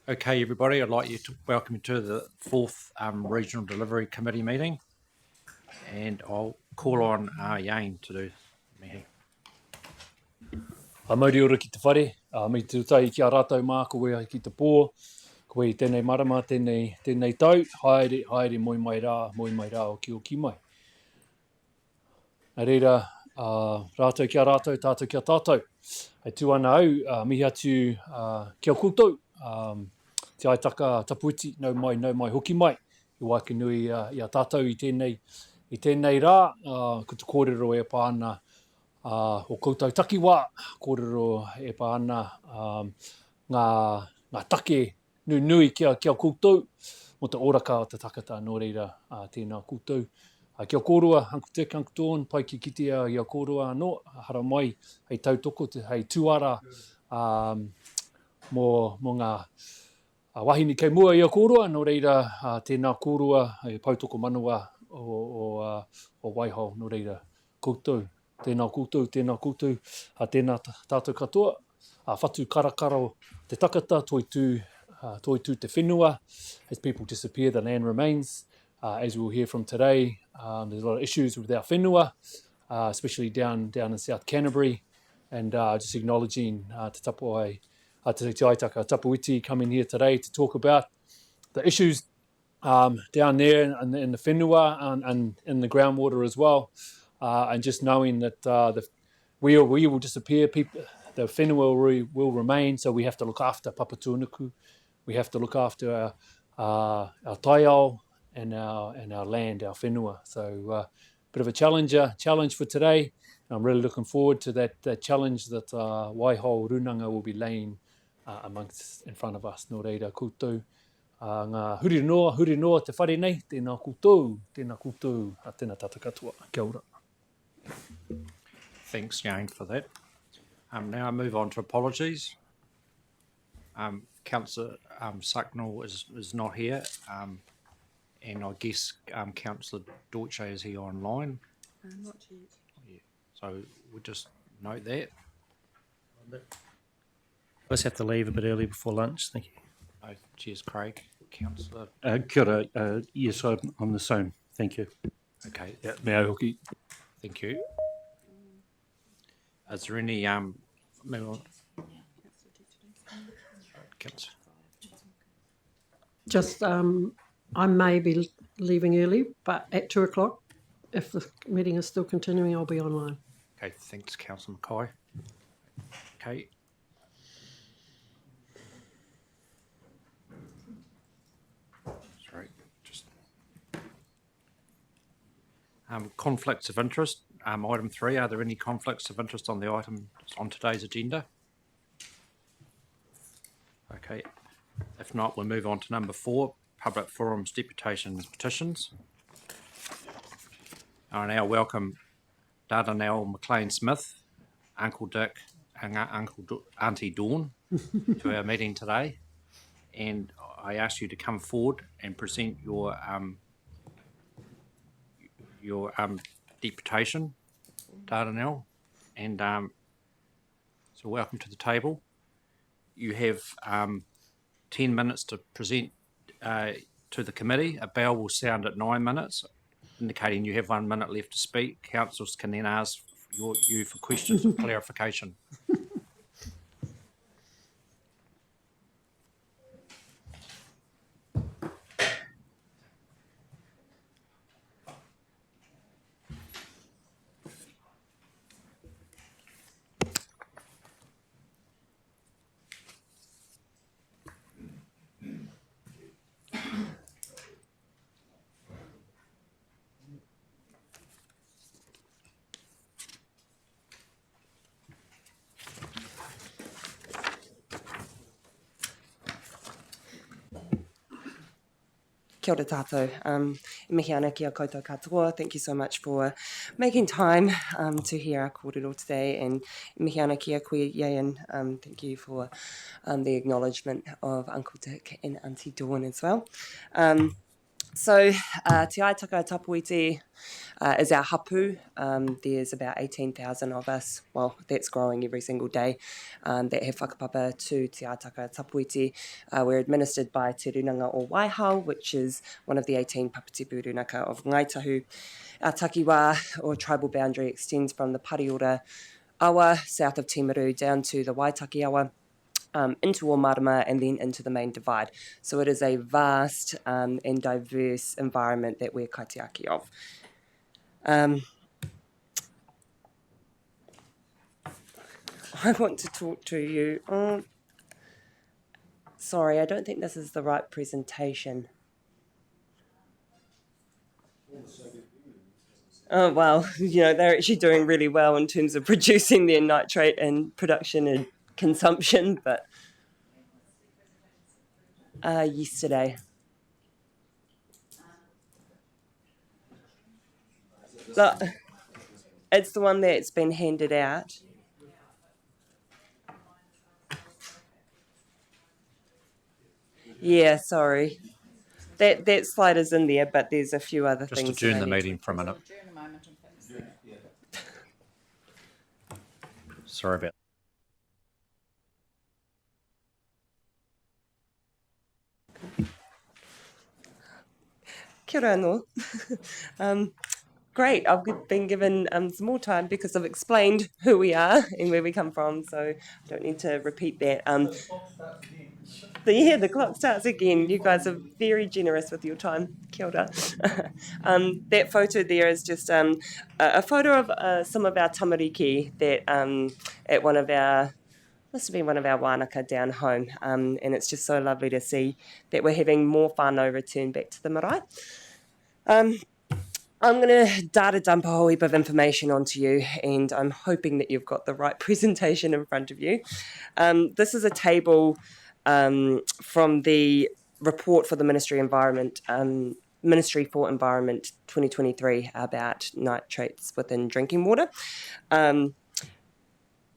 Okay, everybody, I'd like to welcome you to the fourth Regional Delivery Committee meeting, and I'll call on Yane to do Mihi. Mauri ora ki te whare, me te utai ki a rātou mā koe ki te pō, koe i tēnei marama, tēnei tau, haere moi mai rā o ki mai. Nā reira, rātou ki a rātou, tātou ki a tātou. Hei tū ana au, mihi atu kia koutou, te aitaka tapuiti, nau mai hoki mai, i Waikanui i a tātou i tēnei rā, ko te kōrero e pā ana, o koutou takiwā, kōrero e pā ana ngā take nui kia koutou, mo te oraka o te takata, nō reira tēnā koutou. Kia kōrua, Uncle Dick, Uncle Dawn, pai ki kitea ia kōrua anō, hara mai, hei tautoko, hei tuara, mō ngā wahine kei mua ia kōrua, nō reira tēnā kōrua, hei pautoko manua o Waiho, nō reira koutou, tēnā koutou, tēnā tātou katoa, whatu karakaro te takata, toi tū te whenua, as people disappear, the land remains. As we'll hear from today, there's a lot of issues with our whenua, especially down in South Canterbury, and just acknowledging te tapuai, te aitaka tapuiti coming here today to talk about the issues down there in the whenua and in the groundwater as well, and just knowing that we will disappear, the whenua will remain, so we have to look after Papatūānuku, we have to look after our taiao, and our land, our whenua. So bit of a challenge for today. I'm really looking forward to that challenge that Waiho Runanga will be laying in front of us. Nō reira koutou. Ngā huri noa te whare nei, tēnā koutou, tēnā tata katoa. Kia ora. Thanks, Yane, for that. Now I move on to apologies. Councillor Sucknall is not here. And I guess Councillor Deutsche, is he online? Not yet. Yeah. So we'll just note that. I just have to leave a bit early before lunch, thank you. Oh, cheers, Craig. Councillor. Kia ora, yes, I'm the same, thank you. Okay. Yeah, me au hoki. Thank you. Is there any Councillor. Just I may be leaving early, but at 2 o'clock, if the meeting is still continuing, I'll be online. Okay, thanks, Councillor Mackay. Okay. Sorry, just conflicts of interest. Item 3, are there any conflicts of interest on the item on today's agenda? Okay. If not, we'll move on to number 4. Public forums, deputations, petitions. I now welcome Dardanelle, McLean-Smith, Uncle Dick and Auntie Dawn to our meeting today, and I ask you to come forward and present your deputation, Dardanelle, and so welcome to the table. You have 10 minutes to present to the committee. A bell will sound at 9 minutes, indicating you have 1 minute left to speak. Councillors can then ask you for questions or clarification. Kia ora tātou. Mihi ana kia koutou katoa. Thank you so much for making time to hear our kōrero today. And mihi ana kia koe Ian. Thank you for the acknowledgement of Uncle Dick and Auntie Dawn as well. So Te Aitaka Tapuiti is our hapu. There's about 18,000 of us, well, that's growing every single day, that have whakapapa to Te Aitaka Tapuiti. We're administered by Te Runanga o Waihao, which is one of the 18 papatipu runaka of Ngaitahu. Our takiwā, or tribal boundary, extends from the Pariora Awa, south of Timaru, down to the Waitaki Awa, into Omarama and then into the main divide. So it is a vast and diverse environment that we're kaitiaki of. I want to talk to you. Sorry, I don't think this is the right presentation. Oh, well, they're actually doing really well in terms of producing their nitrate and production and consumption, but yesterday. Look, it's the one that's been handed out. Yeah, sorry. That slide is in there, but there's a few other things. Just adjourn the meeting for a minute. Sorry about that. Kia ora anō. Great, I've been given some more time because I've explained who we are and where we come from, so I don't need to repeat that. The clock starts again. You guys are very generous with your time. Kia ora. That photo there is just a photo of some of our tamariki that at must have been one of our wānaka down home, and it's just so lovely to see that we're having more whānau return back to the marae. I'm going to data dump a whole heap of information onto you, and I'm hoping that you've got the right presentation in front of you. This is a table from the report for the Ministry for Environment 2023 about nitrates within drinking water.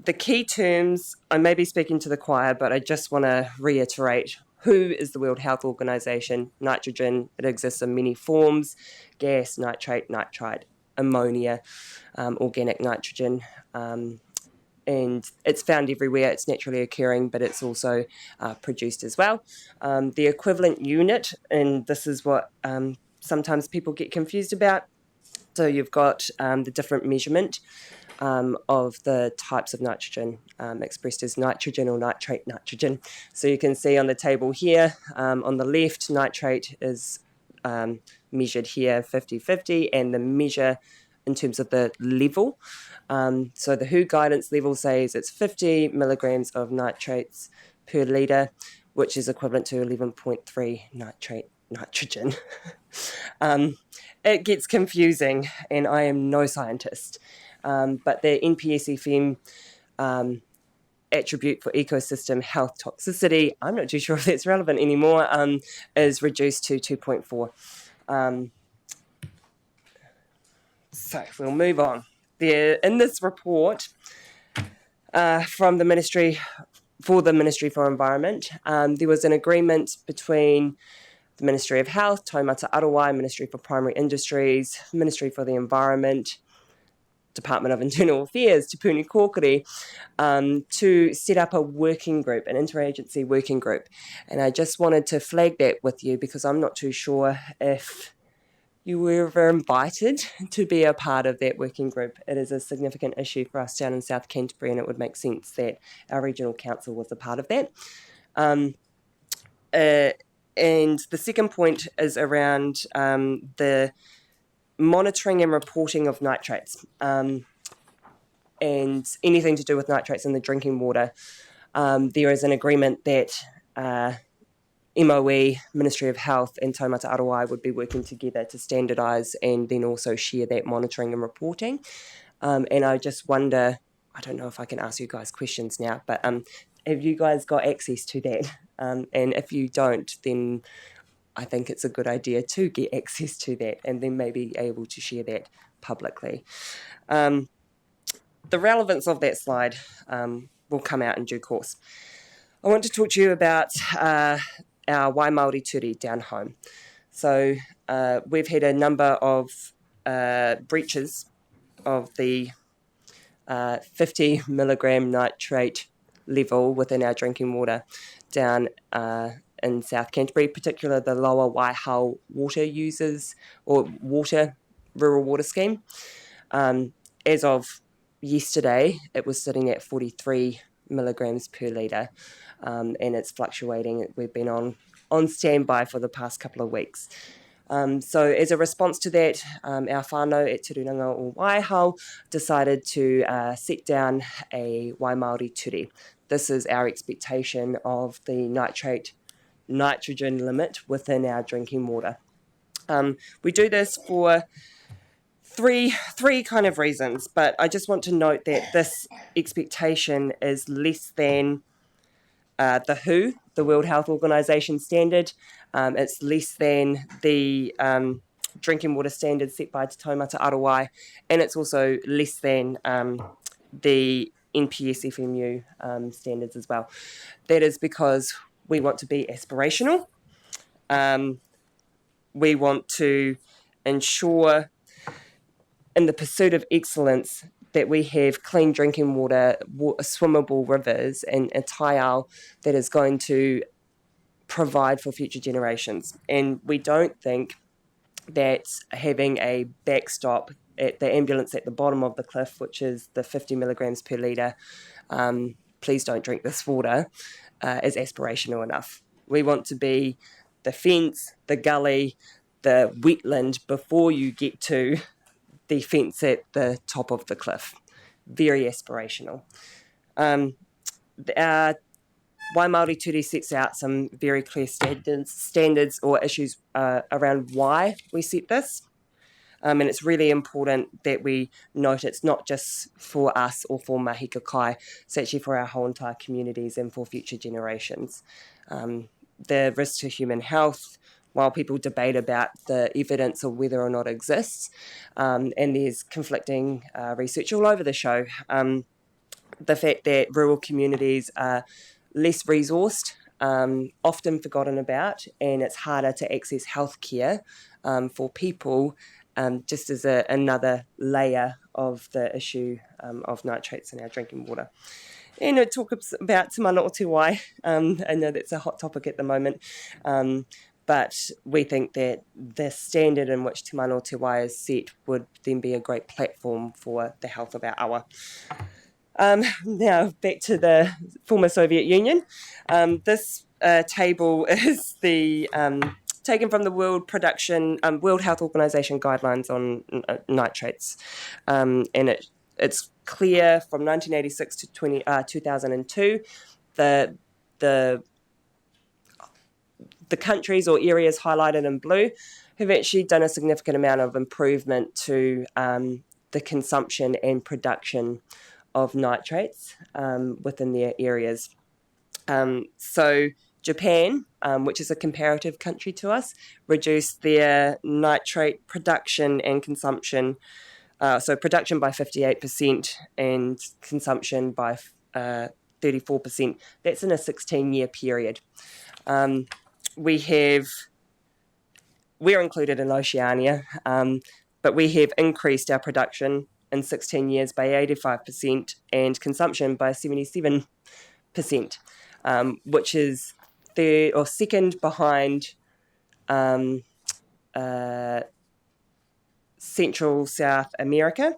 The key terms, I may be speaking to the choir, but I just want to reiterate who is the World Health Organization. Nitrogen, it exists in many forms: gas, nitrate, nitrite, ammonia, organic nitrogen, and it's found everywhere. It's naturally occurring, but it's also produced as well. The equivalent unit, and this is what sometimes people get confused about. So you've got the different measurement of the types of nitrogen expressed as nitrogen or nitrate nitrogen. So you can see on the table here, on the left, nitrate is measured here 50-50, and the measure in terms of the level. So the WHO guidance level says it's 50 milligrams of nitrates per litre, which is equivalent to 11.3 nitrate nitrogen. It gets confusing, and I am no scientist. But the NPSFM attribute for ecosystem health toxicity, I'm not too sure if that's relevant anymore, is reduced to 2.4. So we'll move on. In this report from the Ministry for Environment, there was an agreement between the Ministry of Health, Taumata Arawai, Ministry for Primary Industries, Ministry for the Environment, Department of Internal Affairs, Te Puni Kōkiri, to set up a working group, an interagency working group. And I just wanted to flag that with you because I'm not too sure if you were ever invited to be a part of that working group. It is a significant issue for us down in South Canterbury, and it would make sense that our regional council was a part of that. And the second point is around the monitoring and reporting of nitrates and anything to do with nitrates in the drinking water. There is an agreement that MOE, Ministry of Health, and Taumata Arawai would be working together to standardise and then also share that monitoring and reporting. And I just wonder, I don't know if I can ask you guys questions now, but have you guys got access to that? And if you don't, then I think it's a good idea to get access to that and then maybe able to share that publicly. The relevance of that slide will come out in due course. I want to talk to you about our Wai Māori Ture down home. So we've had a number of breaches of the 50 milligram nitrate level within our drinking water down in South Canterbury, particularly the lower Waihau water users or rural water scheme. As of yesterday, it was sitting at 43 milligrams per litre, and it's fluctuating. We've been on standby for the past couple of weeks. So as a response to that, our whānau at Turunanga o Waihau decided to set down a Waimaori ture. This is our expectation of the nitrogen limit within our drinking water. We do this for three kind of reasons, but I just want to note that this expectation is less than the WHO, the World Health Organization standard. It's less than the drinking water standard set by Te Taumata Arawai, and it's also less than the NPS FMU standards as well. That is because we want to be aspirational. We want to ensure, in the pursuit of excellence, that we have clean drinking water, swimmable rivers, and a taiao that is going to provide for future generations. And we don't think that having a backstop at the ambulance at the bottom of the cliff, which is the 50 milligrams per litre, please don't drink this water, is aspirational enough. We want to be the fence, the gully, the wetland before you get to the fence at the top of the cliff. Very aspirational. Our Waimaori ture sets out some very clear standards or issues around why we set this. And it's really important that we note it's not just for us or for mahi kakai, it's actually for our whole entire communities and for future generations. The risk to human health, while people debate about the evidence of whether or not it exists, and there's conflicting research all over the show, the fact that rural communities are less resourced, often forgotten about, and it's harder to access healthcare for people, just as another layer of the issue of nitrates in our drinking water. And it talks about Te Mana o Te Wai. I know that's a hot topic at the moment, but we think that the standard in which Te Mana o Te Wai is set would then be a great platform for the health of our awa. Now, back to the former Soviet Union. This table is the taken from the World Health Organization guidelines on nitrates, and it's clear from 1986 to 2002 the countries or areas highlighted in blue have actually done a significant amount of improvement to the consumption and production of nitrates within their areas. So Japan, which is a comparative country to us, reduced their nitrate production and consumption, so production by 58% and consumption by 34%. That's in a 16-year period. We're included in Oceania, but we have increased our production in 16 years by 85% and consumption by 77%, which is third or second behind Central South America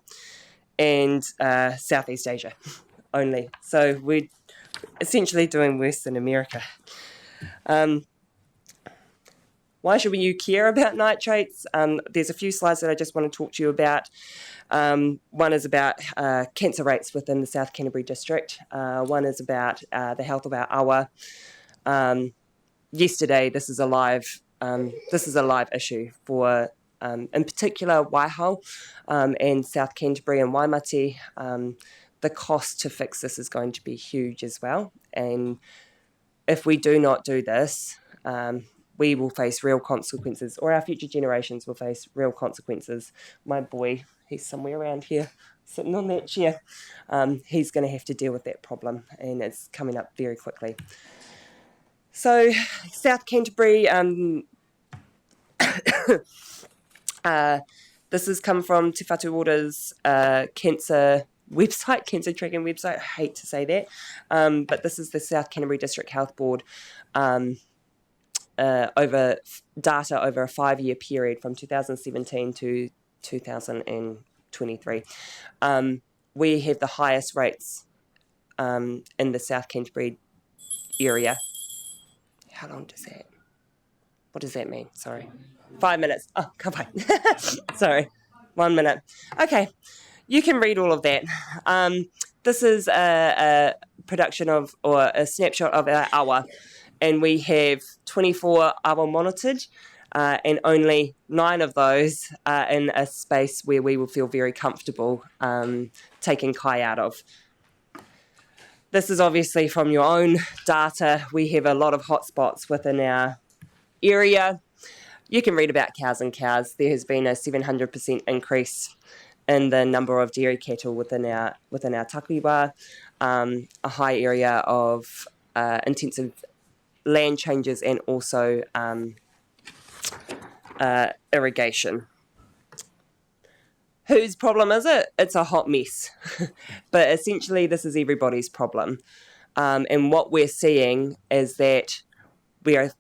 and Southeast Asia only. So we're essentially doing worse than America. Why should you care about nitrates? There's a few slides that I just want to talk to you about. One is about cancer rates within the South Canterbury district. One is about the health of our awa. Yesterday, this is a live issue for, in particular, Waihau and South Canterbury and Waimate. The cost to fix this is going to be huge as well. And if we do not do this, we will face real consequences, or our future generations will face real consequences. My boy, he's somewhere around here, sitting on that chair. He's going to have to deal with that problem, and it's coming up very quickly. So, South Canterbury, This has come from Te Whatu Water's cancer website, cancer tracking website. I hate to say that, but this is the South Canterbury District Health Board over data over a 5-year period from 2017 to 2023. We have the highest rates in the South Canterbury area. How long does that? What does that mean? Sorry. 5 minutes. Oh, come on. Sorry. 1 minute. Okay. You can read all of that. This is a production of, or a snapshot of our awa, and we have 24 awa monitored, and only 9 of those are in a space where we will feel very comfortable taking kai out of. This is obviously from your own data. We have a lot of hotspots within our area. You can read about cows and cows. There has been a 700% increase in the number of dairy cattle within our takiwa, a high area of intensive land changes, and also irrigation. Whose problem is it? It's a hot mess. But essentially, this is everybody's problem. And what we're seeing is that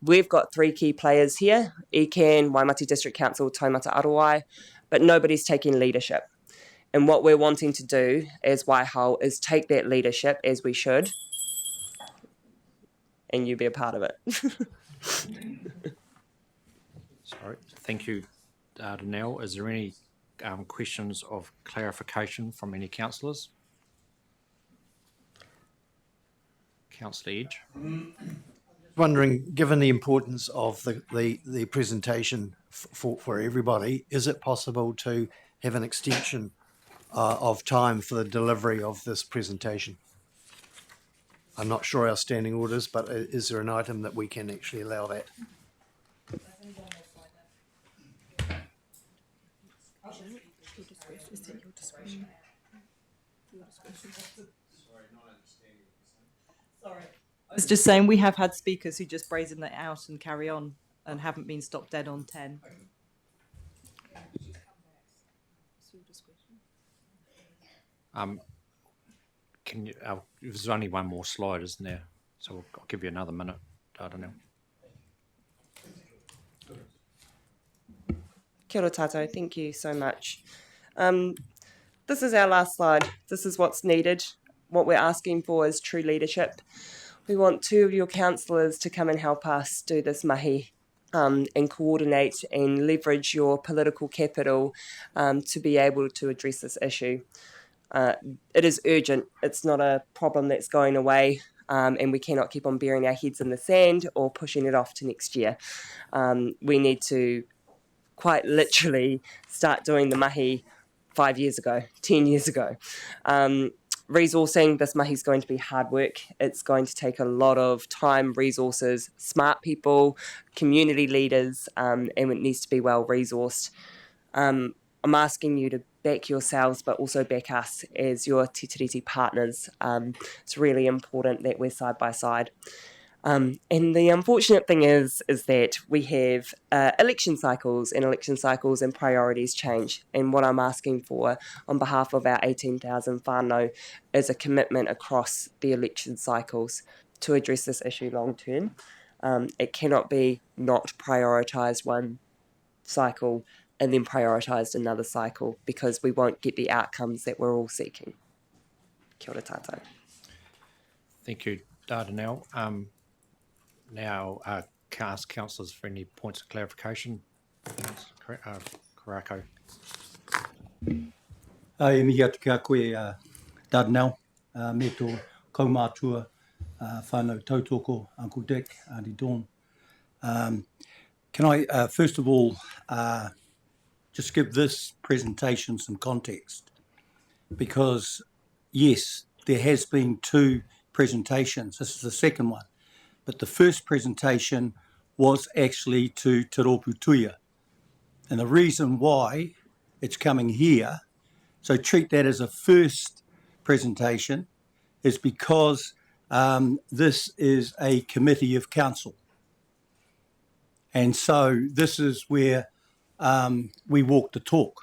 we've got 3 key players here, Ecan, Waimati District Council, Taumata Arawai, but nobody's taking leadership. And what we're wanting to do as Waihau is take that leadership, as we should, and you be a part of it. Sorry. Thank you, Dardanelle. Is there any questions of clarification from any councillors? Councillor Edge. Wondering, given the importance of the presentation for everybody, is it possible to have an extension of time for the delivery of this presentation? I'm not sure our standing orders, but is there an item that we can actually allow that? I was just saying we have had speakers who just brazen it out and carry on and haven't been stopped dead on 10. Can you? There's only one more slide, isn't there? So I'll give you another minute, Dardanelle. Kia ora tātou, thank you so much. This is our last slide. This is what's needed. What we're asking for is true leadership. We want 2 of your councillors to come and help us do this mahi and coordinate and leverage your political capital to be able to address this issue. It is urgent. It's not a problem that's going away, and we cannot keep on burying our heads in the sand or pushing it off to next year. We need to quite literally start doing the mahi 5 years ago, 10 years ago. Resourcing, this mahi is going to be hard work. It's going to take a lot of time, resources, smart people, community leaders, and it needs to be well resourced. I'm asking you to back yourselves, but also back us as your Te Tiriti partners. It's really important that we're side by side. And the unfortunate thing is that we have election cycles and priorities change. And what I'm asking for on behalf of our 18,000 whānau is a commitment across the election cycles to address this issue long term. It cannot be not prioritised one cycle and then prioritised another cycle, because we won't get the outcomes that we're all seeking. Kia ora tātou. Thank you, Dardanelle. Now, can I ask councillors for any points of clarification? Karakia. E mihi atu kia koe Dardanelle, me tō kaumātua whānau tautoko, Uncle Dick, Auntie Dawn. Can I, first of all, just give this presentation some context? Because, yes, there has been 2 presentations. This is the second one. But the first presentation was actually to Te Rōpūtuia. And the reason why it's coming here, so treat that as a first presentation, is because this is a committee of council. And so this is where we walk the talk,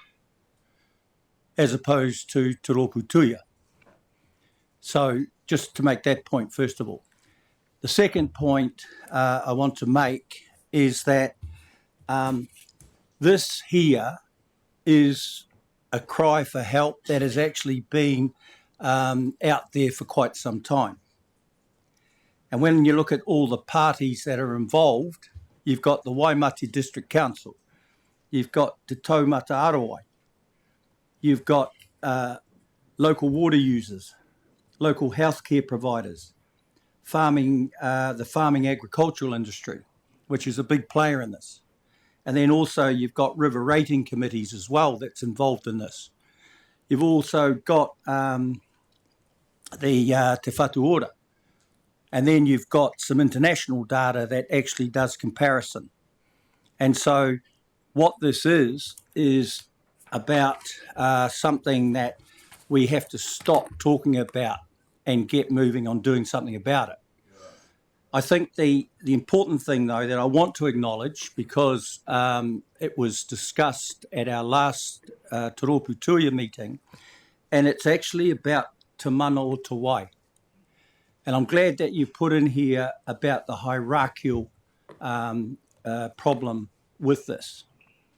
as opposed to Te Rōpūtuia. So just to make that point, first of all. The second point I want to make is that this here is a cry for help that has actually been out there for quite some time. And when you look at all the parties that are involved, you've got the Waimate District Council, you've got Te Taumata Arawai, you've got local water users, local healthcare providers, the farming agricultural industry, which is a big player in this. And then also you've got river rating committees as well that's involved in this. You've also got the Te Whatu Ora. And then you've got some international data that actually does comparison. And so what this is about something that we have to stop talking about and get moving on doing something about it. I think the important thing, though, that I want to acknowledge, because it was discussed at our last Te Rōpūtuia meeting, and it's actually about Te Mana o Te Wai. And I'm glad that you put in here about the hierarchical problem with this.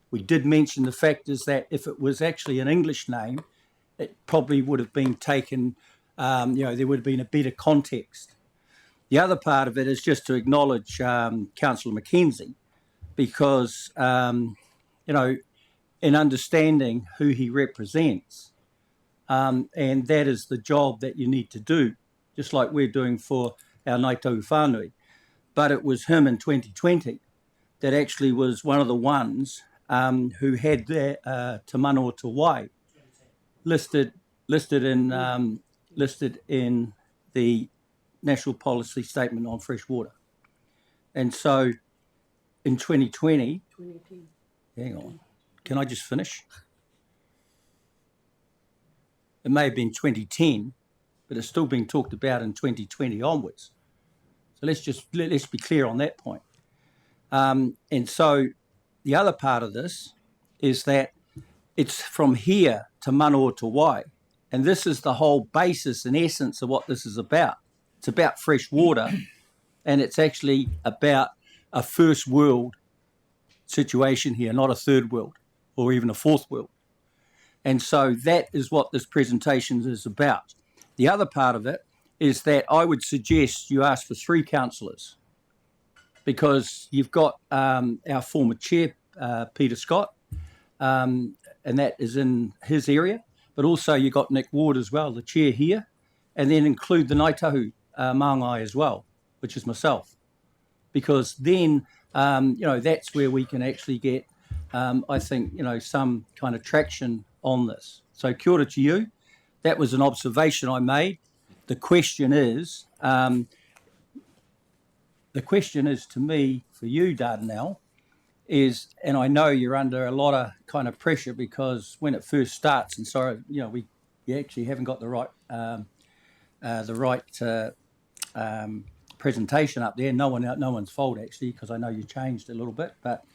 We did mention the fact is that if it was actually an English name, it probably would have been taken, there would have been a better context. The other part of it is just to acknowledge Councillor Mackenzie, because, in understanding who he represents, and that is the job that you need to do, just like we're doing for our Ngāi Tahu Whānui. But it was him in 2020 that actually was one of the ones who had their Te Mana o Te Wai listed in the National Policy Statement on Fresh Water. And so in 2020, hang on, can I just finish? It may have been 2010, but it's still being talked about in 2020 onwards. So let's be clear on that point. And so the other part of this is that it's from here to Mana o Te Wai, and this is the whole basis and essence of what this is about. It's about fresh water, and it's actually about a first world situation here, not a third world or even a fourth world. And so that is what this presentation is about. The other part of it is that I would suggest you ask for 3 councillors, because you've got our former chair, Peter Scott, and that is in his area, but also you've got Nick Ward as well, the chair here, and then include the Ngāi Tahu Māngai as well, which is myself, because then, that's where we can actually get, I think, some kind of traction on this. So kia ora to you. That was an observation I made. The question is to me, for you, Dardanelle, is, and I know you're under a lot of kind of pressure, because when it first starts, and sorry, we actually haven't got the right presentation up there. No one's fault actually, because I know you changed a little bit. But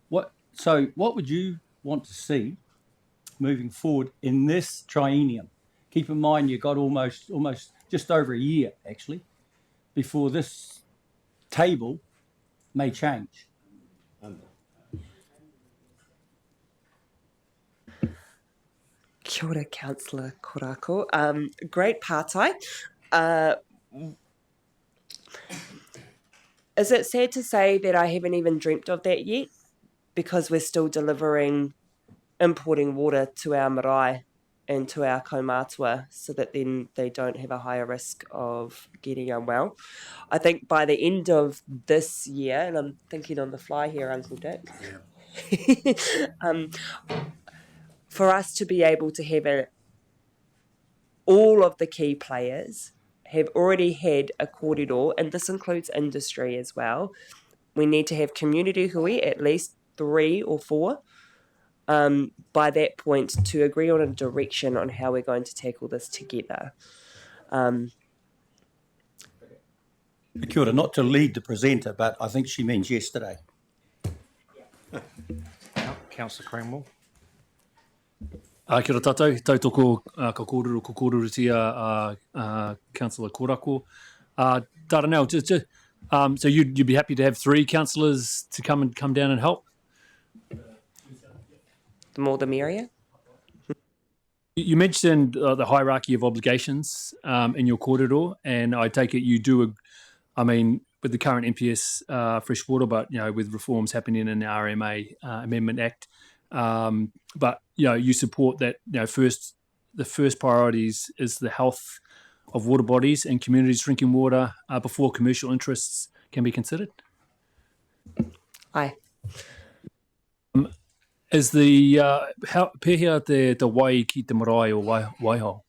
what would you want to see moving forward in this triennium? Keep in mind you've got almost just over a year actually before this table may change. Kia ora, Councillor Korako. Great pātai. Is it sad to say that I haven't even dreamt of that yet? Because we're still importing water to our marae and to our kaumātua, so that then they don't have a higher risk of getting unwell. I think by the end of this year, and I'm thinking on the fly here, Uncle Dick, for us to be able to have all of the key players have already had a kōrero, and this includes industry as well. We need to have community hui, at least 3 or 4, by that point, to agree on a direction on how we're going to tackle this together. Kia ora, not to lead the presenter, but I think she means yesterday. Councillor Cranwell. Kia ora tātou, tautoko ka kōrurutia Councillor Korako. Dardanelle, so you'd be happy to have 3 councillors to come down and help? The more the merrier. You mentioned the hierarchy of obligations in your kōrero, and I take it you do, with the current MPS fresh water, but with reforms happening in the RMA Amendment Act, but you support that. The first priorities is the health of water bodies and communities drinking water before commercial interests can be considered. Aye. Is the pehea te wai ki te marae o waiho?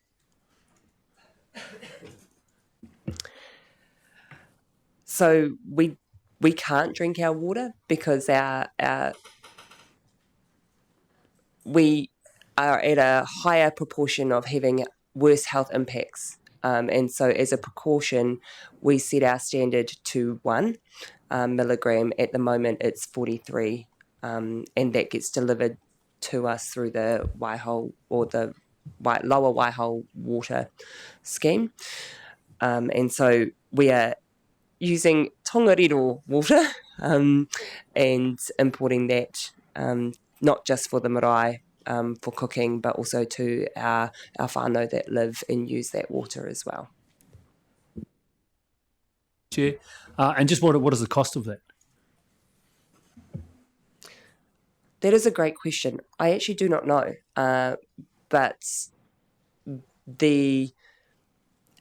So we can't drink our water because we are at a higher proportion of having worse health impacts. And so as a precaution, we set our standard to 1 milligram. At the moment, it's 43, and that gets delivered to us through the Waiho or the lower Waiho water scheme. And so we are using tongariro water and importing that not just for the marae for cooking, but also to our whānau that live and use that water as well. Chair, and just what is the cost of that? That is a great question. I actually do not know, but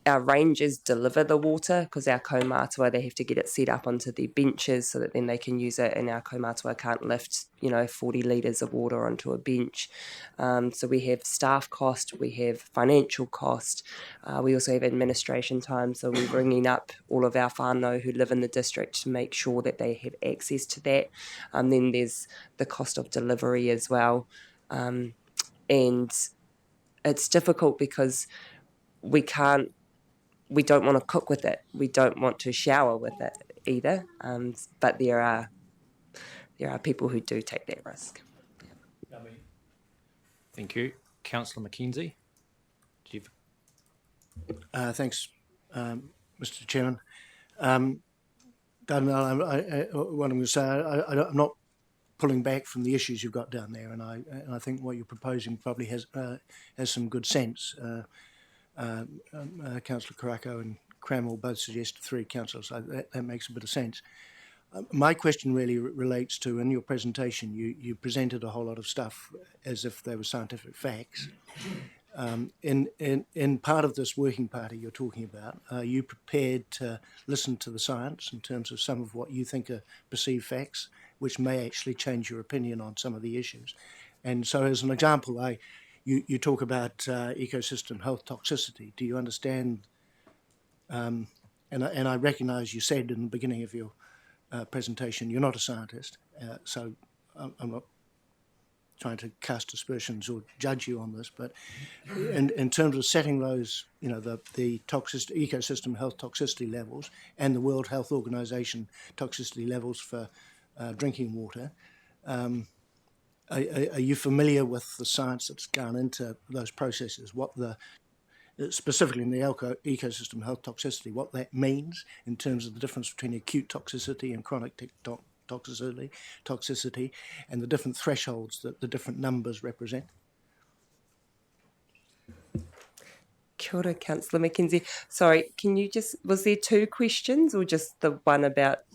our rangers deliver the water because our kaumātua, they have to get it set up onto the benches so that then they can use it, and our kaumātua can't lift 40 litres of water onto a bench. So we have staff cost, we have financial cost, we also have administration time, so we're bringing up all of our whānau who live in the district to make sure that they have access to that. Then there's the cost of delivery as well, and it's difficult because we don't want to cook with it. We don't want to shower with it either. But there are people who do take that risk. Thank you. Councillor Mackenzie. Thanks, Mr. Chairman. Dardanelle, what I'm going to say, I'm not pulling back from the issues you've got down there, and I think what you're proposing probably has some good sense. Councillor Karakia and Cranwell both suggested 3 councillors, so that makes a bit of sense. My question really relates to, in your presentation, you presented a whole lot of stuff as if they were scientific facts. In part of this working party you're talking about, are you prepared to listen to the science in terms of some of what you think are perceived facts, which may actually change your opinion on some of the issues? And so as an example, you talk about ecosystem health toxicity. Do you understand, and I recognise you said in the beginning of your presentation you're not a scientist, so I'm not trying to cast aspersions or judge you on this, but in terms of setting those, the toxicity, ecosystem health toxicity levels and the World Health Organization toxicity levels for drinking water, are you familiar with the science that's gone into those processes? What specifically in the ecosystem health toxicity, what that means in terms of the difference between acute toxicity and chronic toxicity, and the different thresholds that the different numbers represent? Kia ora, Councillor Mackenzie. Sorry, was there 2 questions or just the one about?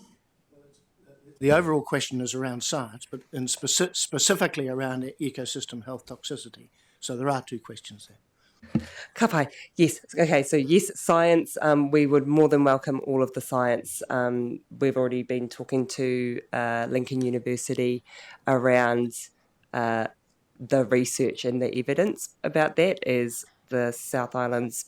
The overall question is around science, but specifically around ecosystem health toxicity. So there are 2 questions there. Kapai, yes. Okay, so yes, science. We would more than welcome all of the science. We've already been talking to Lincoln University around the research and the evidence about that, as the South Island's,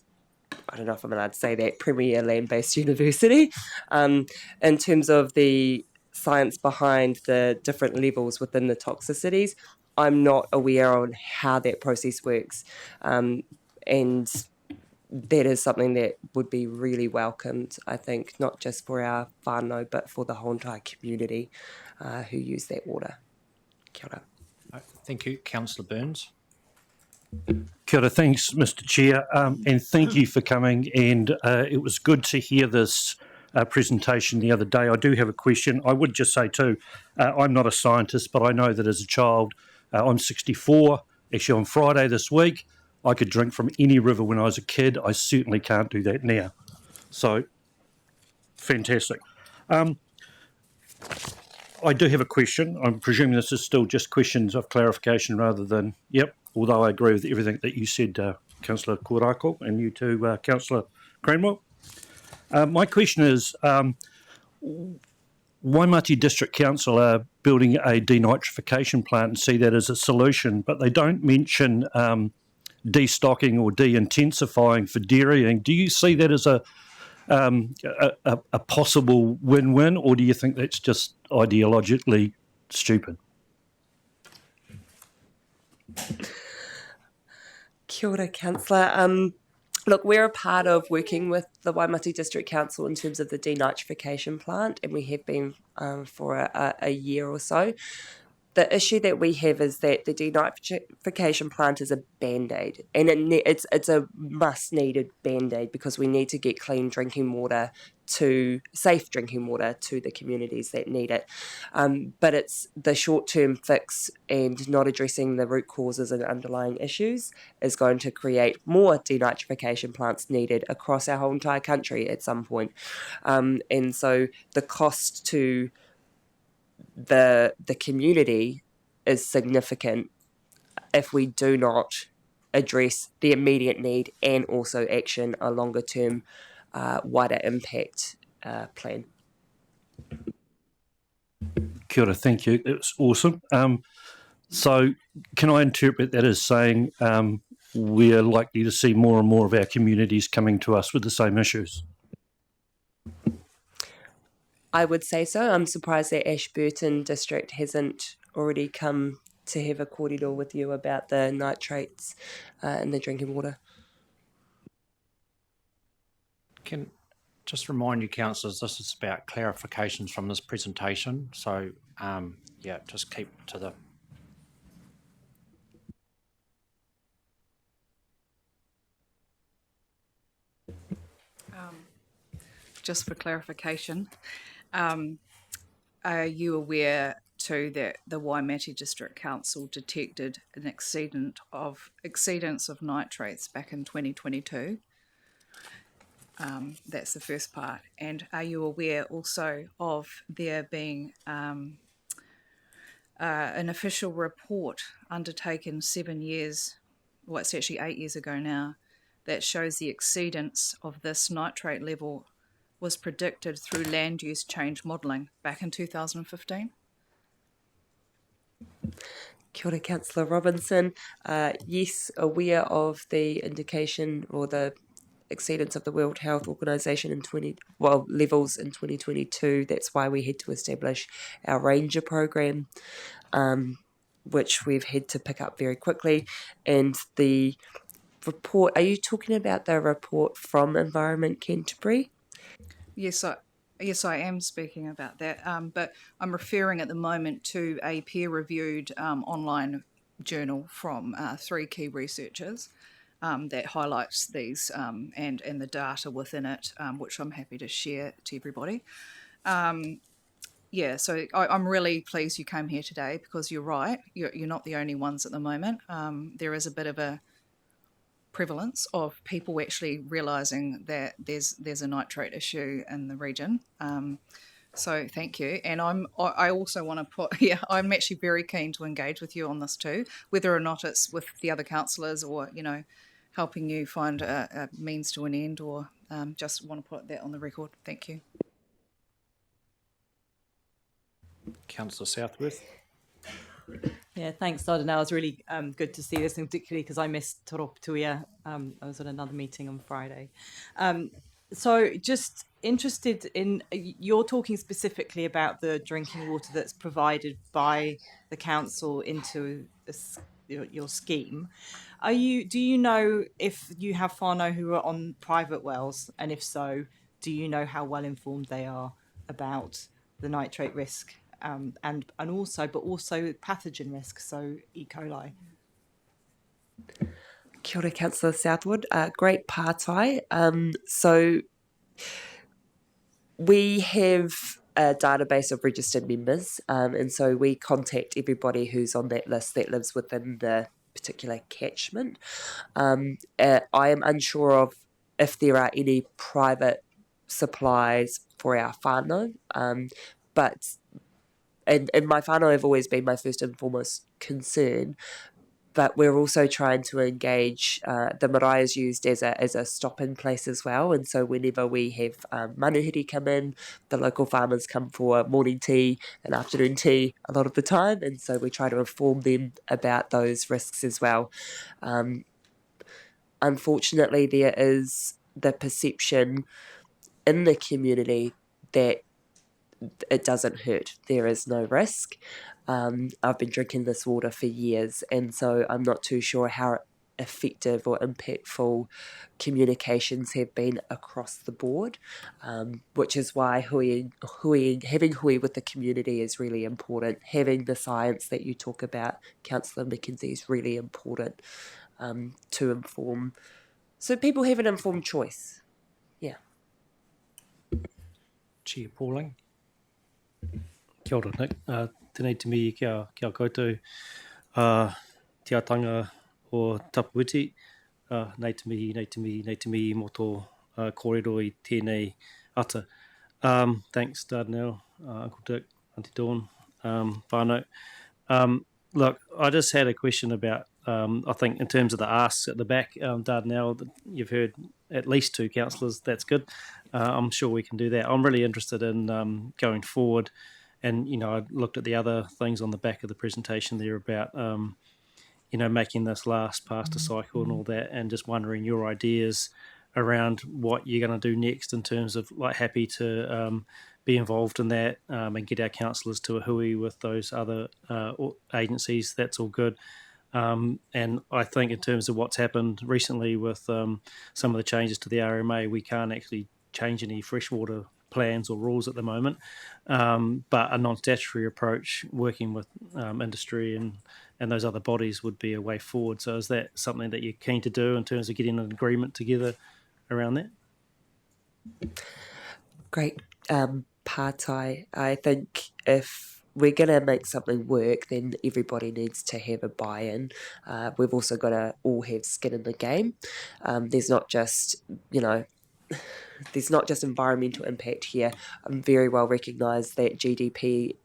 I don't know if I'm allowed to say that, premier land-based university. In terms of the science behind the different levels within the toxicities, I'm not aware on how that process works. And that is something that would be really welcomed, I think, not just for our whānau, but for the whole entire community who use that water. Kia ora. Thank you, Councillor Burns. Kia ora, thanks, Mr. Chair, and thank you for coming. And it was good to hear this presentation the other day. I do have a question. I would just say too, I'm not a scientist, but I know that as a child, I'm 64. Actually, on Friday this week, I could drink from any river when I was a kid. I certainly can't do that now. So, fantastic. I do have a question. I'm presuming this is still just questions of clarification rather than, yep, although I agree with everything that you said, Councillor Korako, and you too, Councillor Cranwell. My question is, Waimati District Council are building a denitrification plant and see that as a solution, but they don't mention destocking or de-intensifying for dairying. Do you see that as a possible win-win, or do you think that's just ideologically stupid? Kia ora, Councillor. Look, we're a part of working with the Waimati District Council in terms of the denitrification plant, and we have been for a year or so. The issue that we have is that the denitrification plant is a band-aid, and it's a must-needed band-aid because we need to get clean drinking water safe drinking water to the communities that need it. But it's the short-term fix and not addressing the root causes and underlying issues is going to create more denitrification plants needed across our whole entire country at some point. And so the cost to the community is significant if we do not address the immediate need and also action a longer term wider impact plan. Kia ora, thank you. It's awesome. So can I interpret that as saying we're likely to see more and more of our communities coming to us with the same issues? I would say so. I'm surprised that Ashburton District hasn't already come to have a kōrero with you about the nitrates in the drinking water. Can just remind you, councillors, this is about clarifications from this presentation. So, yeah, just keep to the... Just for clarification, are you aware too that the Waimati District Council detected an exceedance of nitrates back in 2022? That's the first part. And are you aware also of there being an official report undertaken 7 years, well, it's actually 8 years ago now, that shows the exceedance of this nitrate level was predicted through land use change modelling back in 2015? Kia ora, Councillor Robinson. Yes, aware of the indication or the exceedance of the World Health Organisation in levels in 2022. That's why we had to establish our Ranger program, which we've had to pick up very quickly. And the report, are you talking about the report from Environment Canterbury? Yes, I am speaking about that, but I'm referring at the moment to a peer-reviewed online journal from 3 key researchers that highlights these and the data within it, which I'm happy to share to everybody. Yeah, so I'm really pleased you came here today because you're right, you're not the only ones at the moment. There is a bit of a prevalence of people actually realising that there's a nitrate issue in the region. So thank you. And I also want to put, I'm actually very keen to engage with you on this too, whether or not it's with the other councillors or, you know, helping you find a means to an end, or just want to put that on the record. Thank you. Councillor Southworth. Yeah, thanks, Dardanelle. It was really good to see this, and particularly because I missed Toroputuia. I was at another meeting on Friday. So just interested in, you're talking specifically about the drinking water that's provided by the council into your scheme. Do you know if you have whānau who are on private wells, and if so, do you know how well informed they are about the nitrate risk and also pathogen risk, so E. coli. Kia ora, Councillor Southwood. Great pātai. So we have a database of registered members, and so we contact everybody who's on that list that lives within the particular catchment. I am unsure of if there are any private supplies for our whānau, but and my whānau have always been my first and foremost concern. But we're also trying to engage, the marae is used as a stop-in place as well, and so whenever we have manuhiri come in, the local farmers come for morning tea and afternoon tea a lot of the time, and so we try to inform them about those risks as well. Unfortunately, there is the perception in the community that it doesn't hurt. There is no risk. I've been drinking this water for years, and so I'm not too sure how effective or impactful communications have been across the board, which is why having hui with the community is really important. Having the science that you talk about, Councillor McKenzie, is really important to inform, so people have an informed choice. Yeah. Chair Pauling. Kia ora, Nick. Tēnei te mihi kia koutou. Te atanga o Tapuiti. Nei te mihi mo tō kōrero I tēnei ata. Thanks, Dardanelle, Uncle Dick, Auntie Dawn, whānau. Look, I just had a question about, I think in terms of the asks at the back, Dardanelle, you've heard at least 2 councillors, that's good. I'm sure we can do that. I'm really interested in going forward, and, I looked at the other things on the back of the presentation there about, making this last past a cycle and all that, and just wondering your ideas around what you're going to do next in terms of, happy to be involved in that and get our councillors to a hui with those other agencies. That's all good. And I think in terms of what's happened recently with some of the changes to the RMA, we can't actually change any freshwater plans or rules at the moment, but a non-statutory approach working with industry and those other bodies would be a way forward. So is that something that you're keen to do in terms of getting an agreement together around that? Great pātai. I think if we're going to make something work, then everybody needs to have a buy-in. We've also got to all have skin in the game. There's not just, there's not just environmental impact here. Very well recognised that GDP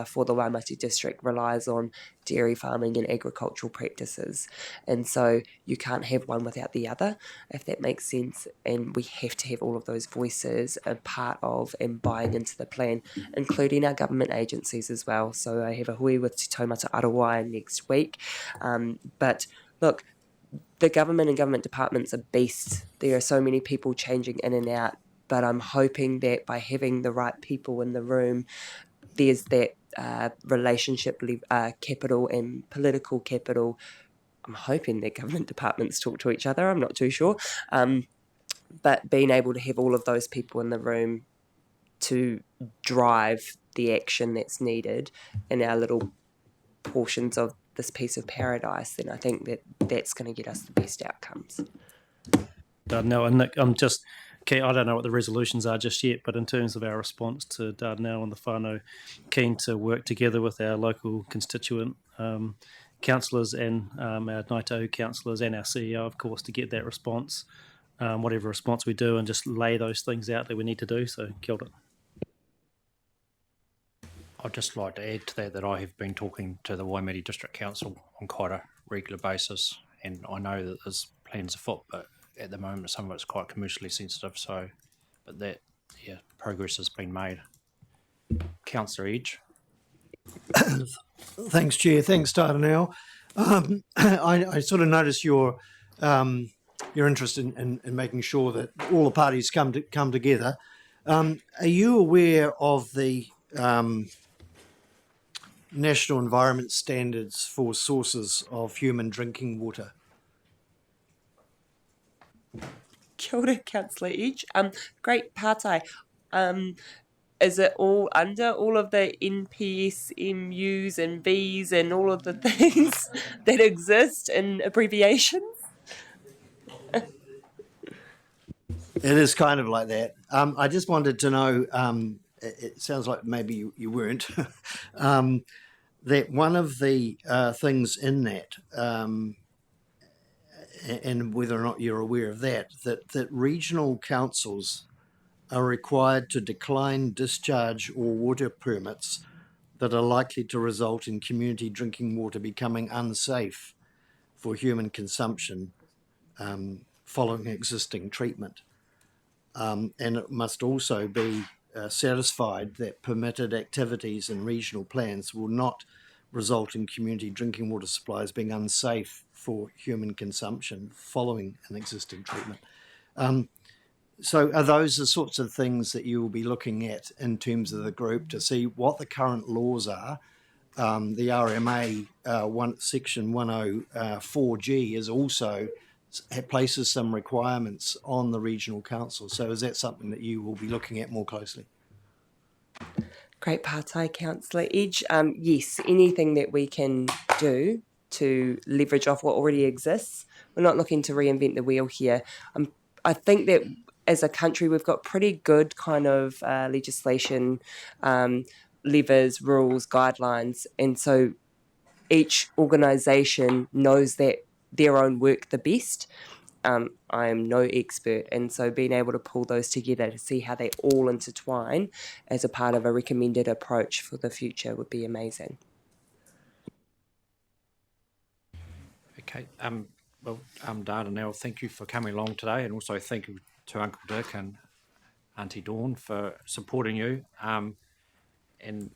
for the Waimate district relies on dairy farming and agricultural practices, and so you can't have one without the other, if that makes sense, and we have to have all of those voices a part of and buying into the plan, including our government agencies as well. So I have a hui with Te Taumata Arawai next week, but look, the government and government departments are beasts. There are so many people changing in and out, but I'm hoping that by having the right people in the room, there's that relationship capital and political capital. I'm hoping that government departments talk to each other. I'm not too sure. But being able to have all of those people in the room to drive the action that's needed in our little portions of this piece of paradise, then I think that that's going to get us the best outcomes. Dardanelle and Nick, I'm just, okay, I don't know what the resolutions are just yet, but in terms of our response to Dardanelle and the whānau, keen to work together with our local constituent councillors and our Ngāi Tahu councillors and our CEO, of course, to get that response, whatever response we do, and just lay those things out that we need to do. So, kia ora. I'd just like to add to that I have been talking to the Waimate District Council on quite a regular basis, and I know that there's plans afoot, but at the moment some of it's quite commercially sensitive, so, but that, yeah, progress has been made. Councillor Edge. Thanks, Chair. Thanks, Dardanelle. I sort of noticed your interest in making sure that all the parties come together. Are you aware of the national environment standards for sources of human drinking water? Kia ora, Councillor Edge. Great pātai. is it all under all of the NPS, MUs and Vs and all of the things that exist in abbreviations? It is kind of like that. I just wanted to know, it sounds like maybe you weren't, that one of the things in that, and whether or not you're aware of that regional councils are required to decline discharge or water permits that are likely to result in community drinking water becoming unsafe for human consumption following existing treatment. And it must also be satisfied that permitted activities in regional plans will not result in community drinking water supplies being unsafe for human consumption following an existing treatment. So are those the sorts of things that you will be looking at in terms of the group to see what the current laws are? The RMA section 104G is also places some requirements on the regional council. So is that something that you will be looking at more closely? Great partai, Councillor Edge. Yes, anything that we can do to leverage off what already exists. We're not looking to reinvent the wheel here. I think that as a country, we've got pretty good kind of legislation, levers, rules, guidelines. And so each organisation knows that their own work the best. I am no expert, and so being able to pull those together to see how they all intertwine as a part of a recommended approach for the future would be amazing. Okay. Well, Dardanelle, thank you for coming along today, and also thank you to Uncle Dick and Auntie Dawn for supporting you. And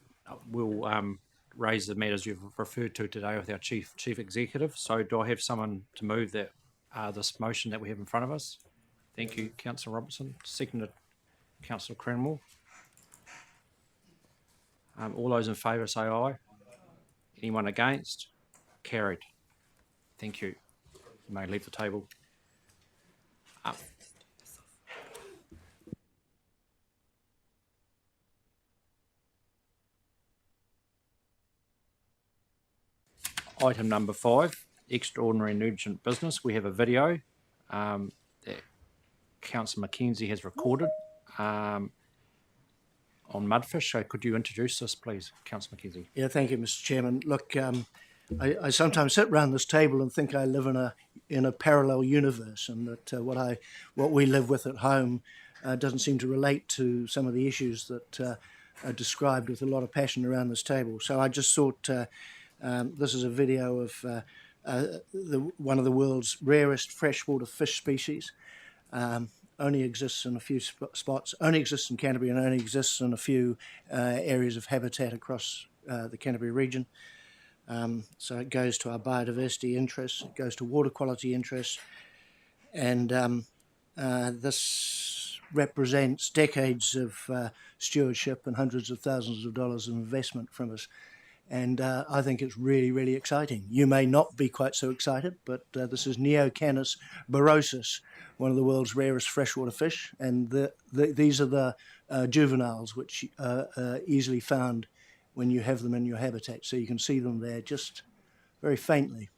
we'll raise the matters you've referred to today with our chief executive. So do I have someone to move that this motion that we have in front of us? Thank you, Councillor Robertson. Seconded, Councillor Cranmore. All those in favour say aye. Anyone against? Carried. Thank you. You may leave the table. Item number 5, extraordinary and urgent business. We have a video that Councillor Mackenzie has recorded on mudfish. So could you introduce this, please, Councillor Mackenzie? Yeah, thank you, Mr. Chairman. Look, I sometimes sit around this table and think I live in a parallel universe, and that what we live with at home doesn't seem to relate to some of the issues that are described with a lot of passion around this table. So I just thought this is a video of one of the world's rarest freshwater fish species. Only exists in a few spots, only exists in Canterbury, and only exists in a few areas of habitat across the Canterbury region. So it goes to our biodiversity interests, it goes to water quality interests, and this represents decades of stewardship and hundreds of thousands of dollars of investment from us. And I think it's really, really exciting. You may not be quite so excited, but this is Neocanis barosus, one of the world's rarest freshwater fish, and these are the juveniles, which are easily found when you have them in your habitat. So you can see them there just very faintly.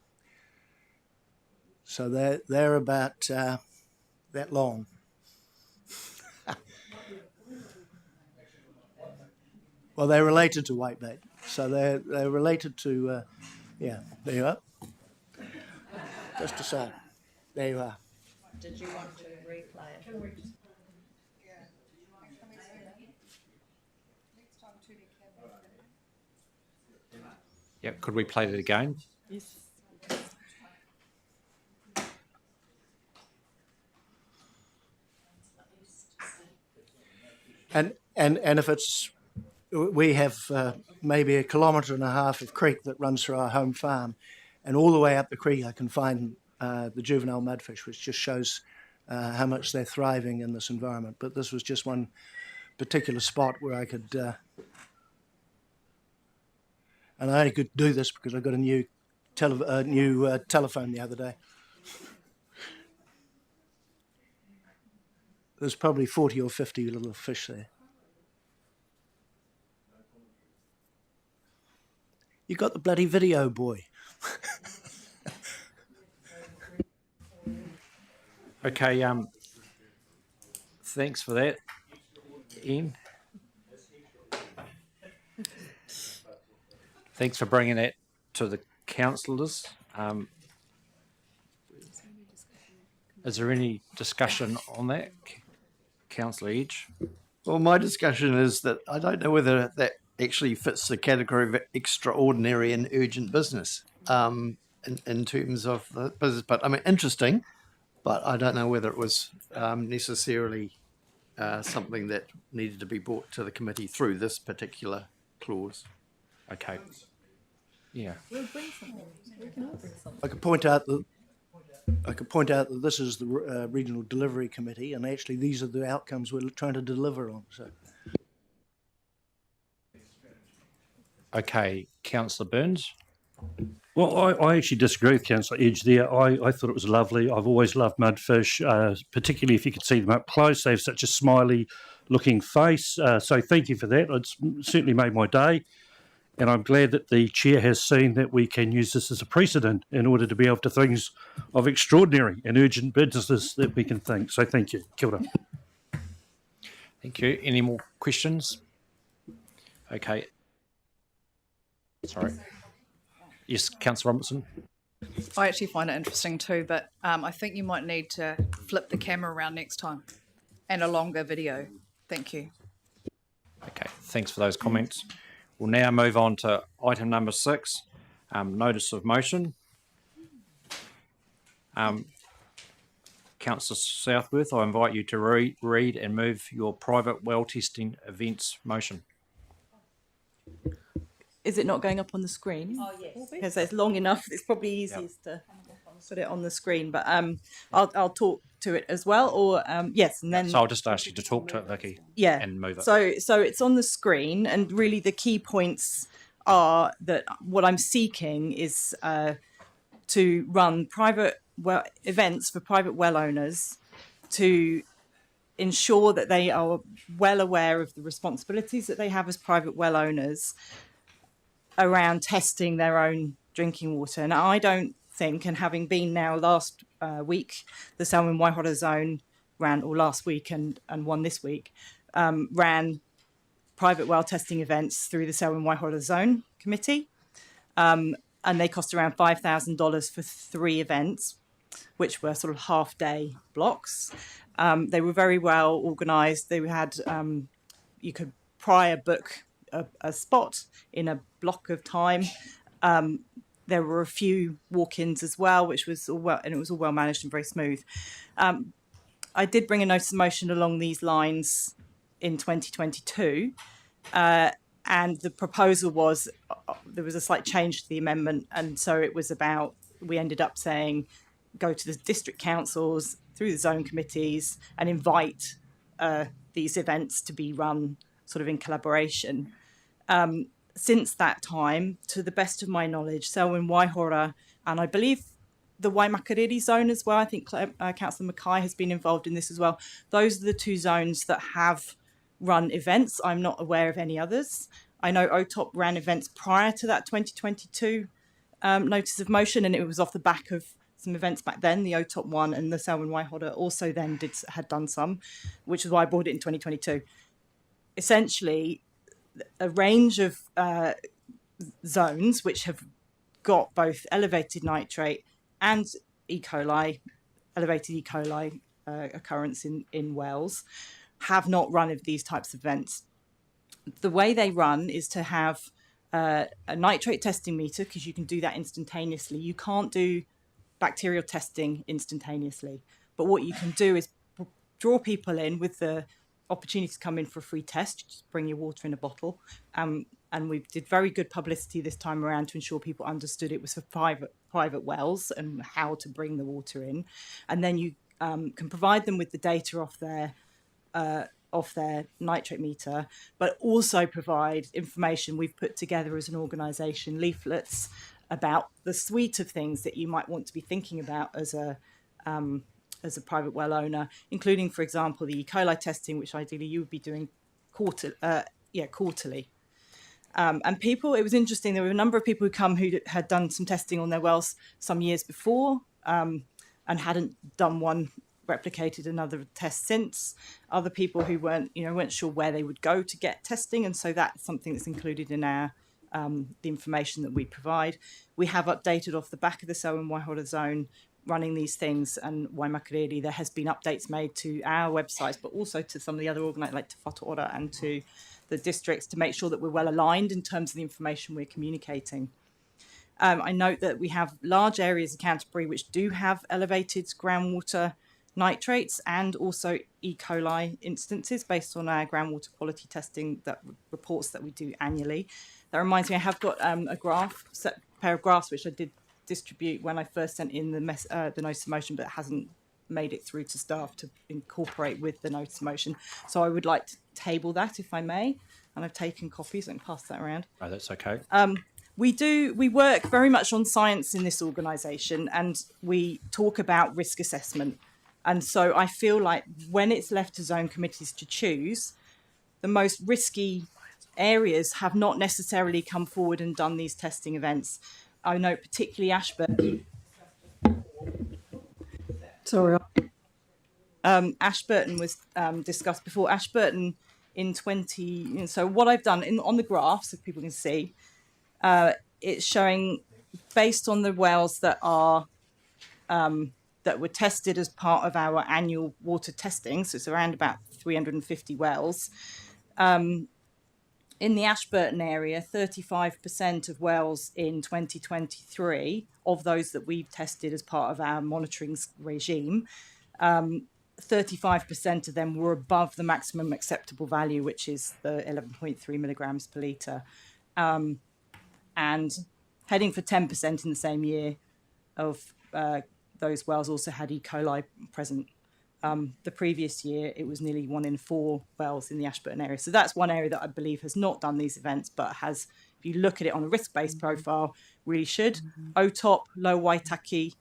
So they're about that long. Well, they're related to whitebait. So they're related to, yeah, there you are. Just aside. There you are. Did you want to replay it? Yeah, could we play it again? Yes. And if it's, we have maybe 1.5 kilometres of creek that runs through our home farm, and all the way up the creek I can find the juvenile mudfish, which just shows how much they're thriving in this environment. But this was just one particular spot where I could, and I only could do this because I got a new telephone the other day. There's probably 40 or 50 little fish there. You got the bloody video, boy. Okay, thanks for that, Ian. Thanks for bringing that to the councillors. Is there any discussion on that, Councillor Edge? Well, my discussion is that I don't know whether that actually fits the category of extraordinary and urgent business in terms of the business. But I mean, interesting, but I don't know whether it was necessarily something that needed to be brought to the committee through this particular clause. Okay. Yeah. I could point out that this is the Regional Delivery Committee, and actually these are the outcomes we're trying to deliver on. So, Okay, Councillor Burns. Well, I actually disagree with Councillor Edge there. I thought it was lovely. I've always loved mudfish, particularly if you could see them up close. They have such a smiley looking face. So thank you for that. It's certainly made my day. And I'm glad that the chair has seen that we can use this as a precedent in order to be able to things of extraordinary and urgent businesses that we can think. So thank you. Kia ora. Thank you. Any more questions? Okay. Sorry. Yes, Councillor Robertson. I actually find it interesting too, but I think you might need to flip the camera around next time and a longer video. Thank you. Okay, thanks for those comments. We'll now move on to item number 6, notice of motion. Councillor Southworth, I invite you to read and move your private well testing events motion. Is it not going up on the screen? Oh, yes. Because it's long enough. It's probably easiest to put it on the screen. But I'll talk to it as well. Or yes, and then. So I'll just ask you to talk to it, Vicky. Yeah. And move it. So it's on the screen, and really the key points are that what I'm seeking is to run private events for private well owners to ensure that they are well aware of the responsibilities that they have as private well owners around testing their own drinking water. Now, I don't think, and having been now last week, the Selwyn Waihora Zone ran, or last week and one this week, ran private well testing events through the Selwyn Waihora Zone Committee. And they cost around $5,000 for 3 events, which were sort of half-day blocks. They were very well organised. They had, you could prior book a spot in a block of time. There were a few walk-ins as well, which was all well, and it was all well managed and very smooth. I did bring a notice of motion along these lines in 2022, and the proposal was there was a slight change to the amendment, and so it was about, we ended up saying go to the district councils through the zone committees and invite these events to be run sort of in collaboration. Since that time, to the best of my knowledge, Selwyn Waihora, and I believe the Waimakariri zone as well, I think Councillor Mackay has been involved in this as well. Those are the 2 zones that have run events. I'm not aware of any others. I know OTOP ran events prior to that 2022 notice of motion, and it was off the back of some events back then. The OTOP one and the Selwyn Waihora also then had done some, which is why I brought it in 2022. Essentially, a range of zones which have got both elevated nitrate and E. coli, elevated E. coli occurrence in wells, have not run of these types of events. The way they run is to have a nitrate testing meter, because you can do that instantaneously. You can't do bacterial testing instantaneously, but what you can do is draw people in with the opportunity to come in for a free test. Just bring your water in a bottle, and we did very good publicity this time around to ensure people understood it was for private wells and how to bring the water in, and then you can provide them with the data off their nitrate meter, but also provide information we've put together as an organisation, leaflets about the suite of things that you might want to be thinking about as a private well owner, including, for example, the E. coli testing, which ideally you would be doing quarterly. And people, it was interesting, there were a number of people who had done some testing on their wells some years before and hadn't done one, replicated another test since. Other people who weren't sure where they would go to get testing, and so that's something that's included in our the information that we provide. We have updated off the back of the Sau and Waihora zone running these things, and Waimakariri, there has been updates made to our websites, but also to some of the other organisations like to Whataora and to the districts to make sure that we're well aligned in terms of the information we're communicating. I note that we have large areas of Canterbury which do have elevated groundwater nitrates and also E. coli instances based on our groundwater quality testing reports that we do annually. That reminds me, I have got a pair of graphs which I did distribute when I first sent in the notice of motion, but it hasn't made it through to staff to incorporate with the notice of motion. So I would like to table that if I may, and I've taken copies and pass that around. Oh, that's okay. We work very much on science in this organisation, and we talk about risk assessment. And so I feel like when it's left to zone committees to choose, the most risky areas have not necessarily come forward and done these testing events. I know particularly Ashburton. Sorry. Ashburton was discussed before. Ashburton in 20. So what I've done on the graphs, if people can see, it's showing based on the wells that are that were tested as part of our annual water testing. So it's around about 350 wells. In the Ashburton area, 35% of wells in 2023, of those that we've tested as part of our monitoring regime, 35% of them were above the maximum acceptable value, which is the 11.3 milligrams per litre. And heading for 10% in the same year of those wells also had E. coli present. The previous year, it was nearly 1 in 4 wells in the Ashburton area. So that's one area that I believe has not done these events, but has, if you look at it on a risk-based profile, really should. OTOP, Low Waitaki,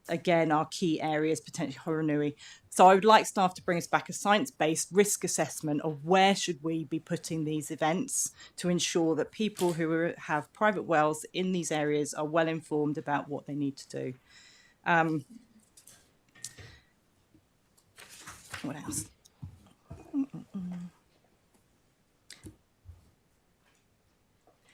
again, are key areas, potentially Horonui. So I would like staff to bring us back a science-based risk assessment of where should we be putting these events to ensure that people who have private wells in these areas are well informed about what they need to do. What else?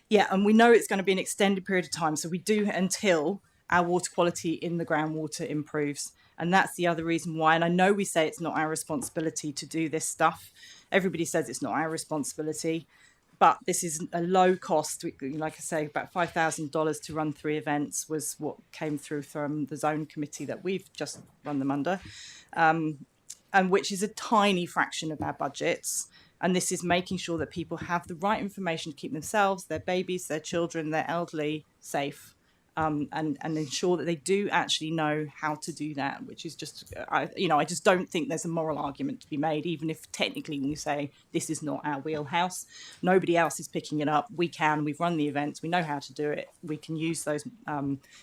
Yeah, and we know it's going to be an extended period of time. So we do until our water quality in the groundwater improves. And that's the other reason why. And I know we say it's not our responsibility to do this stuff. Everybody says it's not our responsibility. But this is a low cost. Like I say, about $5,000 to run 3 events was what came through from the zone committee that we've just run them under. And which is a tiny fraction of our budgets. And this is making sure that people have the right information to keep themselves, their babies, their children, their elderly safe, and ensure that they do actually know how to do that, which is just, I just don't think there's a moral argument to be made, even if technically when you say this is not our wheelhouse, nobody else is picking it up. We've run the events, we know how to do it. We can use those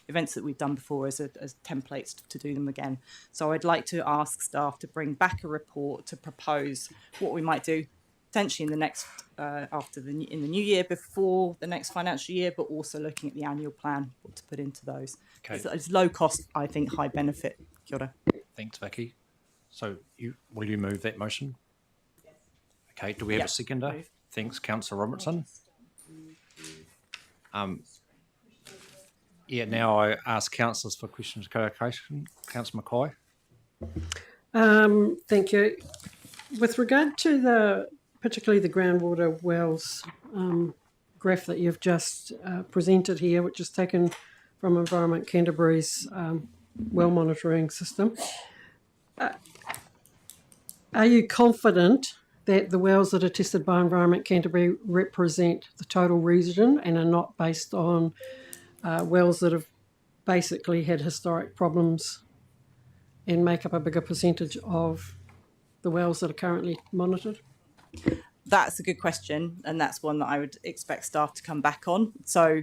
events that we've done before as templates to do them again. So I'd like to ask staff to bring back a report to propose what we might do potentially in the next in the new year before the next financial year, but also looking at the annual plan, what to put into those. Okay. It's low cost, I think, high benefit. Kia ora. Thanks, Vicky. So will you move that motion? Yes. Okay, do we have a seconder? Move. Thanks, Councillor Robertson. Now I ask councillors for questions of clarification. Councillor McCoy. Thank you. With regard to particularly the groundwater wells graph that you've just presented here, which is taken from Environment Canterbury's well monitoring system, are you confident that the wells that are tested by Environment Canterbury represent the total region and are not based on wells that have basically had historic problems and make up a bigger percentage of the wells that are currently monitored? That's a good question, and that's one that I would expect staff to come back on. So,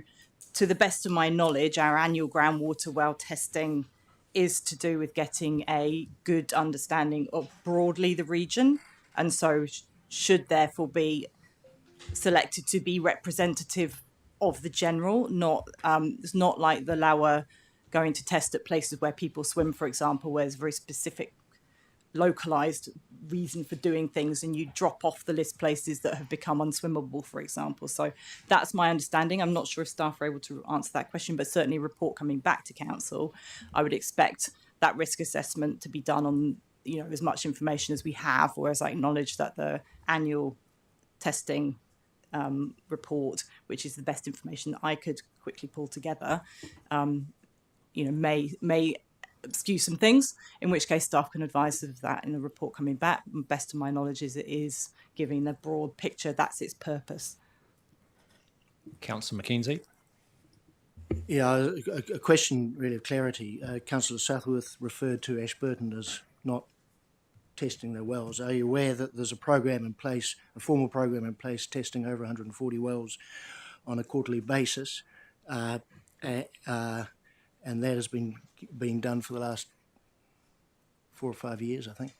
to the best of my knowledge, our annual groundwater well testing is to do with getting a good understanding of broadly the region, and so should therefore be selected to be representative of the general, not it's not like the Lawa going to test at places where people swim, for example, where there's very specific localized reason for doing things, and you drop off the list places that have become unswimmable, for example. So that's my understanding. I'm not sure if staff are able to answer that question, but certainly a report coming back to council, I would expect that risk assessment to be done on, you know, as much information as we have, whereas I acknowledge that the annual testing report, which is the best information that I could quickly pull together, you know, may skew some things, in which case staff can advise of that in the report coming back. Best of my knowledge is it is giving the broad picture. That's its purpose. Councillor McKenzie. Yeah, a question really of clarity. Councillor Southworth referred to Ashburton as not testing their wells. Are you aware that there's a program in place, a formal program in place, testing over 140 wells on a quarterly basis, and that has been being done for the last 4 or 5 years, I think,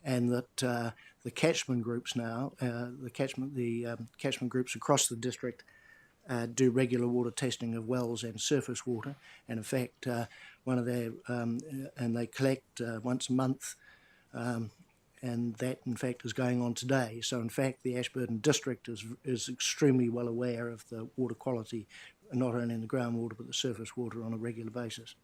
and that the catchment groups now, the catchment groups across the district do regular water testing of wells and surface water, and in fact, one of their and they collect once a month. And that, in fact, is going on today. So, in fact, the Ashburton district is extremely well aware of the water quality, not only in the groundwater but the surface water on a regular basis.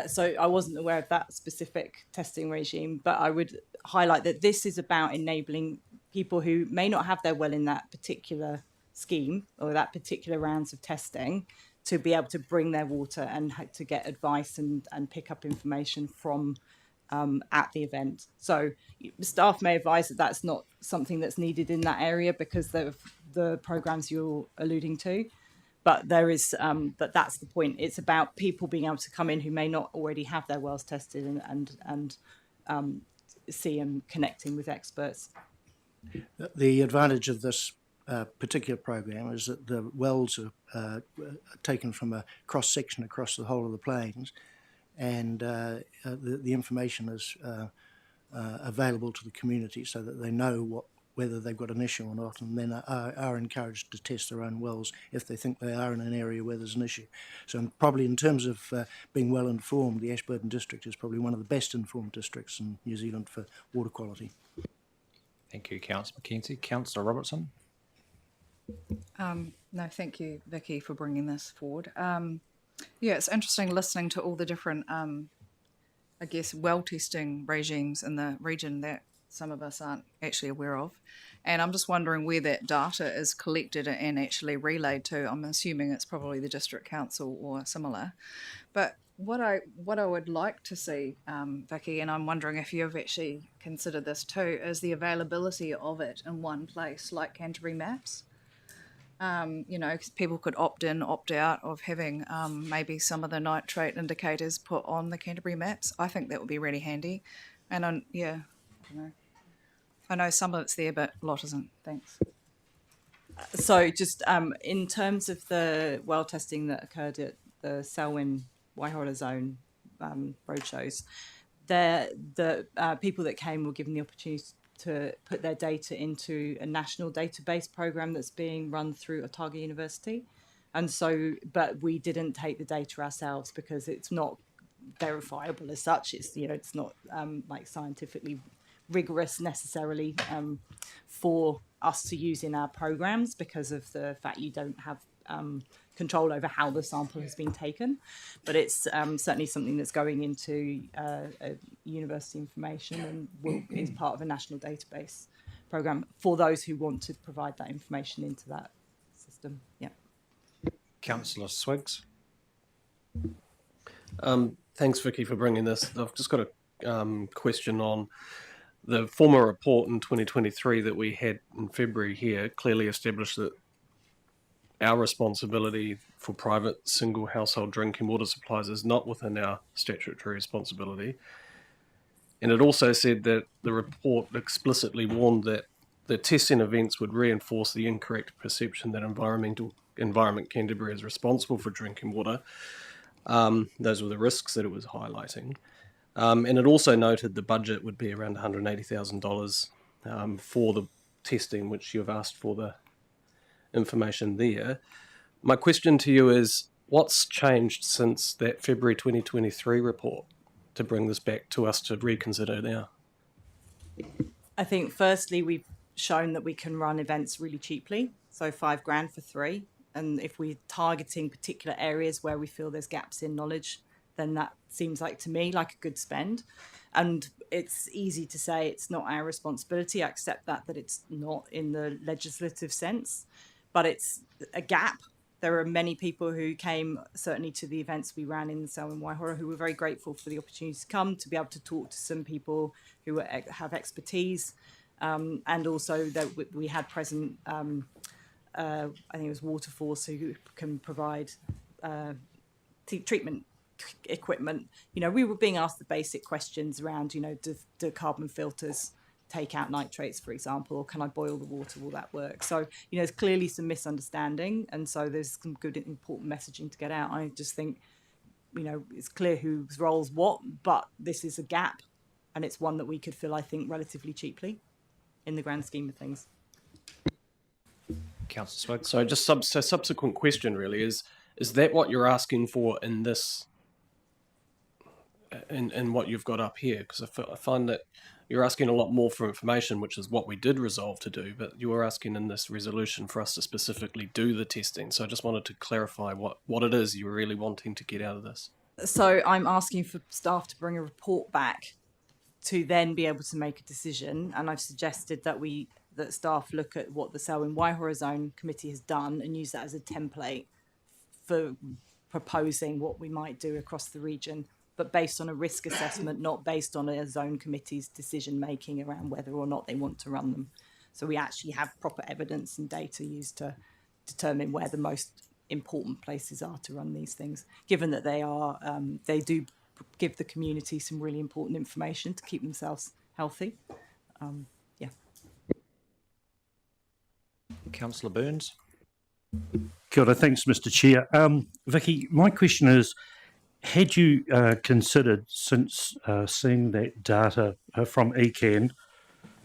So I wasn't aware of that specific testing regime, but I would highlight that this is about enabling people who may not have their well in that particular scheme or that particular rounds of testing to be able to bring their water and to get advice and pick up information from at the event. So staff may advise that that's not something that's needed in that area because of the programs you're alluding to, but there is but that's the point. It's about people being able to come in who may not already have their wells tested and see and connecting with experts. The advantage of this particular program is that the wells are taken from a cross section across the whole of the plains, and the information is available to the community so that they know whether they've got an issue or not, and then are encouraged to test their own wells if they think they are in an area where there's an issue. So probably in terms of being well informed, the Ashburton district is probably one of the best informed districts in New Zealand for water quality. Thank you, Councillor McKenzie. Councillor Robertson. No, thank you, Vicky, for bringing this forward. Yeah, it's interesting listening to all the different, I guess, well testing regimes in the region that some of us aren't actually aware of. And I'm just wondering where that data is collected and actually relayed to. I'm assuming it's probably the district council or similar. But what I would like to see, Vicky, and I'm wondering if you've actually considered this too, is the availability of it in one place, like Canterbury Maps. You know, 'cause people could opt in, opt out of having maybe some of the nitrate indicators put on the Canterbury Maps. I think that would be really handy. And I know some of it's there, but a lot isn't. Thanks. So just in terms of the well testing that occurred at the Selwyn Waihola Zone roadshows, the people that came were given the opportunity to put their data into a national database program that's being run through Otago University. And so, but we didn't take the data ourselves because it's not verifiable as such. It's, you know, it's not like scientifically rigorous necessarily for us to use in our programs because of the fact you don't have control over how the sample has been taken. But it's certainly something that's going into university information and is part of a national database program for those who want to provide that information into that system. Yeah. Councillor Swiggs. Thanks, Vicky, for bringing this. I've just got a question on the former report in 2023 that we had in February here clearly established that our responsibility for private single household drinking water supplies is not within our statutory responsibility. And it also said that the report explicitly warned that the testing events would reinforce the incorrect perception that Environment Canterbury is responsible for drinking water. Those were the risks that it was highlighting. And it also noted the budget would be around $180,000 for the testing, which you've asked for the information there. My question to you is, what's changed since that February 2023 report to bring this back to us to reconsider now? I think firstly, we've shown that we can run events really cheaply. So $5,000 for 3. And if we're targeting particular areas where we feel there's gaps in knowledge, then that seems like, to me, like a good spend. And it's easy to say it's not our responsibility. I accept that it's not in the legislative sense, but it's a gap. There are many people who came, certainly to the events we ran in Selwyn Waihora, who were very grateful for the opportunity to come, to be able to talk to some people who have expertise. And also that we had present, I think it was Waterforce, who can provide treatment equipment. You know, we were being asked the basic questions around, you know, do carbon filters take out nitrates, for example, or can I boil the water? Will that work? So, you know, there's clearly some misunderstanding, and so there's some good, important messaging to get out. I just think, you know, it's clear whose role's what, but this is a gap, and it's one that we could fill, I think, relatively cheaply in the grand scheme of things. Councillor Swig. So just subsequent question really is that what you're asking for in this, in what you've got up here? Because I find that you're asking a lot more for information, which is what we did resolve to do, but you were asking in this resolution for us to specifically do the testing. So I just wanted to clarify what it is you're really wanting to get out of this. So I'm asking for staff to bring a report back to then be able to make a decision, and I've suggested that that staff look at what the Selwyn Waihora Zone Committee has done and use that as a template for proposing what we might do across the region, but based on a risk assessment, not based on a zone committee's decision making around whether or not they want to run them. So we actually have proper evidence and data used to determine where the most important places are to run these things, given that they do give the community some really important information to keep themselves healthy. Councillor Burns. Kia ora, thanks, Mr. Chair. Vicky, my question is, had you considered, since seeing that data from ECAN,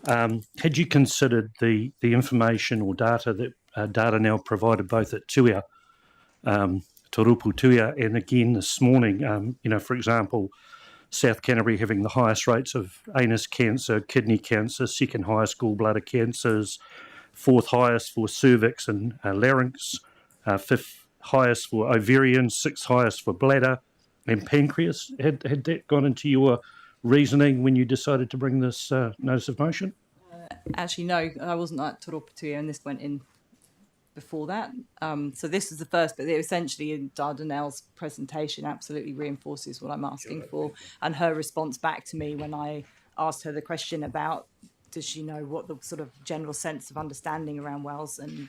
had you considered the information or data that Dardanelle provided both at Tuia, Taurupu Tuia, and again this morning, you know, for example, South Canterbury having the highest rates of anus cancer, kidney cancer, second highest gallbladder cancers, fourth highest for cervix and larynx, fifth highest for ovarian, sixth highest for bladder and pancreas. Had that gone into your reasoning when you decided to bring this notice of motion? Actually, no, I wasn't at Taurupu Tuia, and this went in before that. So this is the first, but essentially in Dardanelle's presentation absolutely reinforces what I'm asking for. And her response back to me when I asked her the question about, does she know what the sort of general sense of understanding around wells and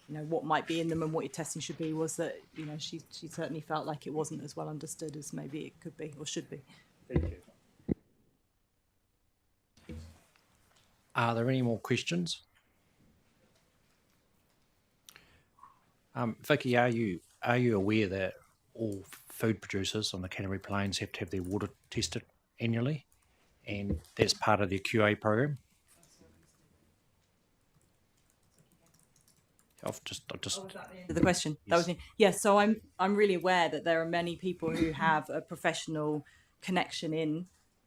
what might be in them and what your testing should be, was that, you know, she certainly felt like it wasn't as well understood as maybe it could be or should be. Thank you. Are there any more questions? Vicky, are you aware that all food producers on the Canterbury Plains have to have their water tested annually, and that's part of their QA program? I've just The question. Yes. That was me. Yes. So I'm really aware that there are many people who have a professional connection in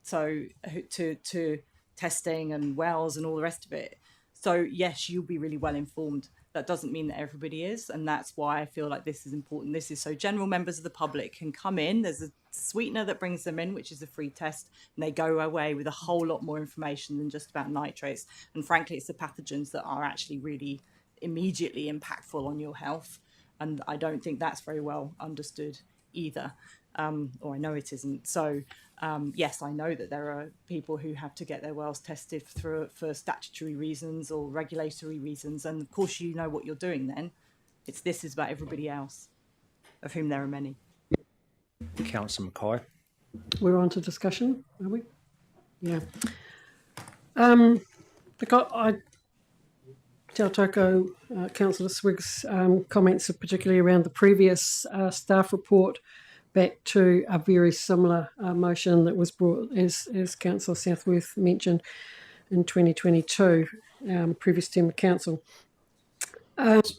to testing and wells and all the rest of it. So yes, you'll be really well informed. That doesn't mean that everybody is, and that's why I feel like this is important. This is so general members of the public can come in. There's a sweetener that brings them in, which is a free test, and they go away with a whole lot more information than just about nitrates. And frankly, it's the pathogens that are actually really immediately impactful on your health, and I don't think that's very well understood either, or I know it isn't. So yes, I know that there are people who have to get their wells tested for statutory reasons or regulatory reasons, and of course you know what you're doing then. This is about everybody else, of whom there are many. Councillor Mackay. We're on to discussion, are we? Yeah. I Tautoko, Councillor Swig's comments are particularly around the previous staff report back to a very similar motion that was brought, as Councillor Southworth mentioned, in 2022. previous term of council.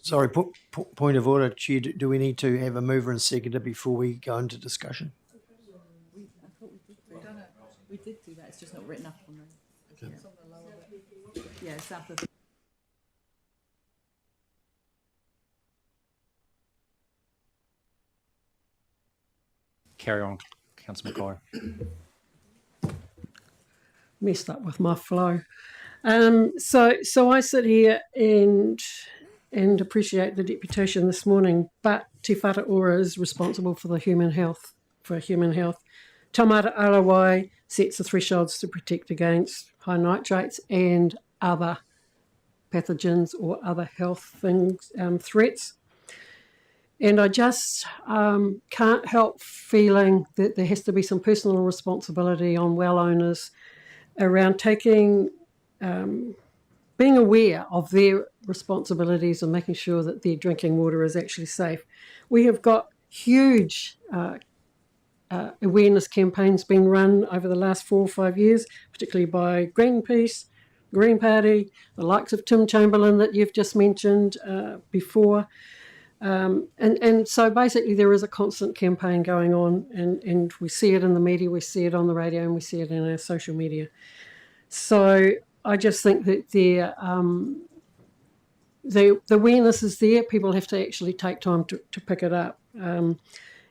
Sorry, point of order, Chair. Do we need to have a mover and seconder before we go into discussion? We did do that. It's just not written up on there. Yeah, Southworth. Carry on, Councillor Mackay. Messed up with my flow. So I sit here and appreciate the deputation this morning, but Te Whara Ora is responsible for human health. Taumata Alawai sets the thresholds to protect against high nitrates and other pathogens or other health things, threats. And I just can't help feeling that there has to be some personal responsibility on well owners around taking, being aware of their responsibilities and making sure that their drinking water is actually safe. We have got huge awareness campaigns being run over the last 4 or 5 years, particularly by Greenpeace, Green Party, the likes of Tim Chamberlain that you've just mentioned before. And so basically there is a constant campaign going on, and we see it in the media, we see it on the radio, and we see it in our social media. So I just think that the awareness is there. People have to actually take time to pick it up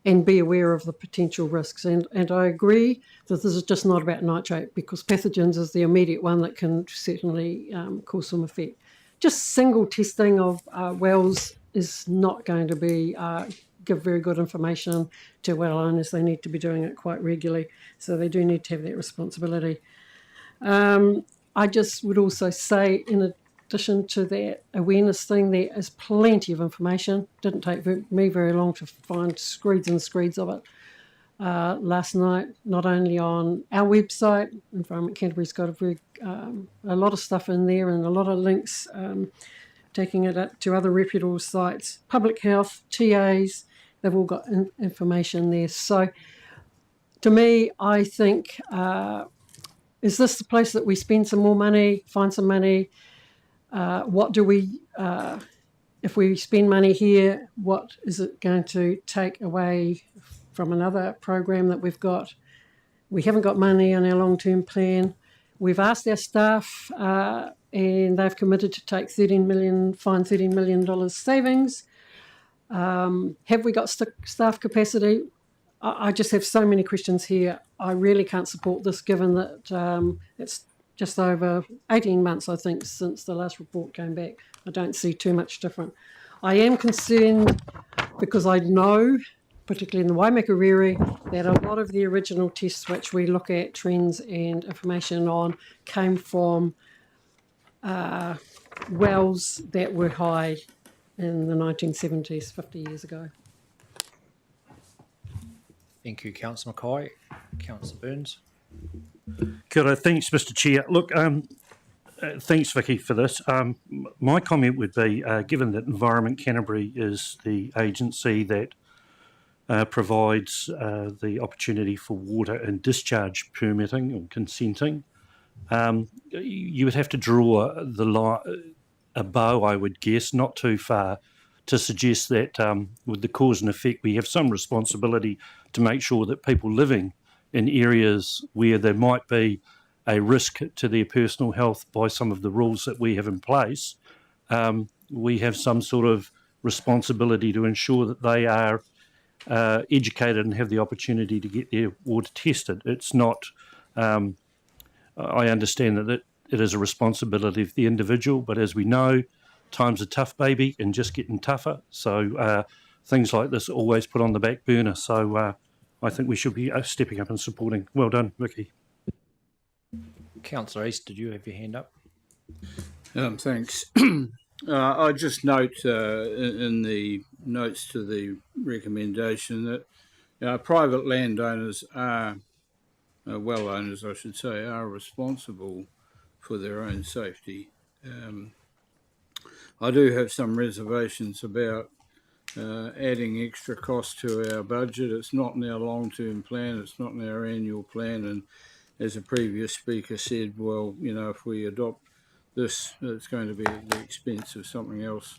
and be aware of the potential risks. And I agree that this is just not about nitrate, because pathogens is the immediate one that can certainly cause some effect. Just single testing of wells is not going to be give very good information to well owners. They need to be doing it quite regularly, so they do need to have that responsibility. I just would also say, in addition to that awareness thing, there is plenty of information. Didn't take me very long to find screeds and screeds of it last night, not only on our website. Environment Canterbury's got a lot of stuff in there, and a lot of links taking it up to other reputable sites. Public health, TAs, they've all got information there. So to me, I think, is this the place that we spend some more money, find some money? What do we, if we spend money here, what is it going to take away from another program that we've got? We haven't got money in our long-term plan. We've asked our staff, and they've committed to take $13 million savings. Have we got staff capacity? I just have so many questions here. I really can't support this, given that it's just over 18 months, I think, since the last report came back. I don't see too much different. I am concerned because I know, particularly in the Waimakariri, that a lot of the original tests which we look at, trends and information on, came from wells that were high in the 1970s, 50 years ago. Thank you, Councillor Mackay. Councillor Burns. Kia ora, thanks, Mr. Chair. Look, thanks, Vicky, for this. My comment would be, given that Environment Canterbury is the agency that provides the opportunity for water and discharge permitting or consenting, you would have to draw a bow, I would guess, not too far, to suggest that with the cause and effect, we have some responsibility to make sure that people living in areas where there might be a risk to their personal health by some of the rules that we have in place, we have some sort of responsibility to ensure that they are educated and have the opportunity to get their water tested. It's not, I understand that it is a responsibility of the individual, but as we know, times are tough, baby, and just getting tougher. So things like this are always put on the back burner. So I think we should be stepping up and supporting. Well done, Vicky. Councillor East, did you have your hand up? Thanks. I just note in the notes to the recommendation that private landowners are, well owners I should say, are responsible for their own safety. I do have some reservations about adding extra cost to our budget. It's not in our long-term plan, it's not in our annual plan, and as a previous speaker said, well, you know, if we adopt this, it's going to be at the expense of something else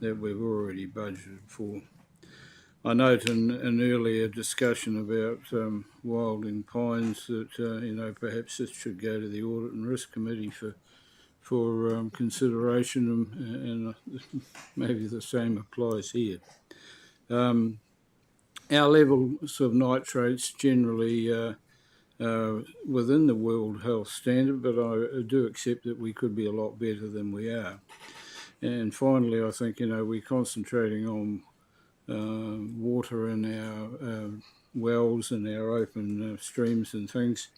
that we've already budgeted for. I note in an earlier discussion about wilding pines that perhaps this should go to the Audit and Risk Committee for consideration, and maybe the same applies here. Our levels of nitrates generally within the World Health Standard, but I do accept that we could be a lot better than we are. And finally, I think, we're concentrating on water in our wells and our open streams and things,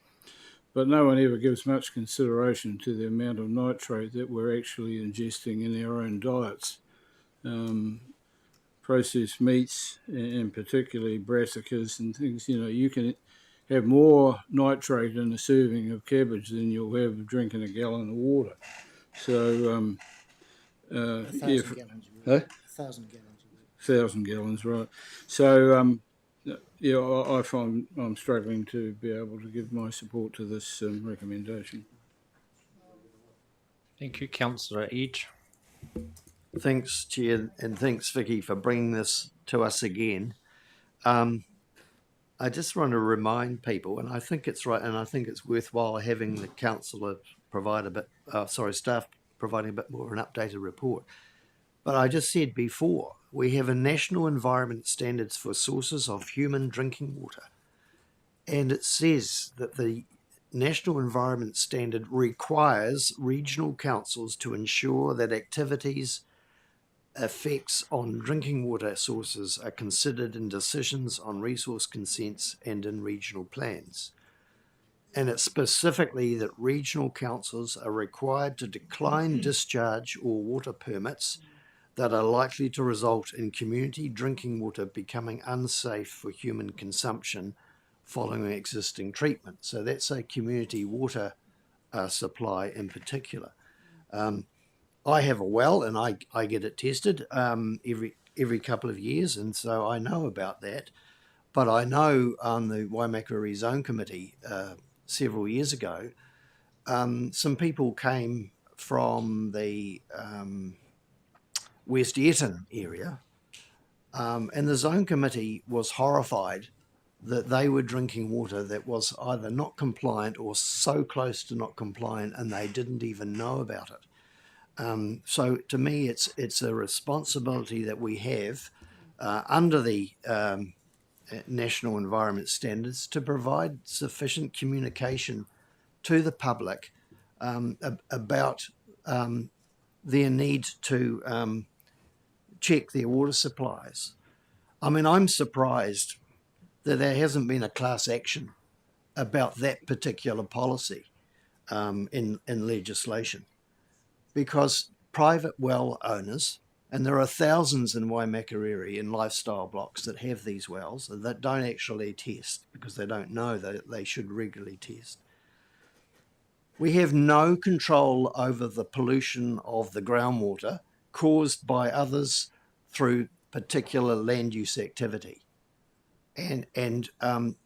but no one ever gives much consideration to the amount of nitrate that we're actually ingesting in our own diets. Processed meats, and particularly brassicas and things, you can have more nitrate in a serving of cabbage than you'll have drinking a gallon of water. So, 1,000 if, gallons. huh? 1,000 gallons. 1,000 gallons, right. So, I find I'm struggling to be able to give my support to this recommendation. Thank you, Councillor Edge. Thanks, Chair, and thanks, Vicky, for bringing this to us again. I just want to remind people, and I think it's right, and I think it's worthwhile having the councillor provide staff providing a bit more of an updated report. But I just said before, we have a national environment standards for sources of human drinking water. And it says that the National Environment Standard requires regional councils to ensure that activities effects on drinking water sources are considered in decisions on resource consents and in regional plans. And it's specifically that regional councils are required to decline discharge or water permits that are likely to result in community drinking water becoming unsafe for human consumption following existing treatment. So that's a community water supply in particular. I have a well and I get it tested every couple of years, and so I know about that. But I know on the Waimakariri Zone Committee several years ago, some people came from the West Eaton area, and the Zone Committee was horrified that they were drinking water that was either not compliant or so close to not compliant, and they didn't even know about it. So to me, it's a responsibility that we have under the National Environment Standards to provide sufficient communication to the public about their need to check their water supplies. I mean, I'm surprised that there hasn't been a class action about that particular policy in legislation, because private well owners, and there are thousands in Waimakariri in lifestyle blocks that have these wells that don't actually test because they don't know that they should regularly test. We have no control over the pollution of the groundwater caused by others through particular land use activity. And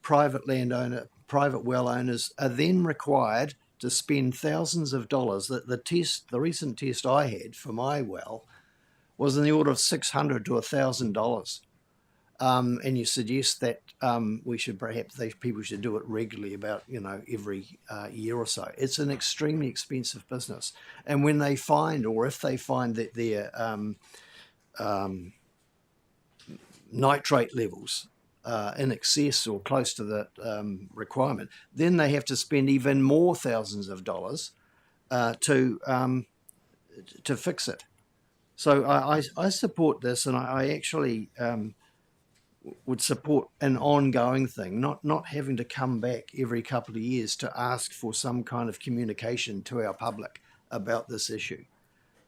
private well owners are then required to spend thousands of dollars. The recent test I had for my well was in the order of $600 to $1,000. And you suggest that people should do it regularly, about every year or so. It's an extremely expensive business, and when they find, or if they find, that their nitrate levels in excess or close to the requirement, then they have to spend even more thousands of dollars to fix it. So I support this, and I actually would support an ongoing thing, not having to come back every couple of years to ask for some kind of communication to our public about this issue.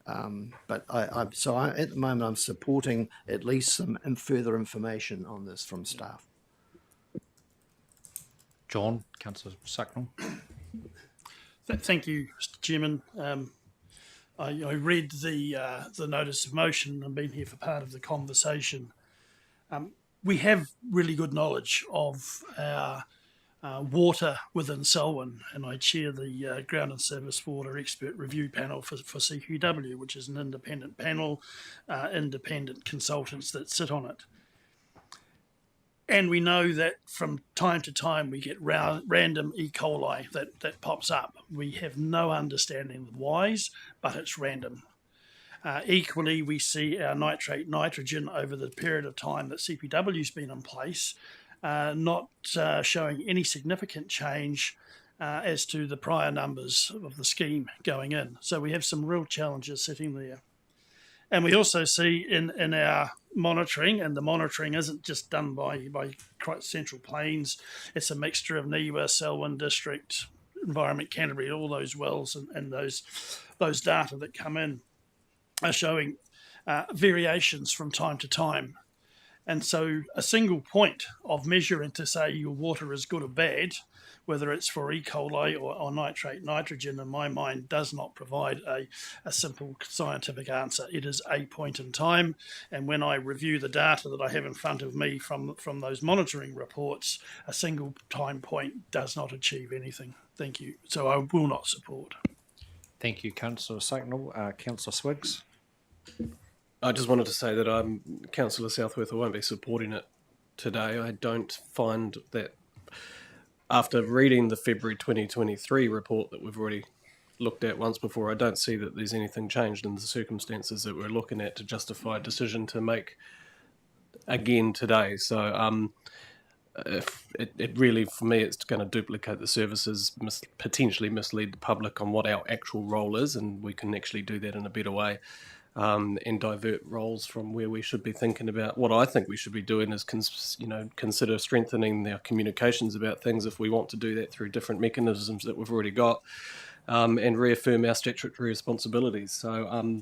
But at the moment, I'm supporting at least some further information on this from staff. John, Councillor Sucknall. Thank you, Mr. Chairman. I read the notice of motion and been here for part of the conversation. We have really good knowledge of our water within Selwyn, and I chair the Ground and Surface Water Expert Review Panel for CQW, which is an independent panel, independent consultants that sit on it. And we know that from time to time we get random E. coli that pops up. We have no understanding of whys, but it's random. Equally, we see our nitrate nitrogen over the period of time that CPW's been in place, not showing any significant change as to the prior numbers of the scheme going in. So we have some real challenges sitting there. And we also see in our monitoring, and the monitoring isn't just done by Central Plains, it's a mixture of Niwa, Selwyn District, Environment Canterbury, all those wells and those data that come in are showing variations from time to time. And so a single point of measuring to say your water is good or bad, whether it's for E. coli or nitrate nitrogen, in my mind, does not provide a simple scientific answer. It is a point in time. And when I review the data that I have in front of me from those monitoring reports, a single time point does not achieve anything. Thank you. So I will not support. Thank you, Councillor Sacknell. Councillor Swiggs. I just wanted to say that I'm Councillor Southworth. I won't be supporting it today. I don't find that, after reading the February 2023 report that we've already looked at once before, I don't see that there's anything changed in the circumstances that we're looking at to justify a decision to make again today. So if it really, for me, it's going to duplicate the services, potentially mislead the public on what our actual role is, and we can actually do that in a better way. And divert roles from where we should be thinking about. What I think we should be doing is consider strengthening our communications about things if we want to do that through different mechanisms that we've already got, and reaffirm our statutory responsibilities. So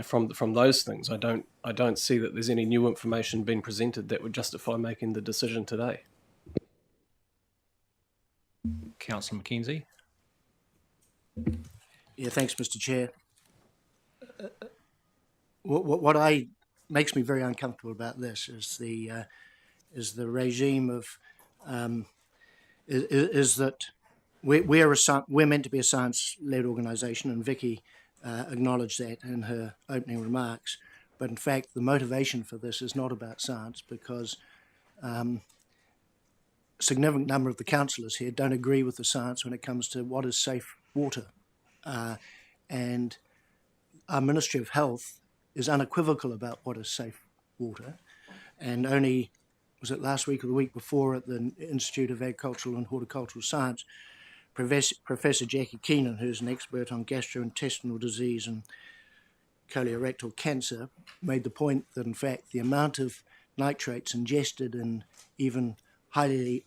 from those things, I don't see that there's any new information being presented that would justify making the decision today. Councillor McKenzie. Yeah, thanks, Mr. Chair. What makes me very uncomfortable about this is the regime of is that we're meant to be a science-led organisation, and Vicky acknowledged that in her opening remarks. But in fact, the motivation for this is not about science, because a significant number of the councillors here don't agree with the science when it comes to what is safe water, and our Ministry of Health is unequivocal about what is safe water. And only, was it last week or the week before, at the Institute of Agricultural and Horticultural Science, Professor Jackie Keenan, who's an expert on gastrointestinal disease and colorectal cancer, made the point that in fact the amount of nitrates ingested in even high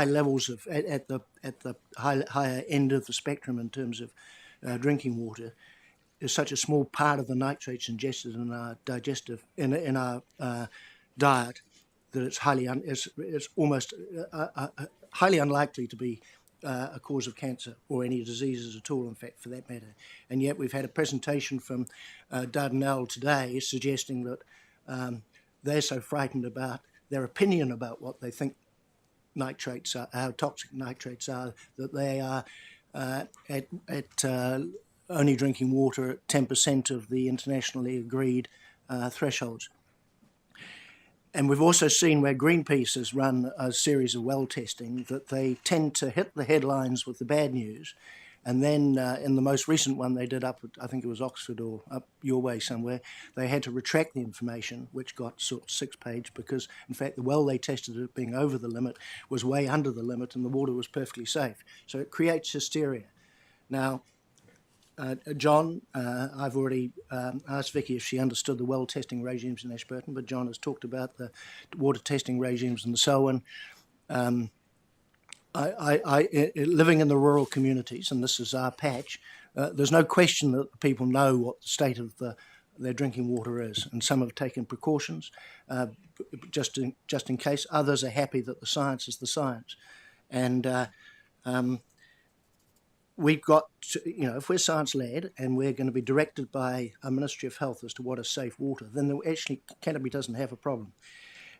levels of at the higher end of the spectrum in terms of drinking water is such a small part of the nitrates ingested in our in our diet that it's almost highly unlikely to be a cause of cancer or any diseases at all, in fact, for that matter. And yet we've had a presentation from Dardanelle today suggesting that they're so frightened about their opinion about what they think nitrates are, how toxic nitrates are, that they are at only drinking water at 10% of the internationally agreed thresholds. And we've also seen where Greenpeace has run a series of well testing that they tend to hit the headlines with the bad news. And then in the most recent one they did up at, I think it was Oxford or up your way somewhere, they had to retract the information, which got sort of 6-page, because in fact the well they tested it being over the limit was way under the limit and the water was perfectly safe. So it creates hysteria. Now, John, I've already asked Vicky if she understood the well testing regimes in Ashburton, but John has talked about the water testing regimes in the Selwyn. Living in the rural communities, and this is our patch, there's no question that people know what the state of their drinking water is, and some have taken precautions just in case. Others are happy that the science is the science, and we've got to, if we're science-led and we're going to be directed by a Ministry of Health as to what is safe water, then actually Canterbury doesn't have a problem.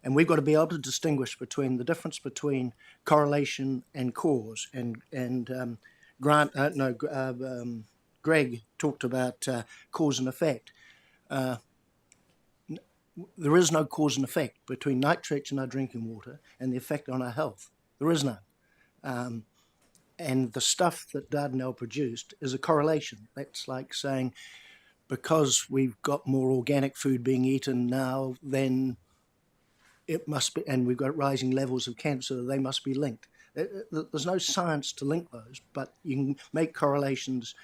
And we've got to be able to distinguish between the difference between correlation and cause. And Greg talked about cause and effect. There is no cause and effect between nitrates in our drinking water and the effect on our health. There is none. And the stuff that Dardanelle produced is a correlation. That's like saying, because we've got more organic food being eaten now, then it must be, and we've got rising levels of cancer, they must be linked. There's no science to link those, but you can make correlations,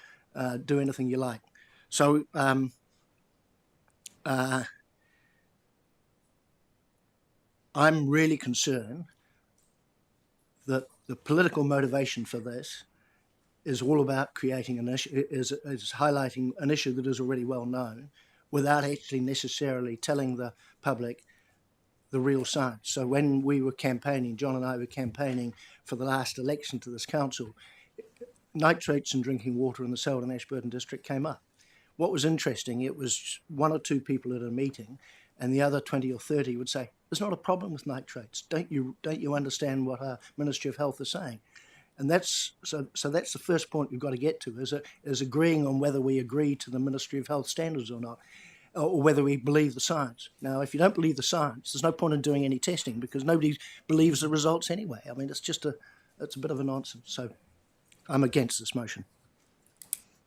do anything you like. So I'm really concerned that the political motivation for this is all about creating an issue, is highlighting an issue that is already well known, without actually necessarily telling the public the real science. So when we were campaigning, John and I were campaigning for the last election to this council, nitrates in drinking water in the Selwyn and Ashburton district came up. What was interesting, it was one or two people at a meeting, and the other 20 or 30 would say, "There's not a problem with nitrates. Don't you understand what our Ministry of Health is saying?" And that's so that's the first point we've got to get to, is agreeing on whether we agree to the Ministry of Health standards or not, or whether we believe the science. Now, if you don't believe the science, there's no point in doing any testing, because nobody believes the results anyway. I mean, it's a bit of a nonsense. So I'm against this motion.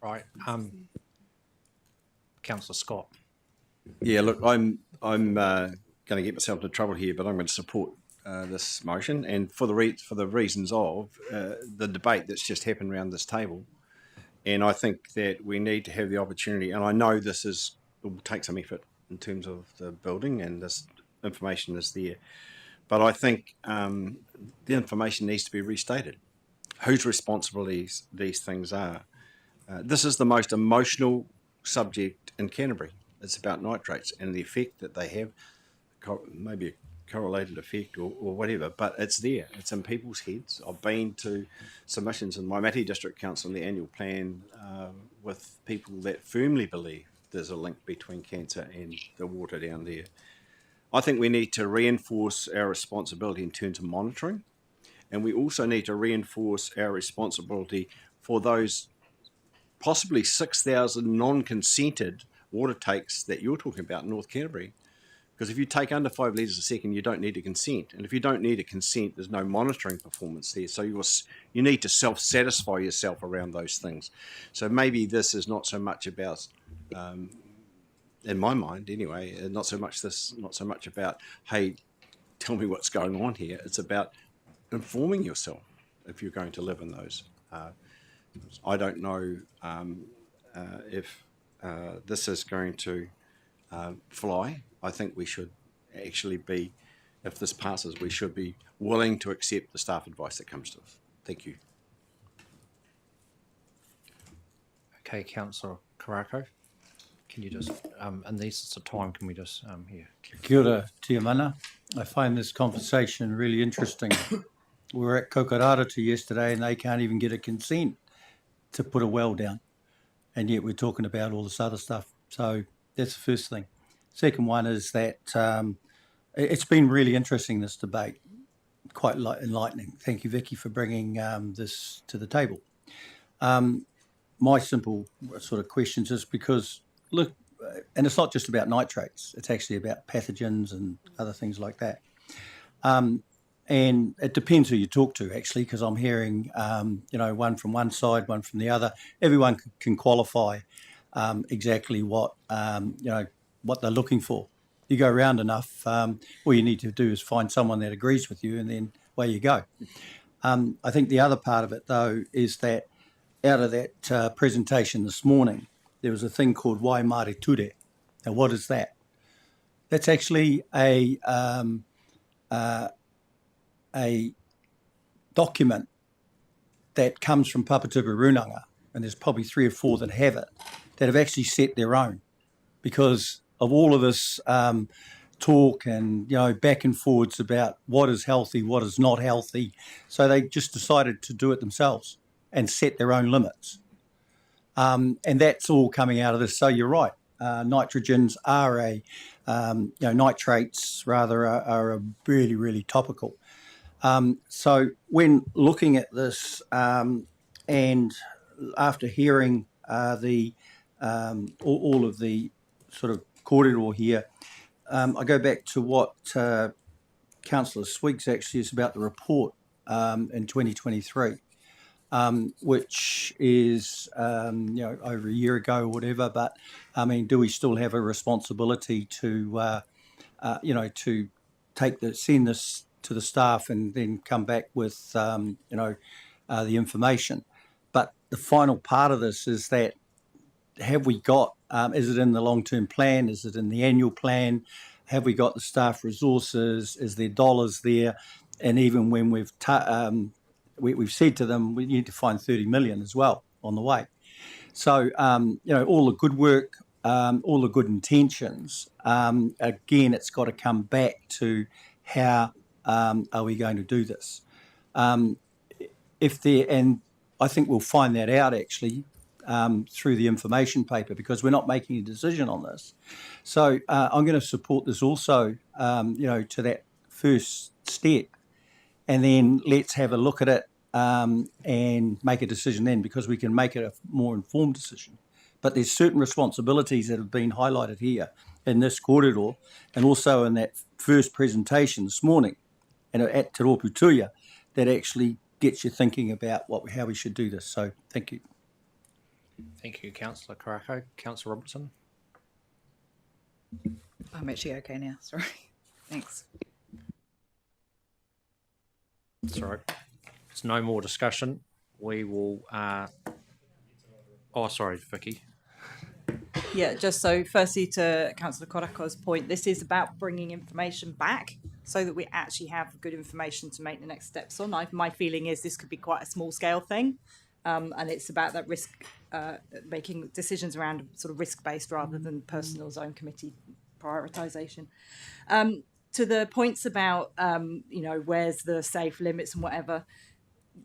Right. Councillor Scott. Yeah, look, I'm going to get myself into trouble here, but I'm going to support this motion, and for the reasons of the debate that's just happened around this table. And I think that we need to have the opportunity, and I know it will take some effort in terms of the building, and this information is there, but I think the information needs to be restated. Whose responsibilities these things are. This is the most emotional subject in Canterbury. It's about nitrates and the effect that they have, maybe a correlated effect or whatever, but it's there. It's in people's heads. I've been to submissions in my Mihi District Council and the annual plan with people that firmly believe there's a link between cancer and the water down there. I think we need to reinforce our responsibility in terms of monitoring, and we also need to reinforce our responsibility for those possibly 6,000 non-consented water takes that you're talking about in North Canterbury. Because if you take under 5 litres a second, you don't need a consent. And if you don't need a consent, there's no monitoring performance there. So you need to self-satisfy yourself around those things. So maybe this is not so much about, in my mind anyway, not so much about, hey, tell me what's going on here. It's about informing yourself if you're going to live in those. I don't know if this is going to fly. I think we should actually be, if this passes, we should be willing to accept the staff advice that comes to us. Thank you. Okay, Councillor Karakia, can you just, in the essence of time, can we just, Kia ora, tia mana. I find this conversation really interesting. We were at Kokararatu yesterday and they can't even get a consent to put a well down. And yet we're talking about all this other stuff. So that's the first thing. Second one is that it's been really interesting, this debate, quite enlightening. Thank you, Vicky, for bringing this to the table. My simple sort of questions is because, look, and it's not just about nitrates, it's actually about pathogens and other things like that. And it depends who you talk to, actually, because I'm hearing, one from one side, one from the other. Everyone can qualify exactly what they're looking for. You go around enough, all you need to do is find someone that agrees with you, and then away you go. I think the other part of it, though, is that out of that presentation this morning, there was a thing called Wai Mare Ture. Now, what is that? That's actually a document that comes from Papatupu Runanga, and there's probably 3 or 4 that have it, that have actually set their own, because of all of this talk and back and forwards about what is healthy, what is not healthy. So they just decided to do it themselves and set their own limits. And that's all coming out of this. So you're right. nitrogens are nitrates rather are a really topical. So when looking at this and after hearing all of the sort of kōrero here, I go back to what Councillor Swiggs actually is about the report in 2023, which is over a year ago or whatever. But I mean, do we still have a responsibility to to send this to the staff and then come back with the information? But the final part of this is that have we got? Is it in the long-term plan? Is it in the annual plan? Have we got the staff resources? Is there dollars there? And even when we've said to them, we need to find 30 million as well on the way. So all the good work, all the good intentions. Again, it's got to come back to how are we going to do this? And I think we'll find that out actually through the information paper, because we're not making a decision on this. So I'm going to support this also, to that first step, and then let's have a look at it and make a decision then, because we can make it a more informed decision. But there's certain responsibilities that have been highlighted here in this kōrero and also in that first presentation this morning and at Te Rōpūtuia that actually gets you thinking about how we should do this. So thank you. Thank you, Councillor Karakia. Councillor Robertson. I'm actually okay now. Sorry. Thanks. Sorry. There's no more discussion. We will. Sorry, Vicky. Yeah, just so firstly to Councillor Karakia's point, this is about bringing information back so that we actually have good information to make the next steps on. My feeling is this could be quite a small scale thing, and it's about that risk, making decisions around sort of risk based rather than personal zone committee prioritisation. To the points about where's the safe limits and whatever,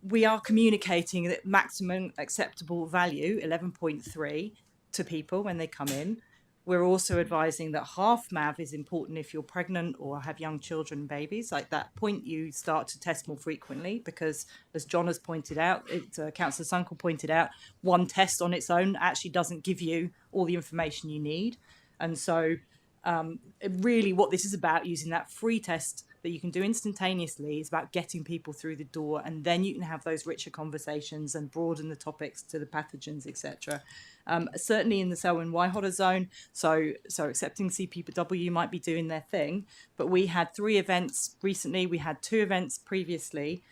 we are communicating that maximum acceptable value 11.3 to people when they come in. We're also advising that half MAV is important if you're pregnant or have young children, babies. Like that point, you start to test more frequently because, as John has pointed out, Councillor Sunkel pointed out, one test on its own actually doesn't give you all the information you need. And so really what this is about, using that free test that you can do instantaneously, is about getting people through the door, and then you can have those richer conversations and broaden the topics to the pathogens, etc. Certainly in the Selwyn Waihora zone, so accepting CPW might be doing their thing, but we had 3 events recently, we had 2 events previously,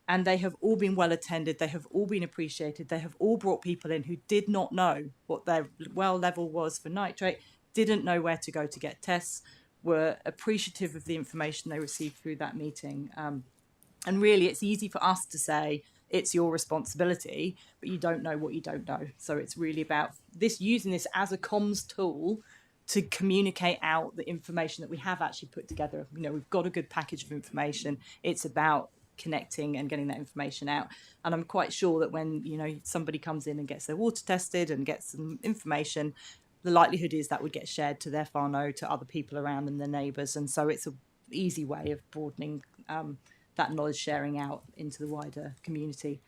and they have all been well attended, they have all been appreciated, they have all brought people in who did not know what their well level was for nitrate, didn't know where to go to get tests, were appreciative of the information they received through that meeting. And really, it's easy for us to say, it's your responsibility, but you don't know what you don't know. So it's really about using this as a comms tool to communicate out the information that we have actually put together. We've got a good package of information. It's about connecting and getting that information out. And I'm quite sure that when, somebody comes in and gets their water tested and gets some information, the likelihood is that would get shared to their whānau, to other people around them, their neighbours. And so it's an easy way of broadening that knowledge sharing out into the wider community.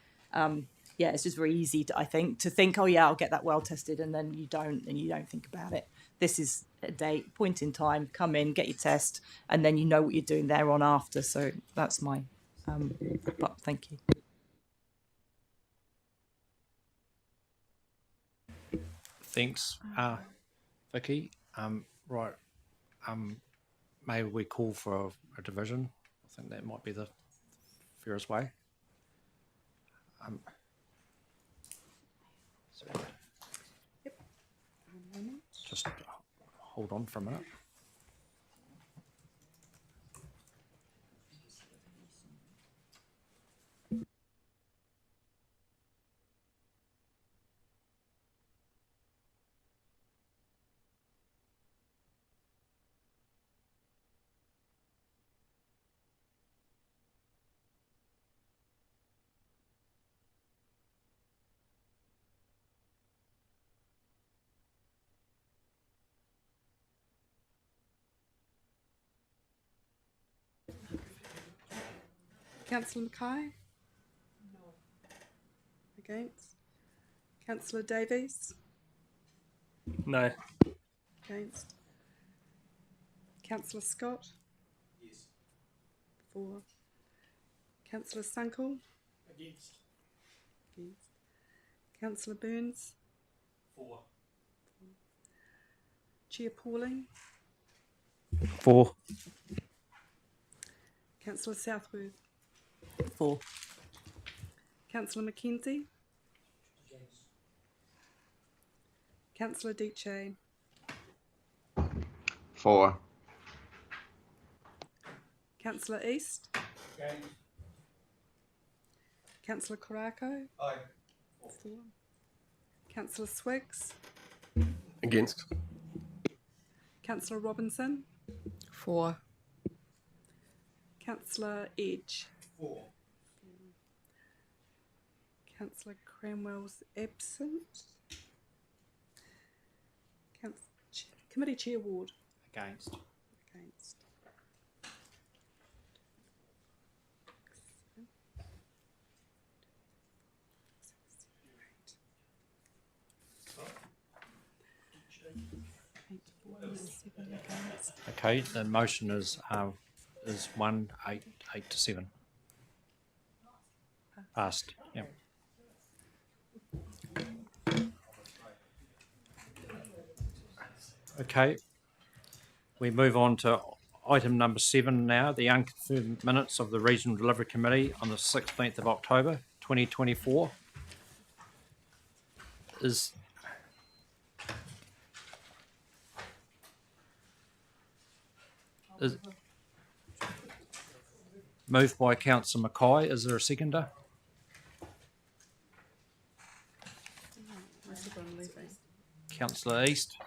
It's just very easy, I think, to think, I'll get that well tested, and then you don't think about it. This is a date, point in time, come in, get your test, and then you know what you're doing there on after. So that's my but thank you. Thanks, Vicky. Right. Maybe we call for a division. I think that might be the fairest way. Just hold on for a minute. Councillor Mackay? No. Against? Councillor Davies? No. Against? Councillor Scott? Yes. 4. Councillor Sunkel? Against. Against. Councillor Burns? 4. Chair Pauling? 4. Councillor Southworth? 4. Councillor McKenzie? Councillor Diche? 4. Councillor East? Against. Councillor Karakia? Aye. 4. Councillor Swiggs? Against. Councillor Robinson? 4. Councillor Edge? 4. Councillor Cranwell's absent. Committee Chair Ward? Against. Against. Okay, the motion is 1, 8 to 7. Passed. Yeah. Okay, we move on to item number 7 now, the unconfirmed minutes of the Regional Delivery Committee on the 16th of October 2024. Is moved by Councillor Mackay. Is there a seconder? Councillor East.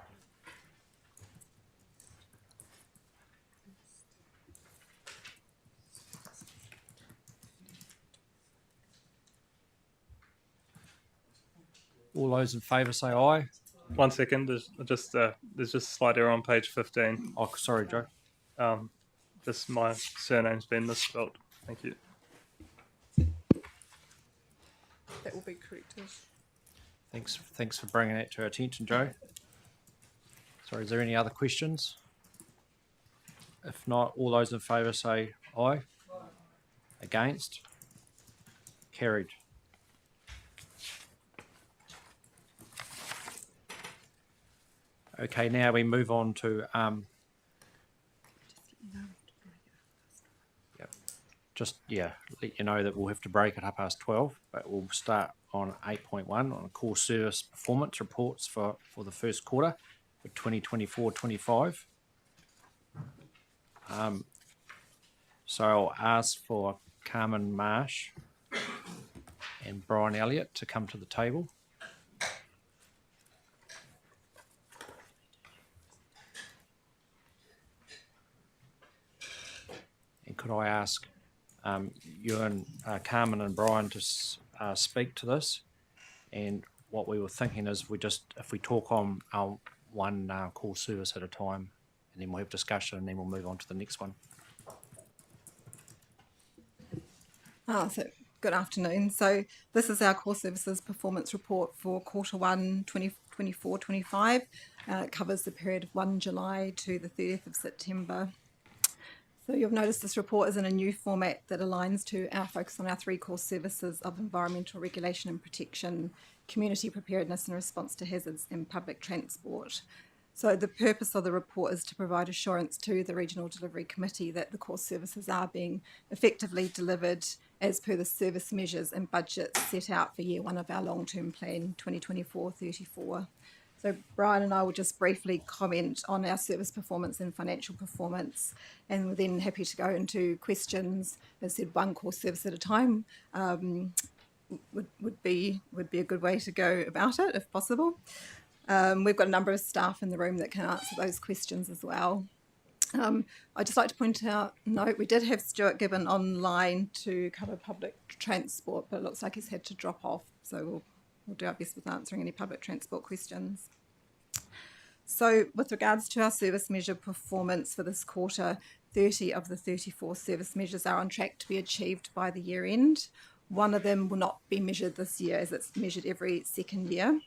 All those in favour say aye. 1 second. There's just a slight error on page 15. Oh, sorry, Joe. Just my surname's been misspelled. Thank you. That will be corrected. Thanks for bringing that to our attention, Joe. Sorry, is there any other questions? If not, all those in favour say aye. Against? Carried. Okay, now we move on to let you know that we'll have to break at 12:30, but we'll start on 8.1 on core service performance reports for the first quarter for 2024-25. So I'll ask for Carmen Marsh and Brian Elliott to come to the table. And could I ask you and Carmen and Brian to speak to this? And what we were thinking is if we talk on our one call service at a time, and then we'll have discussion, and then we'll move on to the next one. So good afternoon. So this is our core services performance report for quarter 1 2024-25. It covers the period of 1 July to the 30th of September. So you've noticed this report is in a new format that aligns to our focus on our 3 core services of environmental regulation and protection, community preparedness and response to hazards, and public transport. So the purpose of the report is to provide assurance to the Regional Delivery Committee that the core services are being effectively delivered as per the service measures and budgets set out for year 1 of our long-term plan 2024-34. So Brian and I will just briefly comment on our service performance and financial performance, and we're then happy to go into questions. As I said, 1 core service at a time would be a good way to go about it if possible. We've got a number of staff in the room that can answer those questions as well. I'd just like to point out, we did have Stuart Gibbon online to cover public transport, but it looks like he's had to drop off, so we'll do our best with answering any public transport questions. So with regards to our service measure performance for this quarter, 30 of the 34 service measures are on track to be achieved by the year end. One of them will not be measured this year, as it's measured every second year.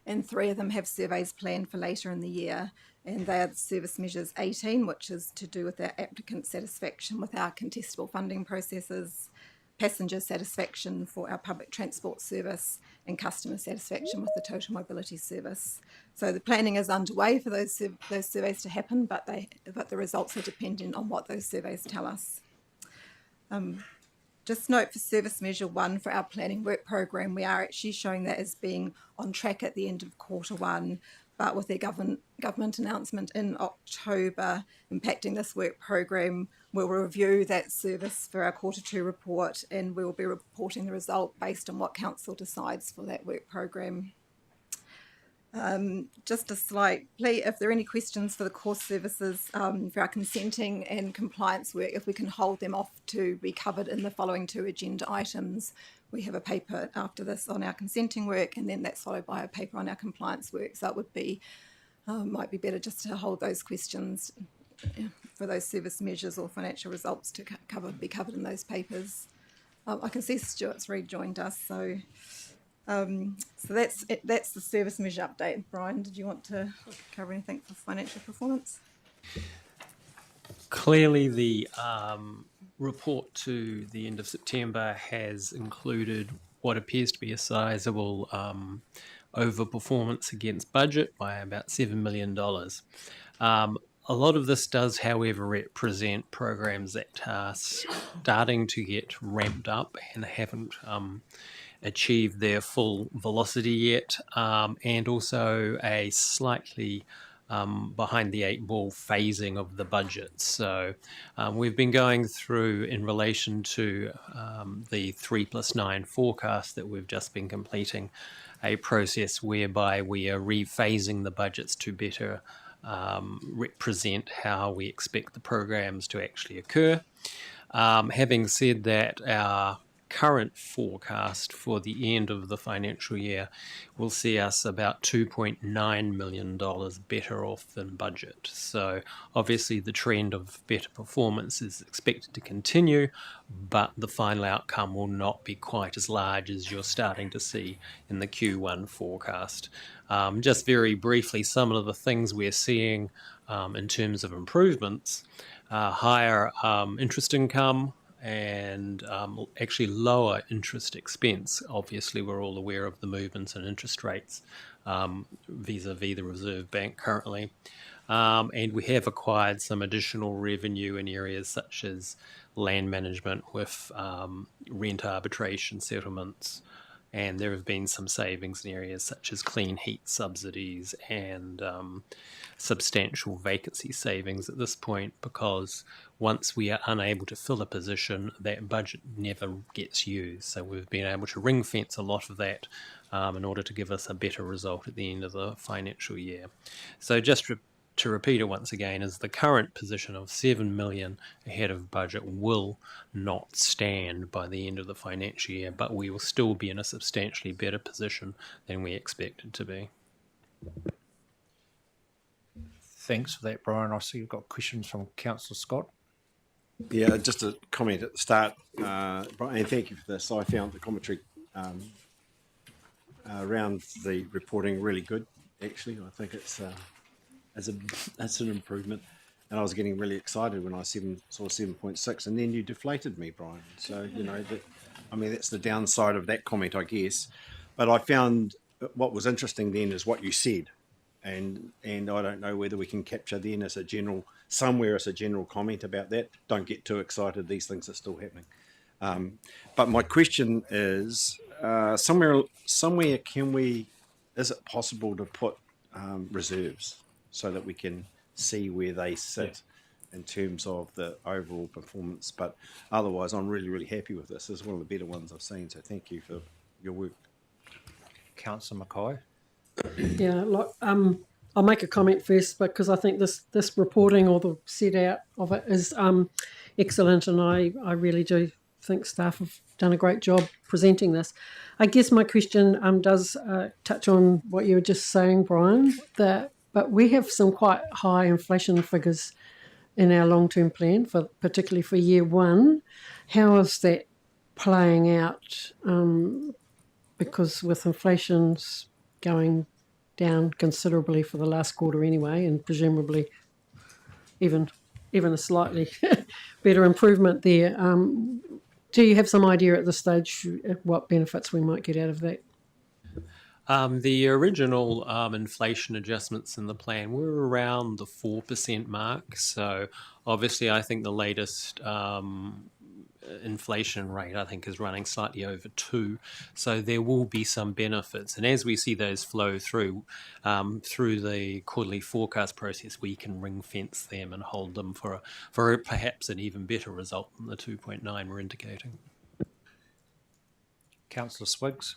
And 3 of them have surveys planned for later in the year. And they are the service measures 18, which is to do with our applicant satisfaction with our contestable funding processes, passenger satisfaction for our public transport service, and customer satisfaction with the total mobility service. So the planning is underway for those surveys to happen, but the results are dependent on what those surveys tell us. Just note for service measure 1 for our planning work program, we are actually showing that as being on track at the end of quarter 1, but with their government announcement in October impacting this work program, we'll review that service for our quarter 2 report, and we will be reporting the result based on what council decides for that work program. Just a slight plea, if there are any questions for the core services for our consenting and compliance work, if we can hold them off to be covered in the following 2 agenda items. We have a paper after this on our consenting work, and then that's followed by a paper on our compliance work. So it would be, might be better just to hold those questions for those service measures or financial results to be covered in those papers. I can see Stuart's rejoined us, so that's it. That's the service measure update. Brian, did you want to cover anything for financial performance? Clearly, the report to the end of September has included what appears to be a sizable overperformance against budget by about $7 million. A lot of this does, however, represent programs that are starting to get ramped up and haven't achieved their full velocity yet, and also a slightly behind the 8 ball phasing of the budget. So we've been going through, in relation to the 3+9 forecast that we've just been completing, a process whereby we are rephasing the budgets to better represent how we expect the programs to actually occur. Having said that, our current forecast for the end of the financial year will see us about $2.9 million better off than budget. So obviously the trend of better performance is expected to continue, but the final outcome will not be quite as large as you're starting to see in the Q1 forecast. Just very briefly, some of the things we're seeing in terms of improvements: higher interest income, and actually lower interest expense. Obviously, we're all aware of the movements in interest rates vis-a-vis the Reserve Bank currently. And we have acquired some additional revenue in areas such as land management with rent arbitration settlements. And there have been some savings in areas such as clean heat subsidies and substantial vacancy savings at this point, because once we are unable to fill a position, that budget never gets used. So we've been able to ring fence a lot of that in order to give us a better result at the end of the financial year. So just to repeat it once again, is the current position of $7 million ahead of budget will not stand by the end of the financial year, but we will still be in a substantially better position than we expected to be. Thanks for that, Brian. I see you've got questions from Councillor Scott. Yeah, just a comment at the start, Brian, thank you for this. I found the commentary around the reporting really good, actually. I think it's an improvement, and I was getting really excited when I saw 7.6, and then you deflated me, Brian. So you know that's the downside of that comment, I guess. But I found what was interesting then is what you said, and I don't know whether we can capture then as a general comment about that. Don't get too excited; these things are still happening. But my question is, somewhere is it possible to put reserves so that we can see where they sit in terms of the overall performance? But otherwise, I'm really, really happy with this. This is one of the better ones I've seen, so thank you for your work. Councillor Mackay. Yeah, look, I'll make a comment first, because I think this reporting, or the set out of it, is excellent, and I really do think staff have done a great job presenting this. I guess my question does touch on what you were just saying, Brian, that but we have some quite high inflation figures in our long-term plan, particularly for year one. How is that playing out? Because with inflation's going down considerably for the last quarter anyway, and presumably even a slightly better improvement there. Do you have some idea at this stage what benefits we might get out of that? The original inflation adjustments in the plan were around the 4% mark. So obviously, I think the latest inflation rate, I think, is running slightly over 2. So there will be some benefits. And as we see those flow through the quarterly forecast process, we can ring fence them and hold them for perhaps an even better result than the 2.9 we're indicating. Councillor Swiggs.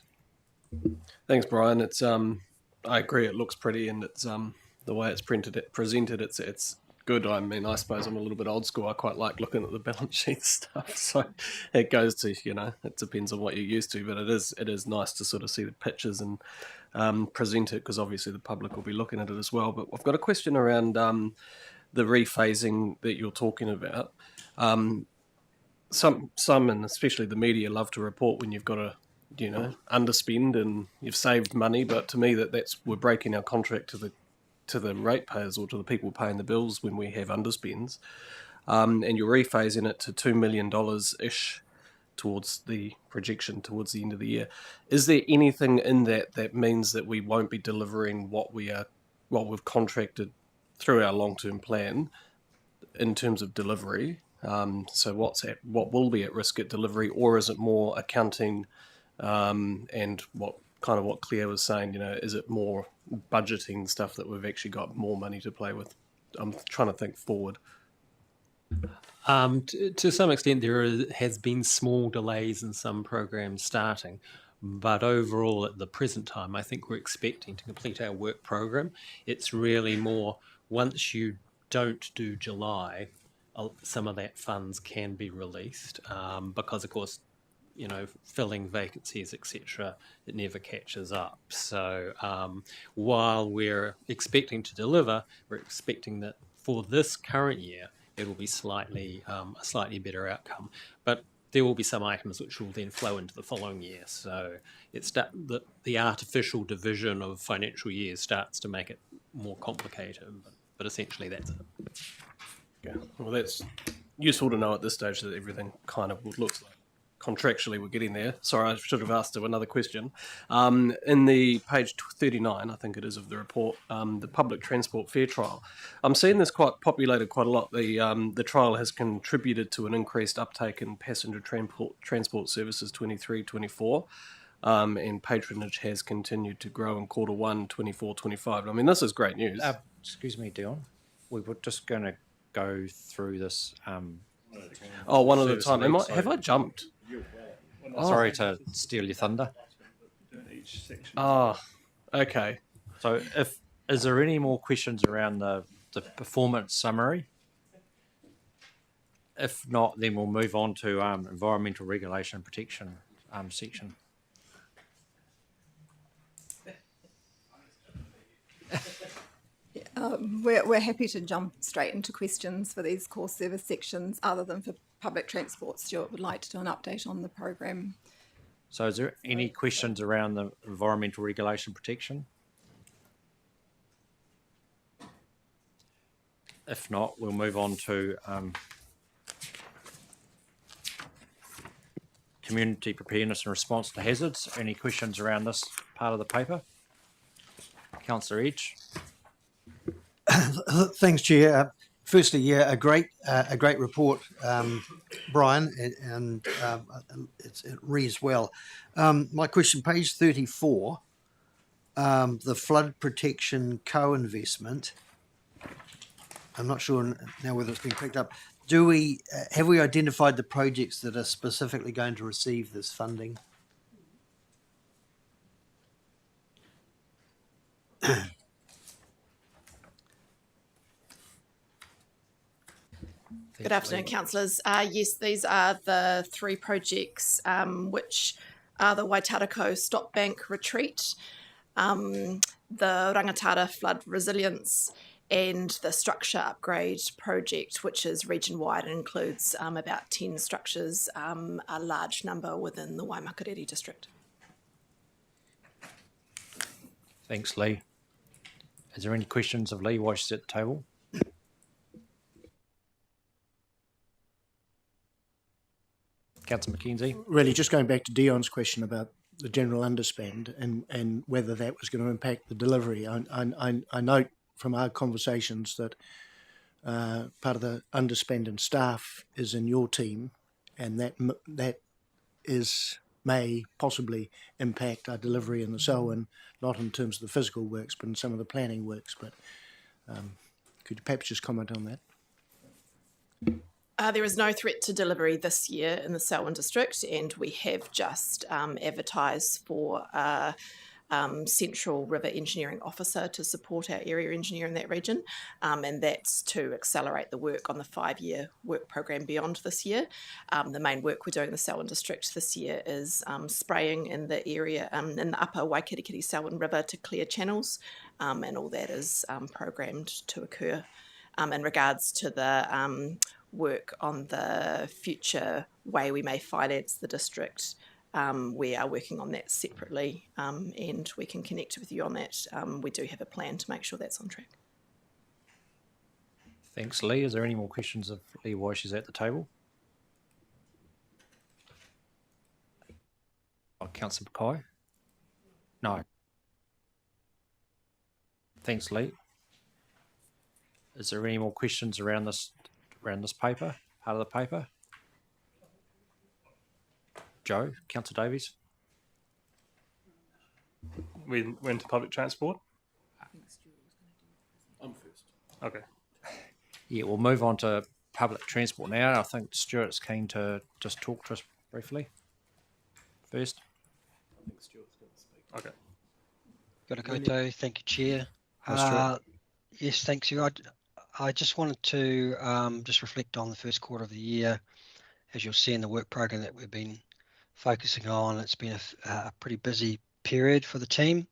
Thanks, Brian. It's I agree. It looks pretty, and it's the way it's presented. It's good. I mean, I suppose I'm a little bit old school. I quite like looking at the balance sheet stuff. So it goes to, it depends on what you're used to, but it is nice to sort of see the pictures and present it, because obviously the public will be looking at it as well. But I've got a question around the rephasing that you're talking about. Some and especially the media love to report when you've got a underspend and you've saved money, but to me we're breaking our contract to the ratepayers or to the people paying the bills when we have underspends, and you're rephasing it to $2 million ish towards the projection towards the end of the year. Is there anything in that means that we won't be delivering what we've contracted through our long-term plan in terms of delivery? So what will be at risk at delivery, or is it more accounting? And what Claire was saying, is it more budgeting stuff that we've actually got more money to play with? I'm trying to think forward. To some extent, there has been small delays in some programs starting, but overall at the present time, I think we're expecting to complete our work program. It's really more, once you don't do July, some of that funds can be released, because of course, filling vacancies, etc., it never catches up. So while we're expecting to deliver, we're expecting that for this current year, it will be a slightly better outcome. But there will be some items which will then flow into the following year. So it's the artificial division of financial years starts to make it more complicated. But essentially, that's it. Yeah. Well, that's useful to know at this stage that everything kind of looks like. Contractually, we're getting there. Sorry, I should have asked another question. In the page 39, I think it is, of the report, the public transport fare trial. I'm seeing this populated quite a lot. The trial has contributed to an increased uptake in passenger transport services 23-24, and patronage has continued to grow in quarter 1, 24-25. I mean, this is great news. Excuse me, Dion. We were just going to go through this. One at a time. Have I jumped? Sorry to steal your thunder. Okay. So is there any more questions around the performance summary? If not, then we'll move on to environmental regulation and protection section. We're happy to jump straight into questions for these core service sections, other than for public transport. Stuart would like to do an update on the program. So is there any questions around the environmental regulation protection? If not, we'll move on to community preparedness and response to hazards. Any questions around this part of the paper? Councillor Edge. Thanks, Chair. Firstly, a great report, Brian, and it reads well. My question, page 34, the flood protection co-investment. I'm not sure now whether it's been picked up. Have we identified the projects that are specifically going to receive this funding? Good afternoon, councillors. Yes, these are the 3 projects, which are the Waitarako Stop Bank Retreat, the Rangatara flood resilience and the structure upgrade project, which is region-wide and includes about 10 structures, a large number within the Waimakariri district. Thanks, Lee. Is there any questions of Lee while she's at the table? Councillor Mackenzie. Really, just going back to Dion's question about the general underspend and whether that was going to impact the delivery. I note from our conversations that part of the underspend in staff is in your team, and that may possibly impact our delivery in the Selwyn, not in terms of the physical works, but in some of the planning works. But could you perhaps just comment on that? There is no threat to delivery this year in the Selwyn district, and we have just advertised for a Central River Engineering Officer to support our area engineer in that region, and that's to accelerate the work on the 5-year work program beyond this year. The main work we're doing in the Selwyn district this year is spraying in the area in the upper Waikirikiri Selwyn River to clear channels, and all that is programmed to occur. In regards to the work on the future way we may finance the district, we are working on that separately, and we can connect with you on that. We do have a plan to make sure that's on track. Thanks, Lee. Is there any more questions of Lee while she's at the table? Councillor Mackay? No. Thanks, Lee. Is there any more questions around this paper, part of the paper? Joe, Councillor Davies. We went to public transport. I'm first. Okay. Yeah, we'll move on to public transport now. I think Stuart's keen to just talk to us briefly first. I think Stuart's going to speak. Okay. Kia ora koutou. Thank you, Chair. Yes, thanks you. I just wanted to just reflect on the first quarter of the year. As you'll see in the work program that we've been focusing on, it's been a pretty busy period for the team,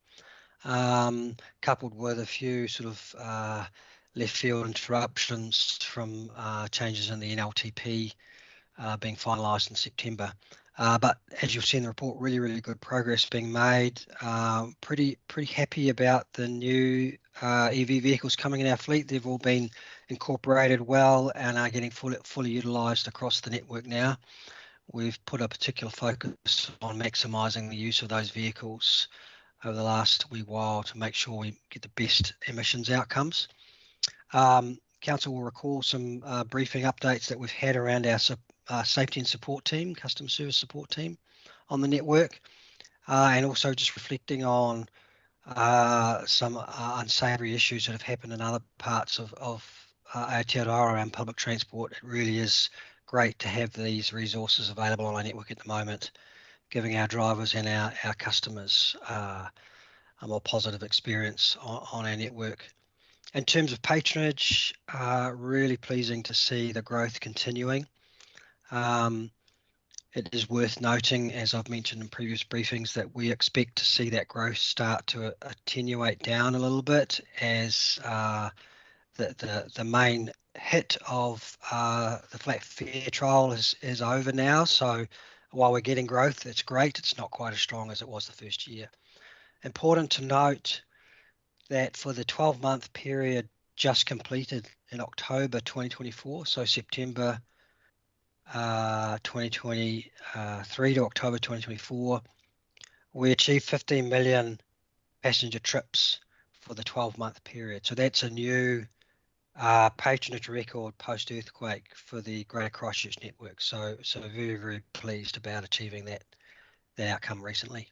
coupled with a few sort of left field interruptions from changes in the NLTP being finalised in September. But as you'll see in the report, really good progress being made. Pretty happy about the new EV vehicles coming in our fleet. They've all been incorporated well and are getting fully utilised across the network now. We've put a particular focus on maximising the use of those vehicles over the last wee while to make sure we get the best emissions outcomes. Council will recall some briefing updates that we've had around our safety and support team, customer service support team on the network, and also just reflecting on some unsavoury issues that have happened in other parts of Aotearoa around public transport. It really is great to have these resources available on our network at the moment, giving our drivers and our customers a more positive experience on our network. In terms of patronage, really pleasing to see the growth continuing. It is worth noting, as I've mentioned in previous briefings, that we expect to see that growth start to attenuate down a little bit as the main hit of the flat fare trial is over now. So while we're getting growth, it's great. It's not quite as strong as it was the first year. Important to note that for the 12-month period just completed in October 2024, so September 2023 to October 2024, we achieved 15 million passenger trips for the 12-month period. So that's a new patronage record post-earthquake for the Greater Christchurch network. So very pleased about achieving that outcome recently.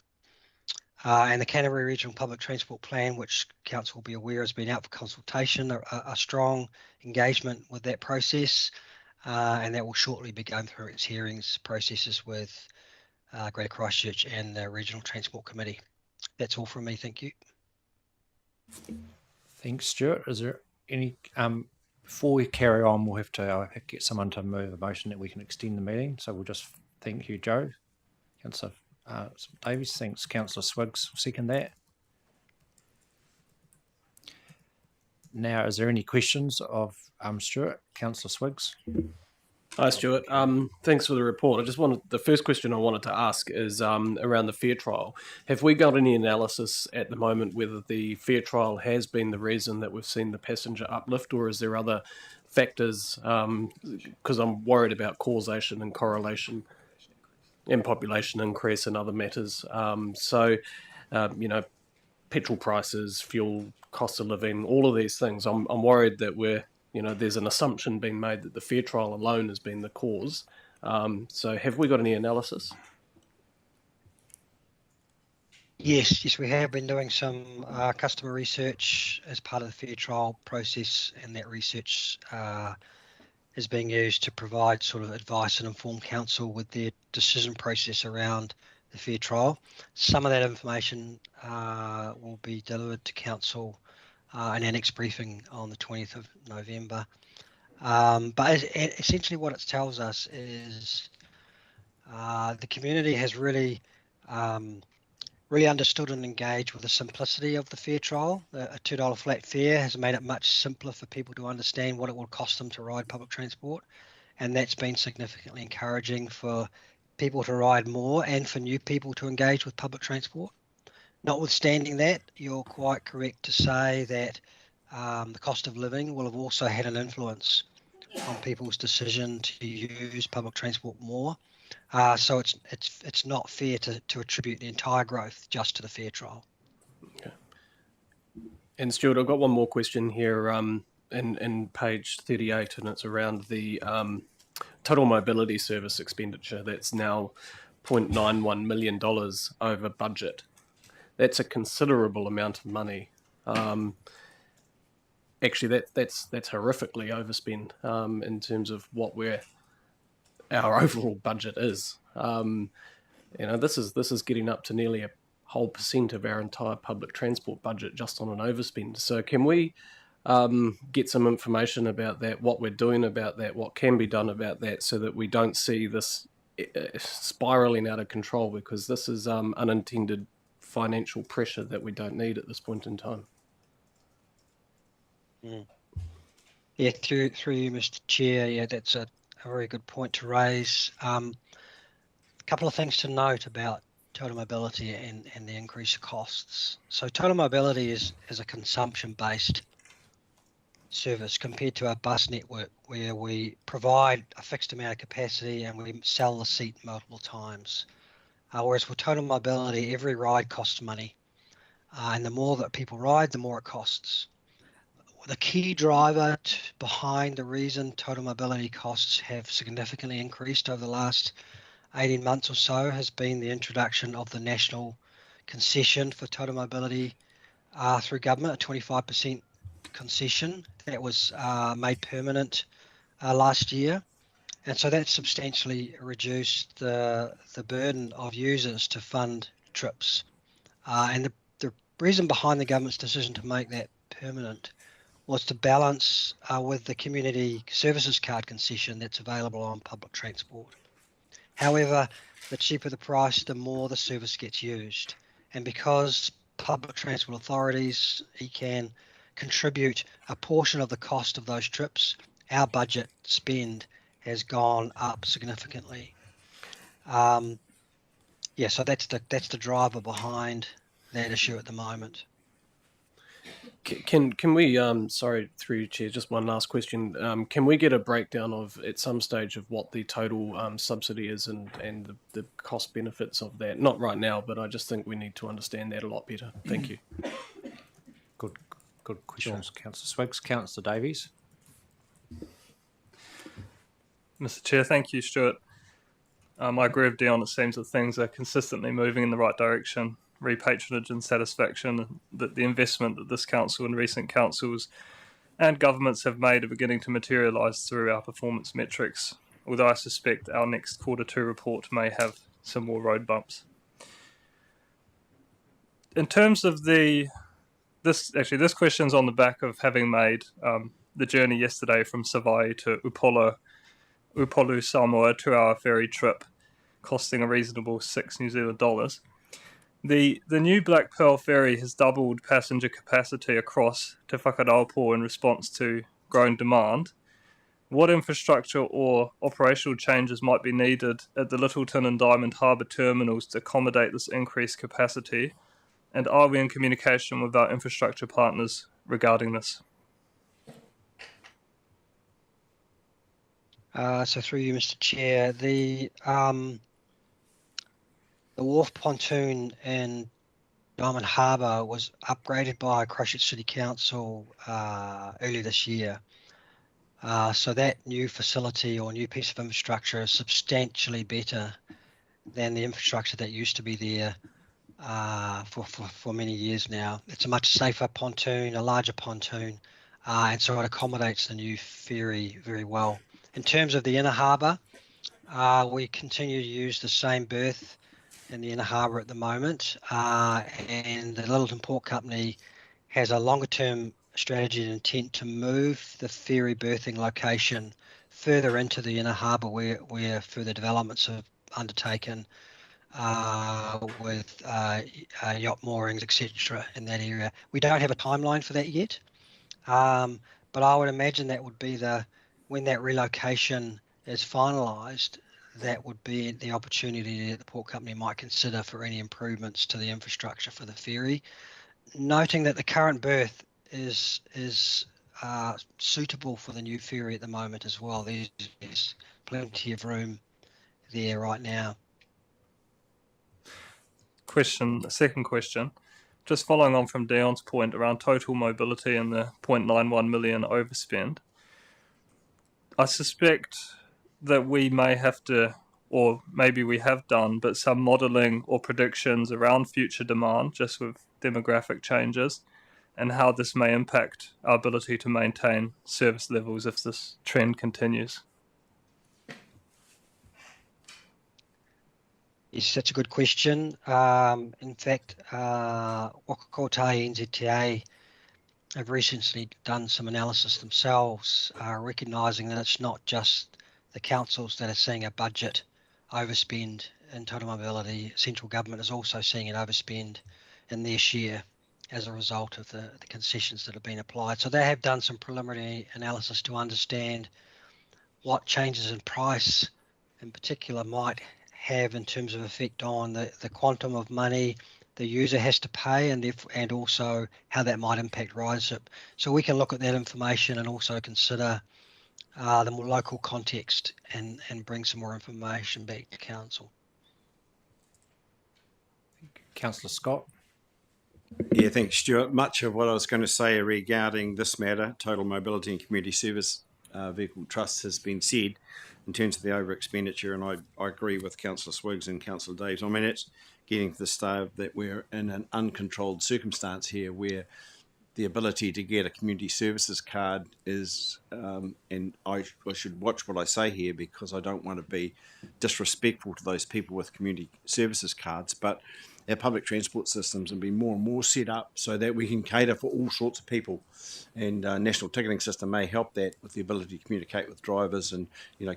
And the Canterbury Regional Public Transport Plan, which Council will be aware has been out for consultation, a strong engagement with that process, and that will shortly be going through its hearings processes with Greater Christchurch and the Regional Transport Committee. That's all from me, thank you. Thanks, Stuart. Is there any, before we carry on, I'll have to get someone to move a motion that we can extend the meeting. So we'll just thank you, Joe. Councillor Davies, thanks. Councillor Swiggs, second that. Now, is there any questions of Stuart? Councillor Swiggs. Hi, Stuart. Thanks for the report. The first question I wanted to ask is around the fair trial. Have we got any analysis at the moment whether the fair trial has been the reason that we've seen the passenger uplift, or is there other factors? Because I'm worried about causation and correlation and population increase and other matters. Petrol prices, fuel, cost of living, all of these things. I'm worried that there's an assumption being made that the fair trial alone has been the cause. So have we got any analysis? Yes, we have been doing some customer research as part of the fair trial process, and that research is being used to provide sort of advice and inform council with their decision process around the fair trial. Some of that information will be delivered to council in our next briefing on the 20th of November. But essentially what it tells us is the community has really understood and engaged with the simplicity of the fair trial. A $2 flat fare has made it much simpler for people to understand what it will cost them to ride public transport, and that's been significantly encouraging for people to ride more and for new people to engage with public transport. Notwithstanding that, you're quite correct to say that the cost of living will have also had an influence on people's decision to use public transport more. So it's not fair to attribute the entire growth just to the fair trial. Okay. And Stuart, I've got one more question here in page 38, and it's around the total mobility service expenditure. That's now $0.91 million over budget. That's a considerable amount of money. Actually, that's horrifically overspent in terms of what our overall budget is. This is getting up to nearly a whole % of our entire public transport budget just on an overspend. So can we get some information about that, what we're doing about that, what can be done about that, so that we don't see this spiraling out of control, because this is unintended financial pressure that we don't need at this point in time. Yeah, through you, Mr. Chair. Yeah, that's a very good point to raise. A couple of things to note about total mobility and the increased costs. So total mobility is a consumption-based service compared to our bus network, where we provide a fixed amount of capacity and we sell the seat multiple times. Whereas for total mobility, every ride costs money, and the more that people ride, the more it costs. The key driver behind the reason total mobility costs have significantly increased over the last 18 months or so has been the introduction of the national concession for total mobility through government, a 25% concession that was made permanent last year. And so that substantially reduced the burden of users to fund trips. And the reason behind the government's decision to make that permanent was to balance with the community services card concession that's available on public transport. However, the cheaper the price, the more the service gets used. And because public transport authorities can contribute a portion of the cost of those trips, our budget spend has gone up significantly. So that's the driver behind that issue at the moment. Can we, sorry, through you, Chair, just one last question. Can we get a breakdown of, at some stage, of what the total subsidy is and the cost benefits of that? Not right now, but I just think we need to understand that a lot better. Thank you. Good questions, sure. Councillor Swiggs. Councillor Davies. Mr. Chair, thank you, Stuart. I agree with Dion. It seems that things are consistently moving in the right direction. Repatronage and satisfaction that the investment that this council and recent councils and governments have made are beginning to materialise through our performance metrics, although I suspect our next Q2 report may have some more road bumps. In terms of this question's on the back of having made the journey yesterday from Savai to Upolu, Samoa, 2-hour ferry trip, costing a reasonable $6 New Zealand. The new Black Pearl ferry has doubled passenger capacity across Te Whakatau in response to growing demand. What infrastructure or operational changes might be needed at the Littleton and Diamond Harbour terminals to accommodate this increased capacity? And are we in communication with our infrastructure partners regarding this? So through you, Mr. Chair, the wharf pontoon in Diamond Harbour was upgraded by Christchurch City Council earlier this year. So that new facility or new piece of infrastructure is substantially better than the infrastructure that used to be there for many years now. It's a much safer pontoon, a larger pontoon, and so it accommodates the new ferry very well. In terms of the inner harbour, we continue to use the same berth in the inner harbour at the moment, and the Littleton Port Company has a longer term strategy and intent to move the ferry berthing location further into the inner harbour where further developments have undertaken with yacht moorings, etc. in that area. We don't have a timeline for that yet, but I would imagine that would be when that relocation is finalised, that would be the opportunity that the port company might consider for any improvements to the infrastructure for the ferry, noting that the current berth is suitable for the new ferry at the moment as well. There's plenty of room there right now. Second question, just following on from Dion's point around total mobility and the 0.91 million overspend, I suspect that we may have to, or maybe we have done, but some modelling or predictions around future demand just with demographic changes and how this may impact our ability to maintain service levels if this trend continues. Yes, that's a good question. In fact, Whakakapi NZTA have recently done some analysis themselves, recognising that it's not just the councils that are seeing a budget overspend in total mobility. Central government is also seeing an overspend in their share as a result of the concessions that have been applied. So they have done some preliminary analysis to understand what changes in price in particular might have in terms of effect on the quantum of money the user has to pay, and also how that might impact ridership. So we can look at that information and also consider the more local context and bring some more information back to council. Councillor Scott. Yeah, thanks, Stuart. Much of what I was going to say regarding this matter, Total Mobility and Community Service Vehicle Trust, has been said in terms of the over expenditure, and I agree with Councillor Swiggs and Councillor Daves. I mean, it's getting to the stage that we're in an uncontrolled circumstance here where the ability to get a community services card is, and I should watch what I say here because I don't want to be disrespectful to those people with community services cards, but our public transport systems have been more and more set up so that we can cater for all sorts of people, and national ticketing system may help that with the ability to communicate with drivers and,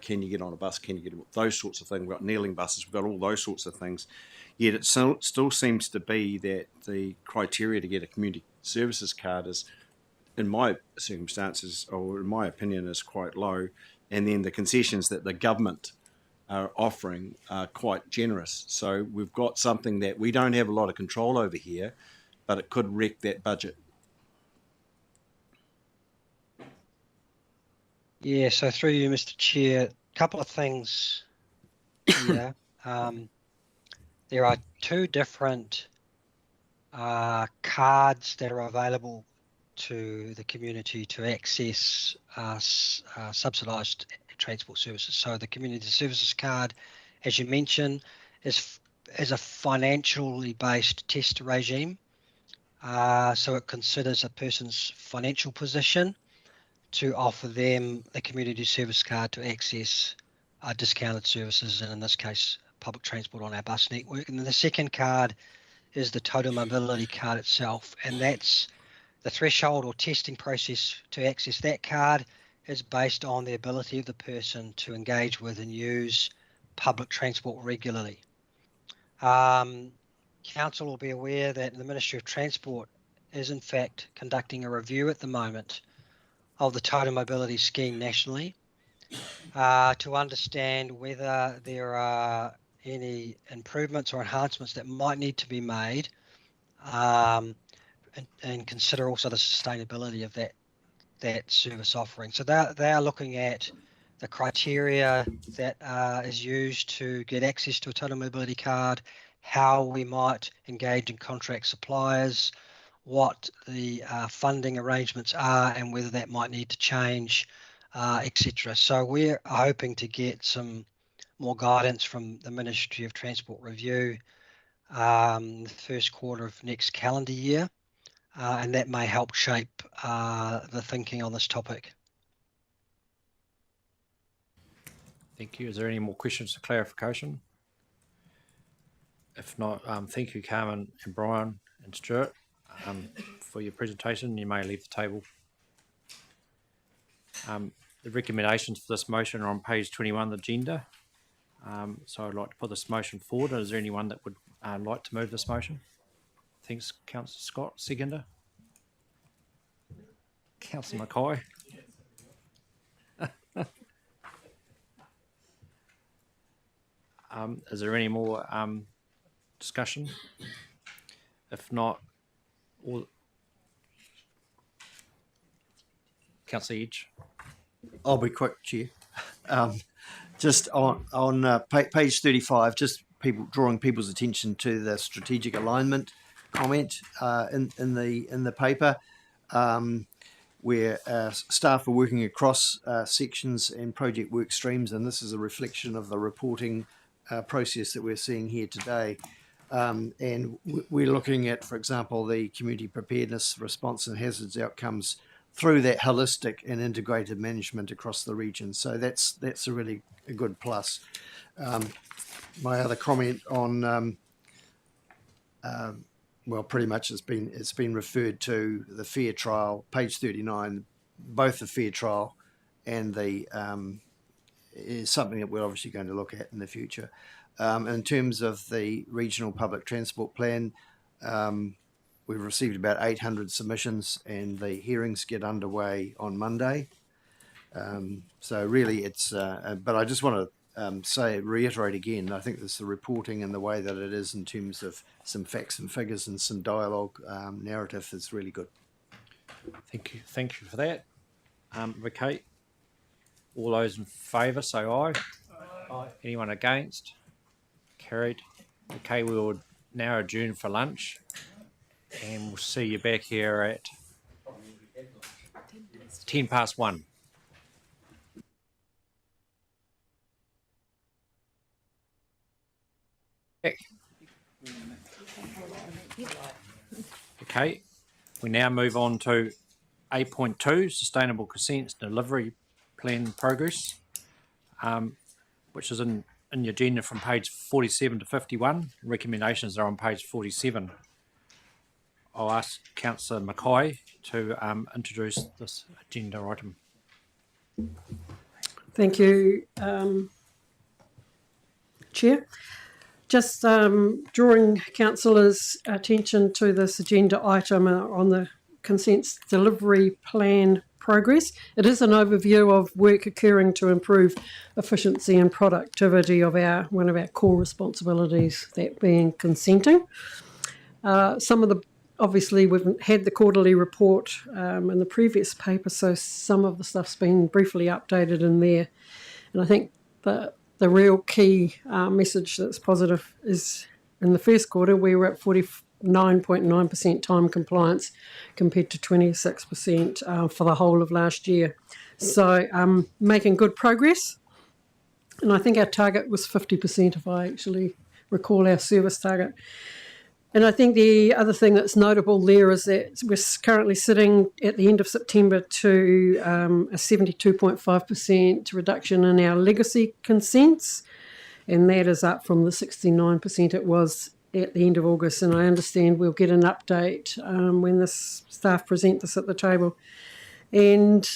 can you get on a bus, can you get those sorts of things. We've got kneeling buses, we've got all those sorts of things. Yet it still seems to be that the criteria to get a community services card is, in my circumstances, or in my opinion, is quite low. And then the concessions that the government are offering are quite generous. So we've got something that we don't have a lot of control over here, but it could wreck that budget. Yeah, so through you, Mr. Chair, a couple of things here. There are two different cards that are available to the community to access subsidised transport services. So the community services card, as you mentioned, is a financially based test regime. So it considers a person's financial position to offer them the community service card to access discounted services, and in this case, public transport on our bus network. And then the second card is the total mobility card itself, and that's the threshold or testing process to access that card is based on the ability of the person to engage with and use public transport regularly. Council will be aware that the Ministry of Transport is in fact conducting a review at the moment of the total mobility scheme nationally to understand whether there are any improvements or enhancements that might need to be made, and consider also the sustainability of that service offering. So they are looking at the criteria that is used to get access to a total mobility card, how we might engage in contract suppliers, what the funding arrangements are, and whether that might need to change, etc. So we're hoping to get some more guidance from the Ministry of Transport review the first quarter of next calendar year, and that may help shape the thinking on this topic. Thank you. Is there any more questions for clarification? If not, thank you, Carmen and Brian and Stuart, for your presentation. You may leave the table. The recommendations for this motion are on page 21 of the agenda. So I'd like to put this motion forward. Is there anyone that would like to move this motion? Thanks, Councillor Scott. Seconder. Councillor Mackay. Is there any more discussion? If not, Councillor Edge. I'll be quick, Chair. Just on page 35, just drawing people's attention to the strategic alignment comment in the paper, where staff are working across sections and project work streams, and this is a reflection of the reporting process that we're seeing here today. And we're looking at, for example, the community preparedness, response and hazards outcomes through that holistic and integrated management across the region. So that's a really a good plus. My other comment on, well, pretty much it's been referred to the fair trial, page 39, both the fair trial and the is something that we're obviously going to look at in the future. In terms of the regional public transport plan, we've received about 800 submissions and the hearings get underway on Monday. So really it's, but I just want to reiterate again, I think this the reporting and the way that it is in terms of some facts and figures and some dialogue narrative is really good. Thank you for that. Vicky, all those in favour say aye. Aye. Anyone against? Carried. Okay, we will now adjourn for lunch and we'll see you back here at 1:10. Okay, we now move on to 8.2, Sustainable Consents Delivery Plan Progress, which is in your agenda from page 47 to 51. Recommendations are on page 47. I'll ask Councillor Mackay to introduce this agenda item. Thank you, Chair. Just drawing councillors' attention to this agenda item on the Consents Delivery Plan Progress. It is an overview of work occurring to improve efficiency and productivity of one of our core responsibilities, that being consenting. Obviously, we've had the quarterly report in the previous paper, so some of the stuff's been briefly updated in there. And I think the real key message that's positive is in the first quarter, we were at 49.9% time compliance compared to 26% for the whole of last year. So making good progress. And I think our target was 50% if I actually recall our service target. And I think the other thing that's notable there is that we're currently sitting at the end of September to a 72.5% reduction in our legacy consents, and that is up from the 69% it was at the end of August. And I understand we'll get an update when the staff present this at the table. And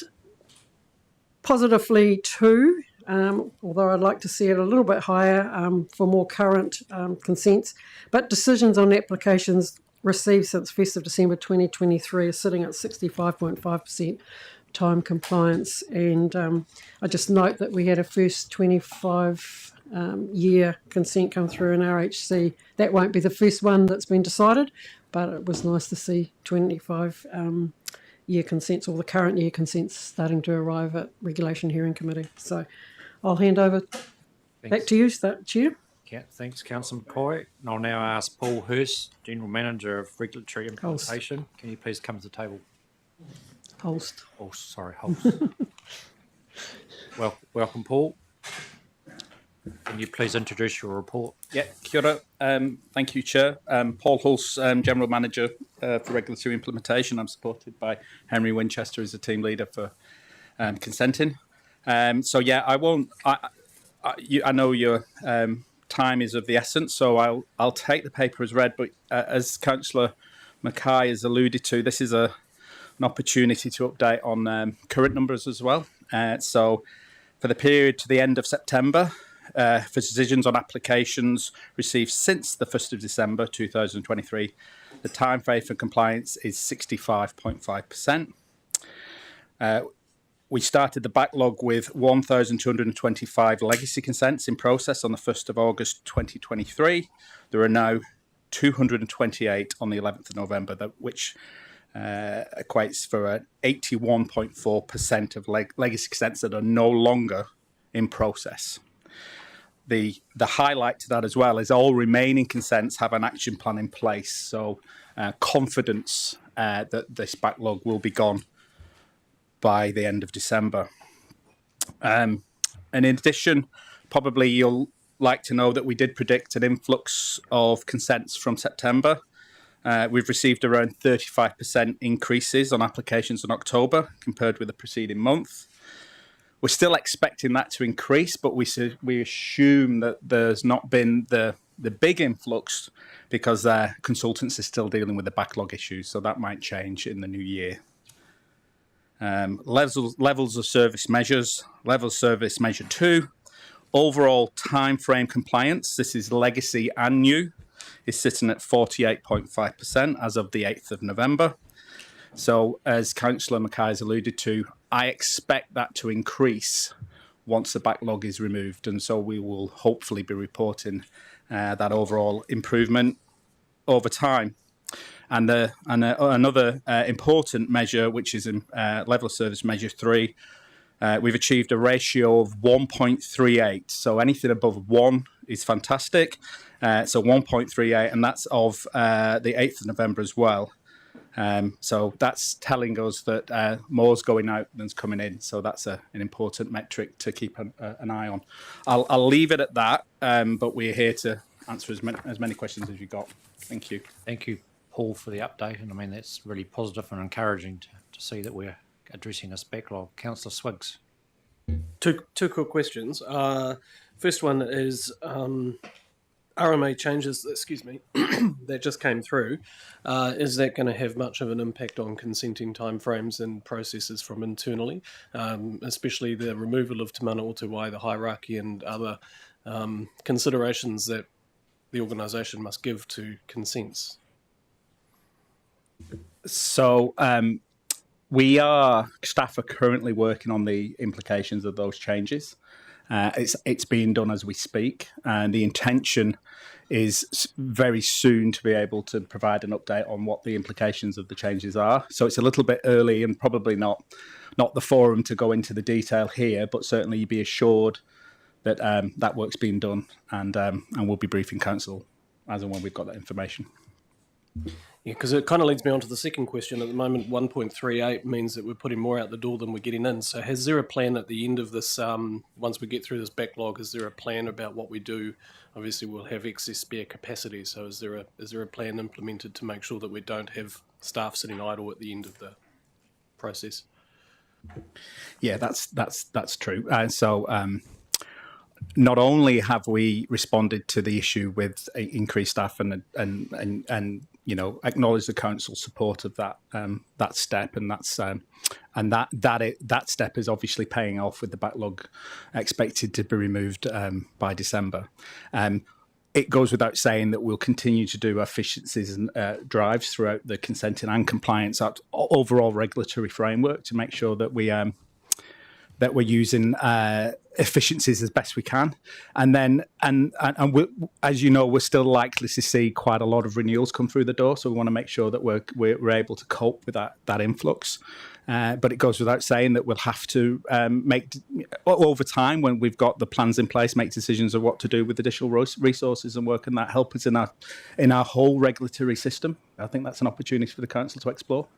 positively too, although I'd like to see it a little bit higher for more current consents. But decisions on applications received since 1st of December 2023 are sitting at 65.5% time compliance. And I just note that we had a first 25-year consent come through in RHC. That won't be the first one that's been decided, but it was nice to see 25 year consents, or the current year consents, starting to arrive at Regulation Hearing Committee. So I'll hand over back to you, Chair. Okay, thanks, Councillor McCoy. And I'll now ask Paul Hurst, General Manager of Regulatory Implementation. Can you please come to the table? Holst. Oh, sorry, Holst. Welcome, Paul. Can you please introduce your report? Yeah, kia ora. Thank you, Chair. Paul Hulse, General Manager for Regulatory Implementation. I'm supported by Henry Winchester as the team leader for consenting. So yeah, I won't. I know your time is of the essence, so I'll take the paper as read. But as Councillor Mackay has alluded to, this is an opportunity to update on current numbers as well. So for the period to the end of September, for decisions on applications received since the 1st of December 2023, the time frame for compliance is 65.5%. We started the backlog with 1,225 legacy consents in process on the 1st of August 2023. There are now 228 on the 11th of November, which equates for an 81.4% of legacy consents that are no longer in process. The highlight to that as well is all remaining consents have an action plan in place, so confidence that this backlog will be gone by the end of December. And in addition, probably you'll like to know that we did predict an influx of consents from September. We've received around 35% increases on applications in October compared with the preceding month. We're still expecting that to increase, but we assume that there's not been the big influx because consultants are still dealing with the backlog issues, so that might change in the new year. Levels of service measures. Level service measure 2. Overall time frame compliance, this is legacy and new, is sitting at 48.5% as of the 8th of November. So as Councillor Mackay has alluded to, I expect that to increase once the backlog is removed, and so we will hopefully be reporting that overall improvement over time. And another important measure, which is in level of service measure 3, we've achieved a ratio of 1.38. So anything above 1 is fantastic. So 1.38, and that's of the 8th of November as well. So that's telling us that more's going out than's coming in. So that's an important metric to keep an eye on. I'll leave it at that, but we're here to answer as many questions as you've got. Thank you. Thank you, Paul, for the update. And I mean, that's really positive and encouraging to see that we're addressing this backlog. Councillor Swiggs. Two quick questions. First one is RMA changes, that just came through. Is that going to have much of an impact on consenting timeframes and processes from internally, especially the removal of Te Mana o Te Wai, the hierarchy and other considerations that the organisation must give to consents? So staff are currently working on the implications of those changes. It's being done as we speak, and the intention is very soon to be able to provide an update on what the implications of the changes are. So it's a little bit early and probably not the forum to go into the detail here, but certainly be assured that that work's being done, and we'll be briefing council as and when we've got that information. Yeah, because it kind of leads me on to the second question. At the moment, 1.38 means that we're putting more out the door than we're getting in. So is there a plan at the end of this, once we get through this backlog, is there a plan about what we do? Obviously, we'll have excess spare capacity. So is there a plan implemented to make sure that we don't have staff sitting idle at the end of the process? Yeah, that's true. So not only have we responded to the issue with increased staff and acknowledge the council's support of that step, and that step is obviously paying off with the backlog expected to be removed by December. It goes without saying that we'll continue to do efficiencies and drives throughout the consenting and compliance overall regulatory framework to make sure that we're using efficiencies as best we can, and we, as you know, we're still likely to see quite a lot of renewals come through the door. So we want to make sure that we're able to cope with that influx. But it goes without saying that we'll have to make over time, when we've got the plans in place, make decisions of what to do with additional resources and work, and that help us in our whole regulatory system. I think that's an opportunity for the council to explore.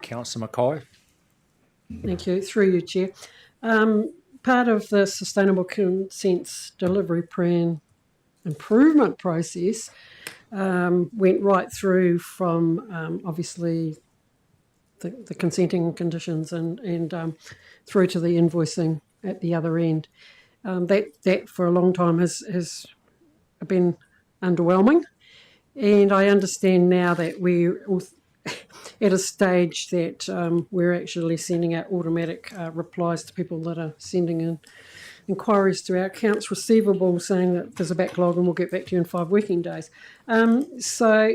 Councillor Mackay. Thank you. Through you, Chair. Part of the Sustainable Consents Delivery Plan improvement process went right through from obviously the consenting conditions and through to the invoicing at the other end. That for a long time has been underwhelming, and I understand now that we're at a stage that we're actually sending out automatic replies to people that are sending in inquiries to our accounts receivable saying that there's a backlog and we'll get back to you in 5 working days. So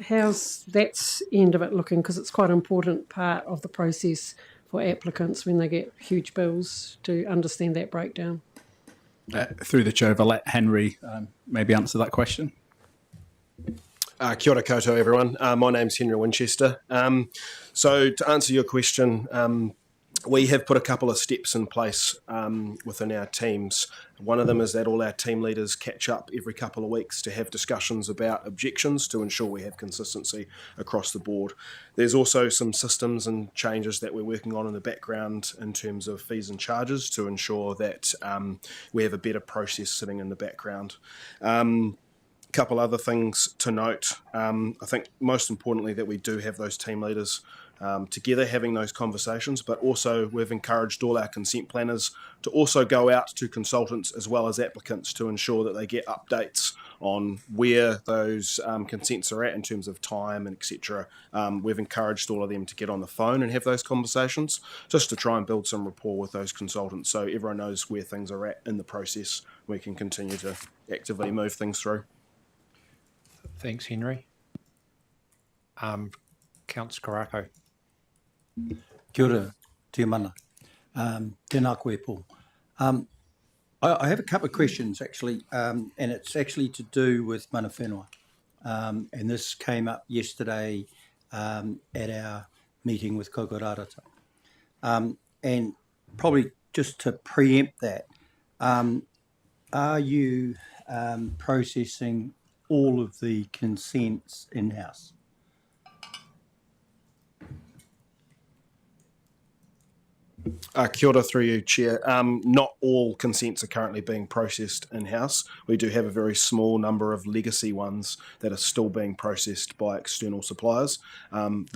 how's that end of it looking? Because it's quite an important part of the process for applicants when they get huge bills to understand that breakdown. Through the chair, I'll let Henry maybe answer that question. Kia ora koutou, everyone. My name's Henry Winchester. So to answer your question, we have put a couple of steps in place within our teams. One of them is that all our team leaders catch up every couple of weeks to have discussions about objections to ensure we have consistency across the board. There's also some systems and changes that we're working on in the background in terms of fees and charges to ensure that we have a better process sitting in the background. Couple other things to note. I think most importantly that we do have those team leaders together having those conversations, but also we've encouraged all our consent planners to also go out to consultants as well as applicants to ensure that they get updates on where those consents are at in terms of time and etc. We've encouraged all of them to get on the phone and have those conversations just to try and build some rapport with those consultants so everyone knows where things are at in the process. We can continue to actively move things through. Thanks, Henry. Councillor Karakia. Kia ora, te mana. Tēnā koe pō. I have a couple of questions actually, and it's actually to do with mana whenua. And this came up yesterday at our meeting with Koko Rarata. And probably just to preempt that, are you processing all of the consents in-house? Kia ora through you, Chair. Not all consents are currently being processed in-house. We do have a very small number of legacy ones that are still being processed by external suppliers. All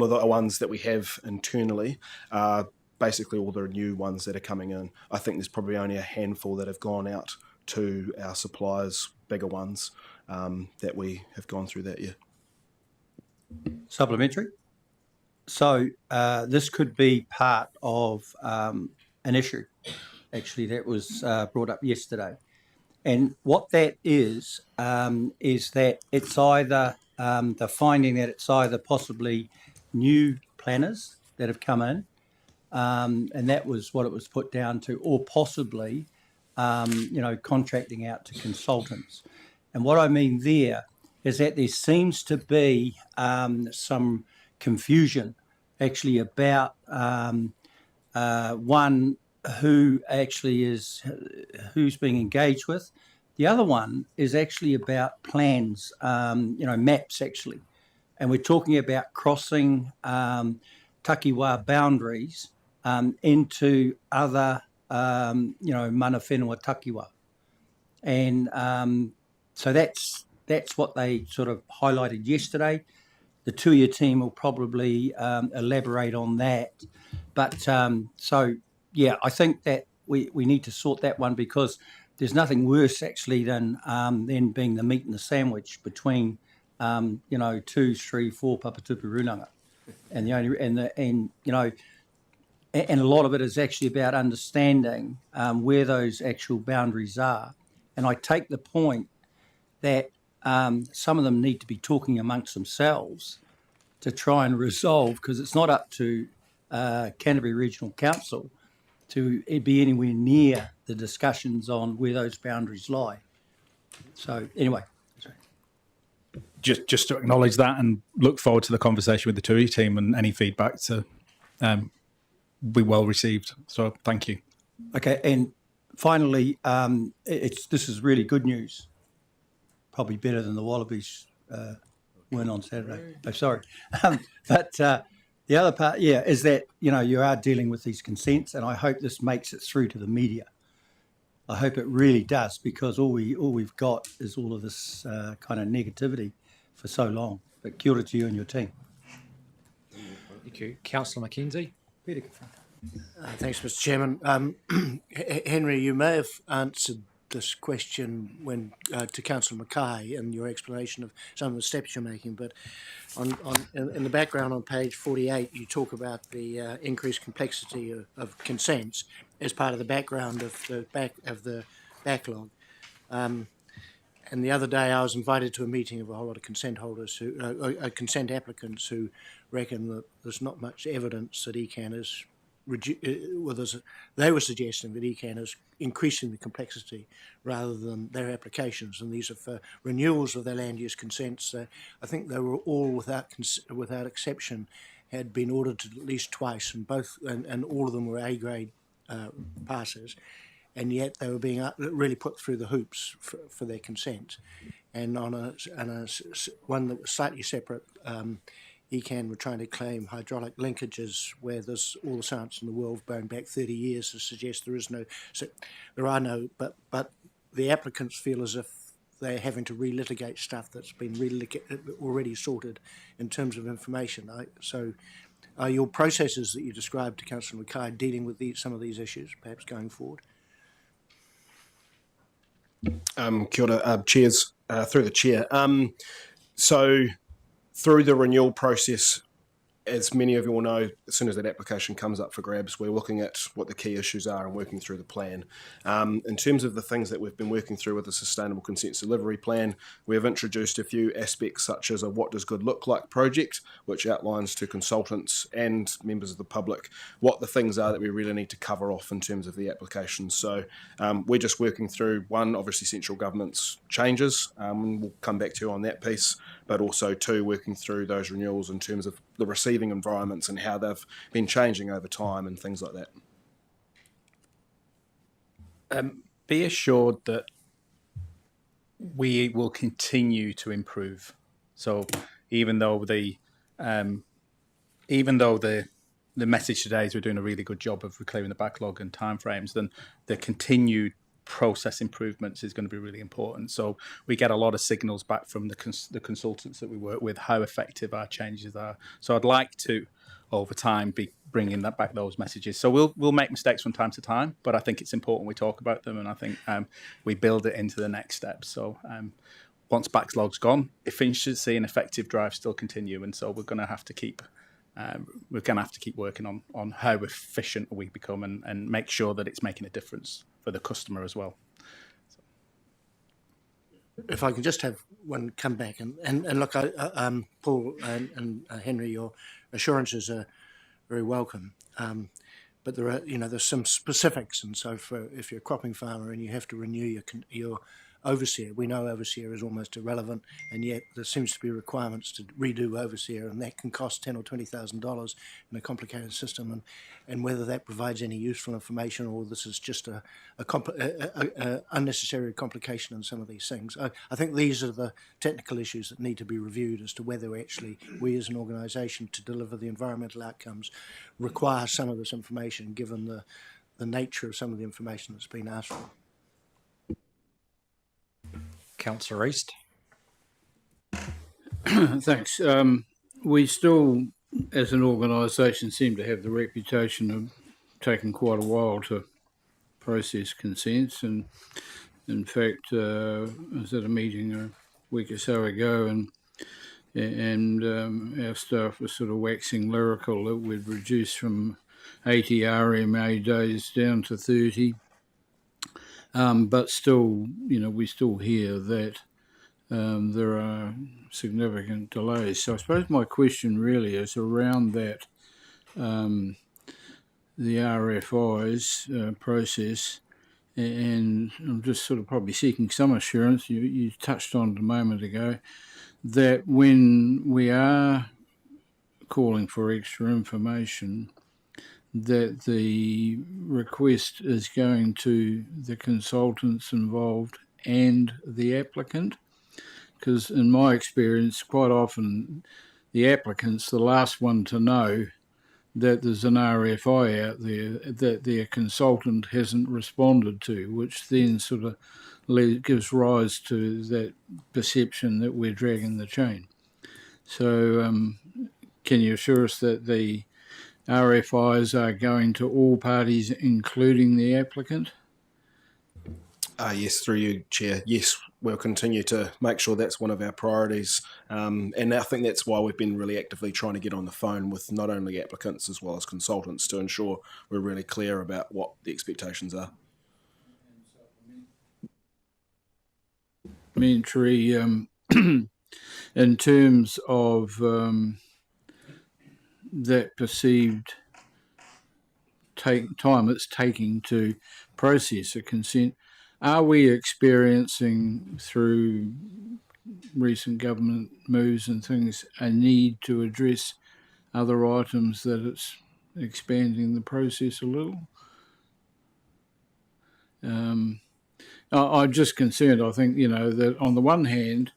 of the ones that we have internally are basically all the new ones that are coming in. I think there's probably only a handful that have gone out to our suppliers, bigger ones, that we have gone through that year. Supplementary. So this could be part of an issue, actually, that was brought up yesterday. And what that is that it's either the finding that it's either possibly new planners that have come in, and that was what it was put down to, or possibly contracting out to consultants. And what I mean there is that there seems to be some confusion actually about one who actually is who's being engaged with. The other one is actually about plans, maps actually, and we're talking about crossing takiwā boundaries into other mana whenua takiwā, and so that's what they sort of highlighted yesterday. The two-year team will probably elaborate on that, but I think that we need to sort that one because there's nothing worse actually than being the meat and the sandwich between, 2, 3, 4 Papatupu Runanga. And and a lot of it is actually about understanding where those actual boundaries are. And I take the point that some of them need to be talking amongst themselves to try and resolve, because it's not up to Canterbury Regional Council to be anywhere near the discussions on where those boundaries lie. So anyway. Just to acknowledge that and look forward to the conversation with the TUI team, and any feedback to be well received. So thank you. Okay, and finally, this is really good news. Probably better than the Wallabies win on Saturday. Oh, sorry. But the other part, is that, you are dealing with these consents, and I hope this makes it through to the media. I hope it really does, because all we've got is all of this kind of negativity for so long. But kia ora to you and your team. Thank you. Councillor Mackenzie. Thanks, Mr. Chairman. Henry, you may have answered this question to Councillor Mackay in your explanation of some of the steps you're making, but in the background on page 48, you talk about the increased complexity of consents as part of the background of the backlog. And the other day, I was invited to a meeting of a whole lot of consent holders, consent applicants, who reckon that there's not much evidence that ECAN is. They were suggesting that ECAN is increasing the complexity rather than their applications, and these are for renewals of their land use consents. I think they were all without exception had been audited at least twice, and all of them were A grade passes, and yet they were being really put through the hoops for their consent. And on one that was slightly separate, ECAN were trying to claim hydraulic linkages where there's all the science in the world going back 30 years to suggest but the applicants feel as if they're having to relitigate stuff that's been already sorted in terms of information. So are your processes that you described to Councillor Mackay dealing with some of these issues, perhaps going forward? Kia ora, chairs, through the chair. So through the renewal process, as many of you will know, as soon as that application comes up for grabs, we're looking at what the key issues are and working through the plan. In terms of the things that we've been working through with the Sustainable Consents Delivery Plan, we have introduced a few aspects such as a What Does Good Look Like project, which outlines to consultants and members of the public what the things are that we really need to cover off in terms of the application. So we're just working through, one, obviously central government's changes, and we'll come back to you on that piece, but also two, working through those renewals in terms of the receiving environments and how they've been changing over time and things like that. Be assured that we will continue to improve. So even though the message today is we're doing a really good job of clearing the backlog and timeframes, then the continued process improvements is going to be really important. So we get a lot of signals back from the consultants that we work with how effective our changes are. So I'd like to, over time, be bringing that back, those messages. So we'll make mistakes from time to time, but I think it's important we talk about them, and I think we build it into the next step. So once backlog's gone, efficiency and effective drive still continue, and so we're going to have to keep working on how efficient we become and make sure that it's making a difference for the customer as well. If I can just have one come back and look, Paul and Henry, your assurances are very welcome. But there are, there's some specifics, and so if you're a cropping farmer and you have to renew your overseer, we know overseer is almost irrelevant, and yet there seems to be requirements to redo overseer, and that can cost $10,000 or $20,000 in a complicated system, and whether that provides any useful information or this is just a unnecessary complication in some of these things. I think these are the technical issues that need to be reviewed as to whether actually we as an organisation to deliver the environmental outcomes require some of this information, given the nature of some of the information that's been asked for. Councillor East. Thanks. We still, as an organisation, seem to have the reputation of taking quite a while to process consents, and In fact, I was at a meeting a week or so ago, and our staff was sort of waxing lyrical that we'd reduced from 80 RMA days down to 30. But still, we still hear that there are significant delays. So I suppose my question really is around that, the RFIs process, and I'm just sort of probably seeking some assurance, you touched on it a moment ago, that when we are calling for extra information, that the request is going to the consultants involved and the applicant. Because in my experience, quite often the applicant's the last one to know that there's an RFI out there that their consultant hasn't responded to, which then sort of gives rise to that perception that we're dragging the chain. So can you assure us that the RFIs are going to all parties, including the applicant? Yes, through you, Chair. Yes, we'll continue to make sure that's one of our priorities. And I think that's why we've been really actively trying to get on the phone with not only applicants as well as consultants to ensure we're really clear about what the expectations are. Commentary, in terms of that perceived time it's taking to process a consent, are we experiencing through recent government moves and things a need to address other items that it's expanding the process a little? I'm just concerned, I think, that on the one hand,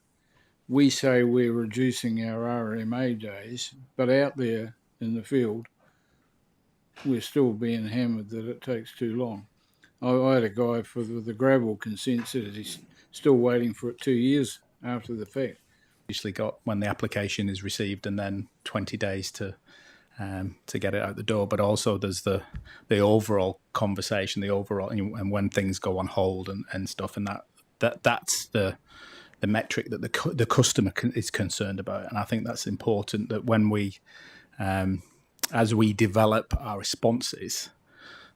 we say we're reducing our RMA days, but out there in the field, we're still being hammered that it takes too long. I had a guy for the gravel consent said he's still waiting for it 2 years after the fact. Usually got when the application is received and then 20 days to get it out the door, but also there's the overall conversation, and when things go on hold and stuff, and that's the metric that the customer is concerned about. And I think that's important, that when we as we develop our responses,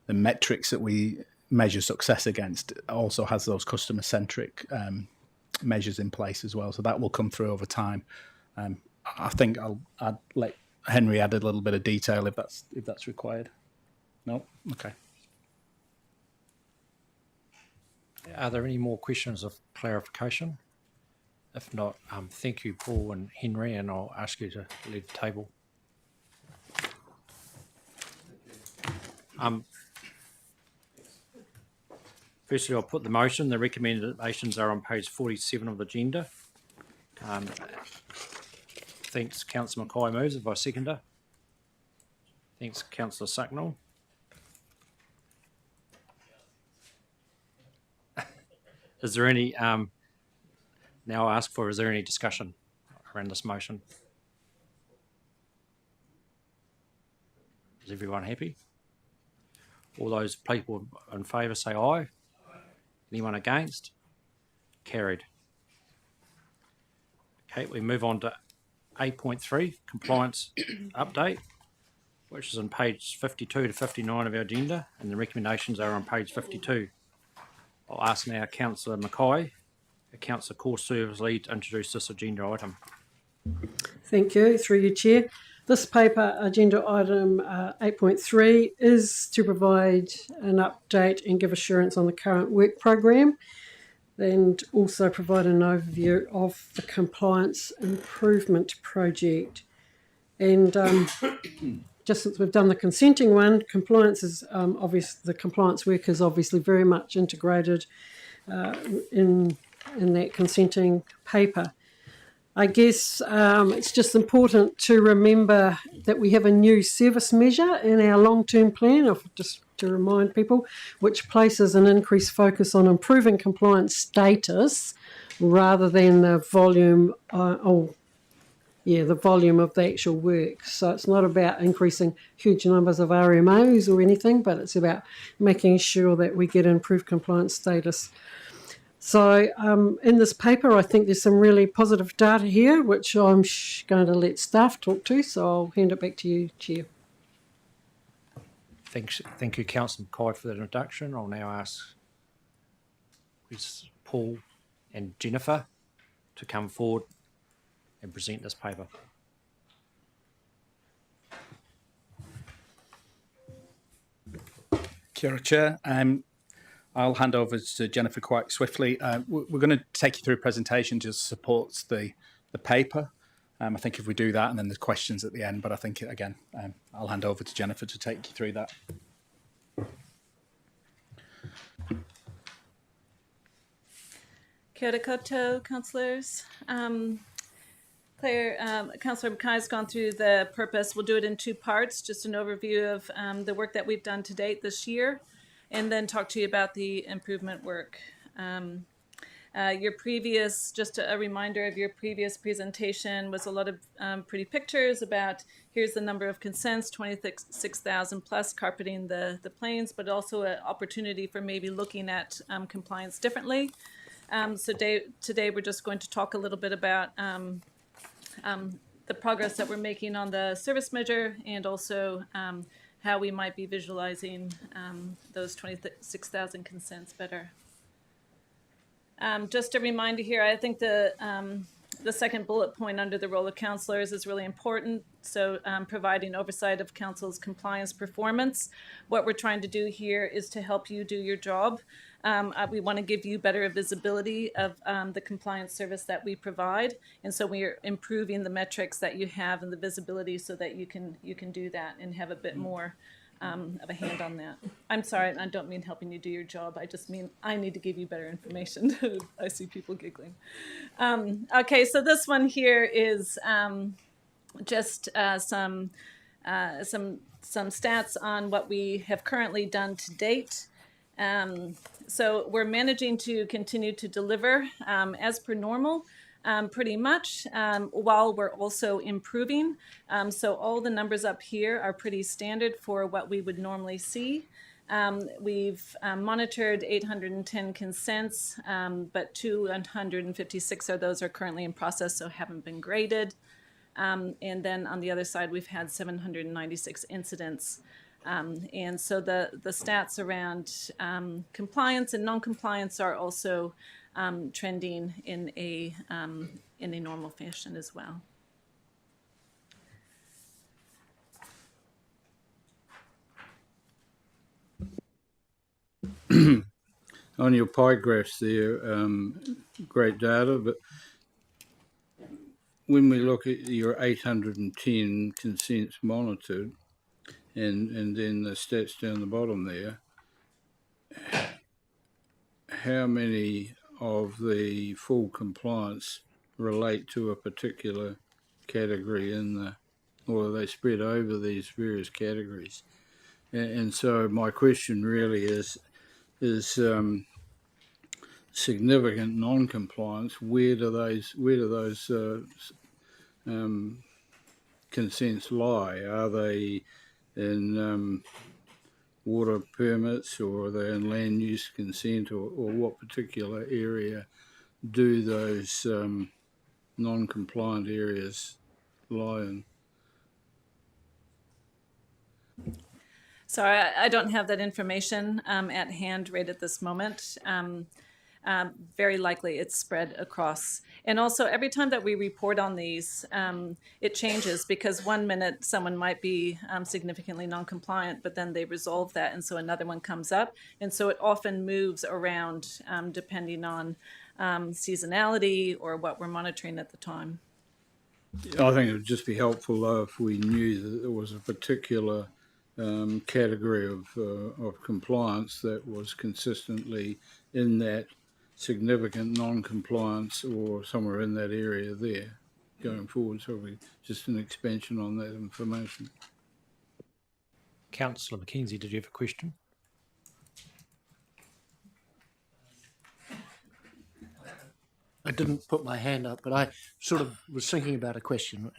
the metrics that we measure success against also has those customer centric measures in place as well. So that will come through over time. I think I'd let Henry add a little bit of detail if that's required. No? Okay. Are there any more questions of clarification? If not, thank you, Paul and Henry, and I'll ask you to leave the table. Firstly, I'll put the motion. The recommendations are on page 47 of the agenda. Thanks, Councillor Mackay moves. If I second her. Thanks, Councillor Sucknall. Is there any, now I ask for, is there any discussion around this motion? Is everyone happy? All those people in favour say aye. Anyone against? Carried. Okay, we move on to 8.3, compliance update, which is on page 52 to 59 of our agenda, and the recommendations are on page 52. I'll ask now Councillor Mackay, Councillor Core Service Lead, to introduce this agenda item. Thank you, through you, Chair. This paper, agenda item 8.3, is to provide an update and give assurance on the current work program, and also provide an overview of the compliance improvement project. And just since we've done the consenting one, compliance is the compliance work is obviously very much integrated in that consenting paper. I guess it's just important to remember that we have a new service measure in our long-term plan, just to remind people, which places an increased focus on improving compliance status rather than the volume the volume of the actual work. So it's not about increasing huge numbers of RMOs or anything, but it's about making sure that we get improved compliance status. So in this paper, I think there's some really positive data here, which I'm going to let staff talk to. So I'll hand it back to you, Chair. Thank you, Councillor McKay, for that introduction. I'll now ask Paul and Jennifer to come forward and present this paper. Kia ora, Chair. I'll hand over to Jennifer quite swiftly. We're going to take you through a presentation just supports the paper. I think if we do that, and then there's questions at the end, but I think, again, I'll hand over to Jennifer to take you through that. Kia ora koutou, councillors. Councillor McKay's gone through the purpose. We'll do it in two parts, just an overview of the work that we've done to date this year, and then talk to you about the improvement work. Just a reminder of your previous presentation was a lot of pretty pictures about here's the number of consents, 26,000 plus carpeting the plains, but also an opportunity for maybe looking at compliance differently. So today we're just going to talk a little bit about the progress that we're making on the service measure, and also how we might be visualizing those 26,000 consents better. Just a reminder here, I think the second bullet point under the role of councillors is really important. So providing oversight of council's compliance performance. What we're trying to do here is to help you do your job. We want to give you better visibility of the compliance service that we provide, and so we are improving the metrics that you have and the visibility so that you can do that and have a bit more of a hand on that. I'm sorry, I don't mean helping you do your job. I just mean I need to give you better information. I see people giggling. Okay, so this one here is just some stats on what we have currently done to date. So we're managing to continue to deliver as per normal, pretty much, while we're also improving. So all the numbers up here are pretty standard for what we would normally see. We've monitored 810 consents, but 256 of those are currently in process, so haven't been graded. And then on the other side, we've had 796 incidents. And so the stats around compliance and non-compliance are also trending in a normal fashion as well. On your pie graphs there, great data, but when we look at your 810 consents monitored, and then the stats down the bottom there, how many of the full compliance relate to a particular category or are they spread over these various categories? And so my question really is significant non-compliance, where do those consents lie? Are they in water permits, or are they in land use consent, or what particular area do those non-compliant areas lie in? Sorry, I don't have that information at hand right at this moment. Very likely it's spread across. And also every time that we report on these, it changes, because one minute someone might be significantly non-compliant, but then they resolve that, and so another one comes up. And so it often moves around depending on seasonality or what we're monitoring at the time. I think it would just be helpful though if we knew that there was a particular category of compliance that was consistently in that significant non-compliance or somewhere in that area there going forward. So just an expansion on that information. Councillor McKenzie, did you have a question? I didn't put my hand up, but I sort of was thinking about a question.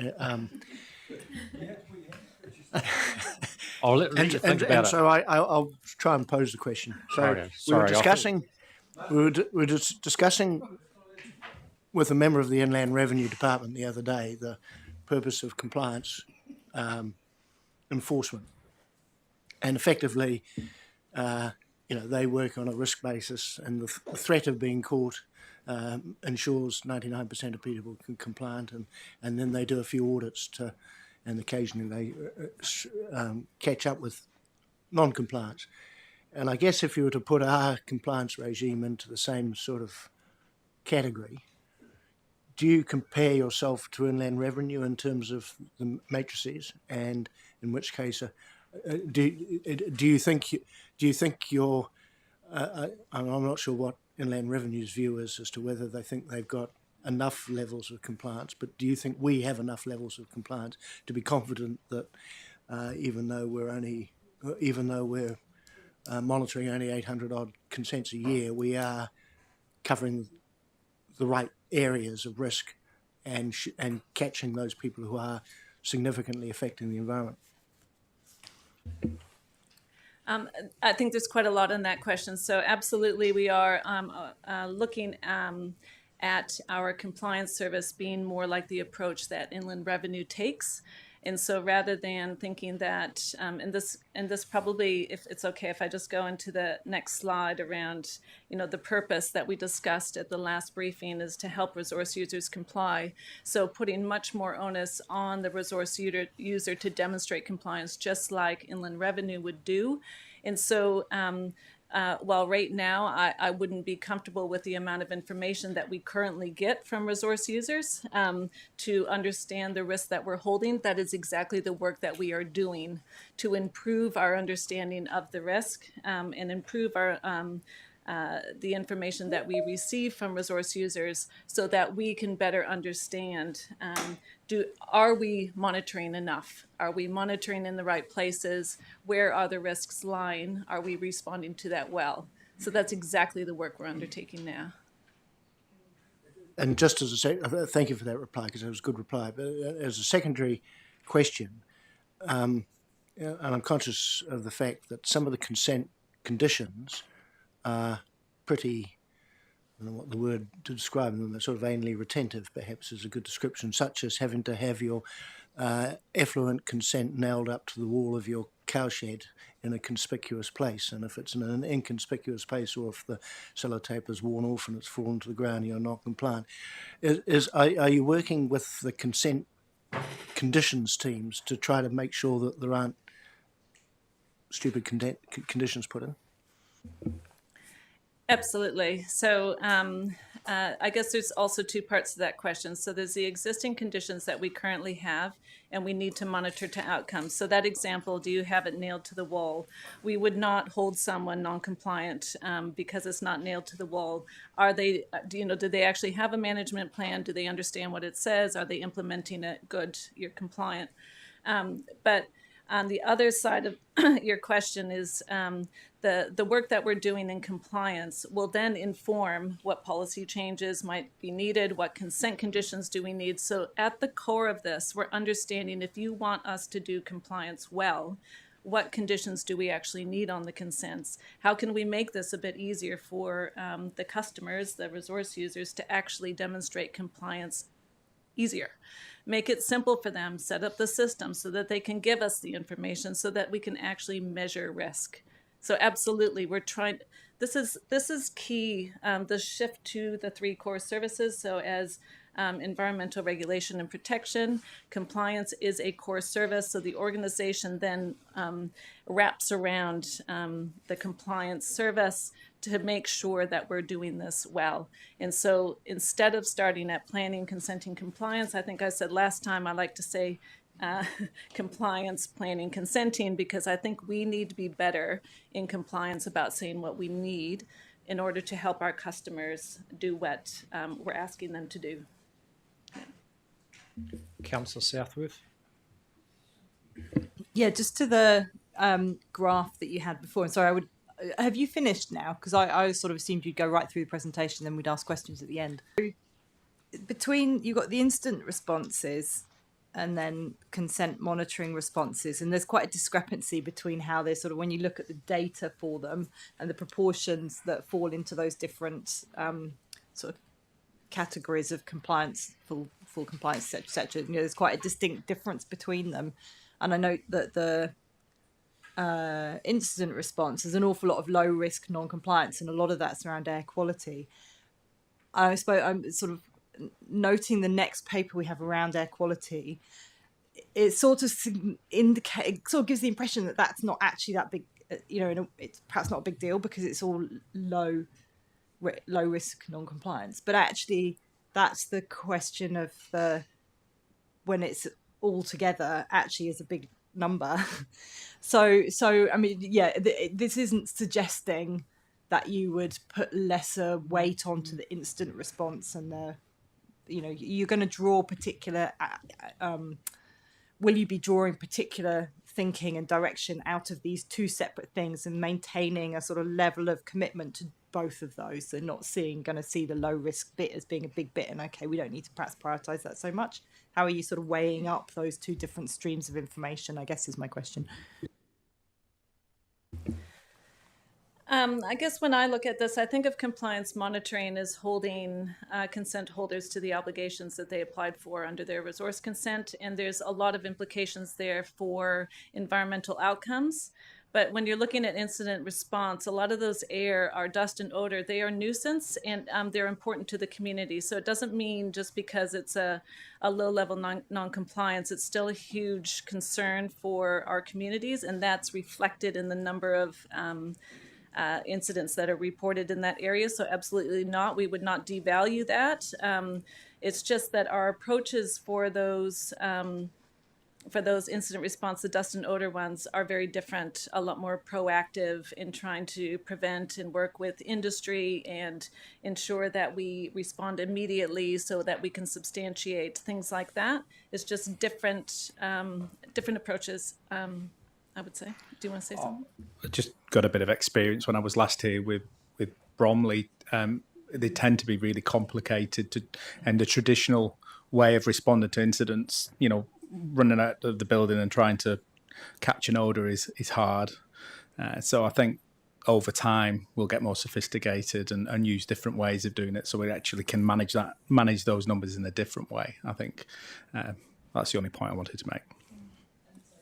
I'll let you think about it. So I'll try and pose the question. So Sorry, we were discussing We were just discussing with a member of the Inland Revenue Department the other day the purpose of compliance enforcement, and effectively, they work on a risk basis, and the threat of being caught ensures 99% of people are compliant, and then they do a few audits and occasionally they catch up with non-compliance. And I guess if you were to put our compliance regime into the same sort of category, do you compare yourself to Inland Revenue in terms of the matrices? And in which case, do you think you're? I'm not sure what Inland Revenue's view is as to whether they think they've got enough levels of compliance. But do you think we have enough levels of compliance to be confident that even though we're monitoring only 800 odd consents a year, we are covering the right areas of risk and catching those people who are significantly affecting the environment? I think there's quite a lot in that question. So absolutely, we are looking at our compliance service being more like the approach that Inland Revenue takes. And so rather than thinking that, and this probably, if it's okay, if I just go into the next slide around, the purpose that we discussed at the last briefing is to help resource users comply. So putting much more onus on the resource user to demonstrate compliance, just like Inland Revenue would do. And so while right now I wouldn't be comfortable with the amount of information that we currently get from resource users to understand the risks that we're holding, that is exactly the work that we are doing to improve our understanding of the risk and improve our the information that we receive from resource users so that we can better understand, are we monitoring enough? Are we monitoring in the right places? Where are the risks lying? Are we responding to that well? So that's exactly the work we're undertaking now. And just as thank you for that reply, because it was a good reply, but as a secondary question, and I'm conscious of the fact that some of the consent conditions are pretty, I don't know what the word to describe them, they're sort of anally retentive, perhaps is a good description, such as having to have your effluent consent nailed up to the wall of your cowshed in a conspicuous place. And if it's in an inconspicuous place, or if the sellotape is worn off and it's fallen to the ground, you're not compliant. Are you working with the consent conditions teams to try to make sure that there aren't stupid conditions put in? Absolutely. So I guess there's also two parts to that question. So there's the existing conditions that we currently have, and we need to monitor to outcomes. So that example, do you have it nailed to the wall? We would not hold someone non-compliant because it's not nailed to the wall. Are they, do they actually have a management plan? Do they understand what it says? Are they implementing it? Good, you're compliant. But on the other side of your question is the work that we're doing in compliance will then inform what policy changes might be needed, what consent conditions do we need. So at the core of this, we're understanding if you want us to do compliance well, what conditions do we actually need on the consents? How can we make this a bit easier for the customers, the resource users, to actually demonstrate compliance easier? Make it simple for them, set up the system so that they can give us the information so that we can actually measure risk. So absolutely, we're trying, this is key, the shift to the 3 core services. So as environmental regulation and protection, compliance is a core service. So the organization then wraps around the compliance service to make sure that we're doing this well. And so instead of starting at planning, consenting, compliance, I think I said last time, I like to say compliance, planning, consenting, because I think we need to be better in compliance about saying what we need in order to help our customers do what we're asking them to do. Yeah. Councillor Southworth. Yeah, just to the graph that you had before. And sorry, have you finished now? Because I sort of assumed you'd go right through the presentation, then we'd ask questions at the end. Between, you've got the instant responses, and then consent monitoring responses. And there's quite a discrepancy between how they're sort of, when you look at the data for them and the proportions that fall into those different sort of categories of compliance, full compliance, etc. There's quite a distinct difference between them. And I note that the incident response is an awful lot of low risk non-compliance, and a lot of that's around air quality. I suppose I'm sort of noting the next paper we have around air quality. It sort of gives the impression that that's not actually that big. It's perhaps not a big deal because it's all low risk non-compliance. But actually, that's the question of when it's all together actually is a big number. So I mean, yeah, this isn't suggesting that you would put lesser weight onto the instant response and you're going to draw particular. Will you be drawing particular thinking and direction out of these two separate things and maintaining a sort of level of commitment to both of those? So not going to see the low risk bit as being a big bit, and okay, we don't need to perhaps prioritize that so much. How are you sort of weighing up those two different streams of information, I guess, is my question. I guess when I look at this, I think of compliance monitoring as holding consent holders to the obligations that they applied for under their resource consent. And there's a lot of implications there for environmental outcomes. But when you're looking at incident response, a lot of those are dust and odor. They are nuisance, and they're important to the community. So it doesn't mean just because it's a low-level non-compliance, it's still a huge concern for our communities, and that's reflected in the number of incidents that are reported in that area. So absolutely not. We would not devalue that. It's just that our approaches for those incident response, the dust and odor ones, are very different, a lot more proactive in trying to prevent and work with industry and ensure that we respond immediately so that we can substantiate things like that. It's just different approaches, I would say. Do you want to say something? I just got a bit of experience when I was last here with Bromley. They tend to be really complicated, and the traditional way of responding to incidents, running out of the building and trying to catch an odour is hard. So I think over time we'll get more sophisticated and use different ways of doing it, so we actually can manage those numbers in a different way. I think that's the only point I wanted to make.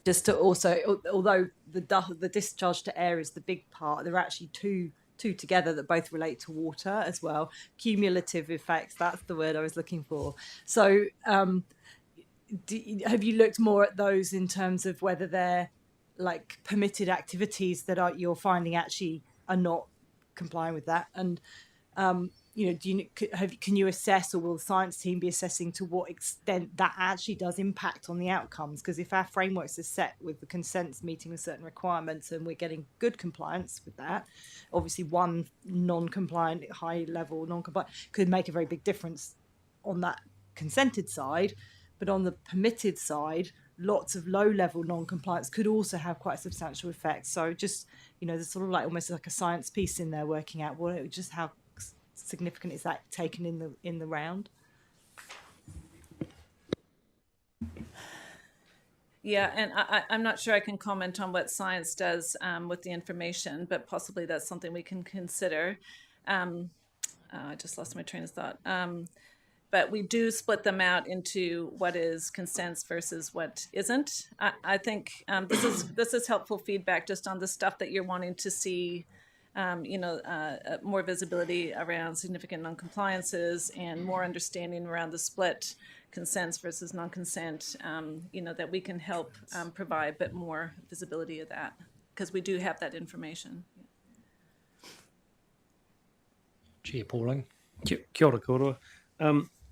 Just to also, although the discharge to air is the big part, there are actually two together that both relate to water as well. Cumulative effects, that's the word I was looking for. So have you looked more at those in terms of whether they're like permitted activities that you're finding actually are not complying with that? And can you assess, or will the science team be assessing to what extent that actually does impact on the outcomes? Because if our frameworks are set with the consents meeting with certain requirements and we're getting good compliance with that, obviously one non-compliant, high-level non-compliant could make a very big difference on that consented side. But on the permitted side, lots of low-level non-compliance could also have quite a substantial effect. So just, there's sort of like almost like a science piece in there working out just how significant is that taken in the round. Yeah, and I'm not sure I can comment on what science does with the information, but possibly that's something we can consider. I just lost my train of thought. But we do split them out into what is consents versus what isn't. I think this is helpful feedback just on the stuff that you're wanting to see. More visibility around significant non-compliances and more understanding around the split consents versus non-consent, that we can help provide a bit more visibility of that, because we do have that information. Chair Pauling. Kia ora koroa.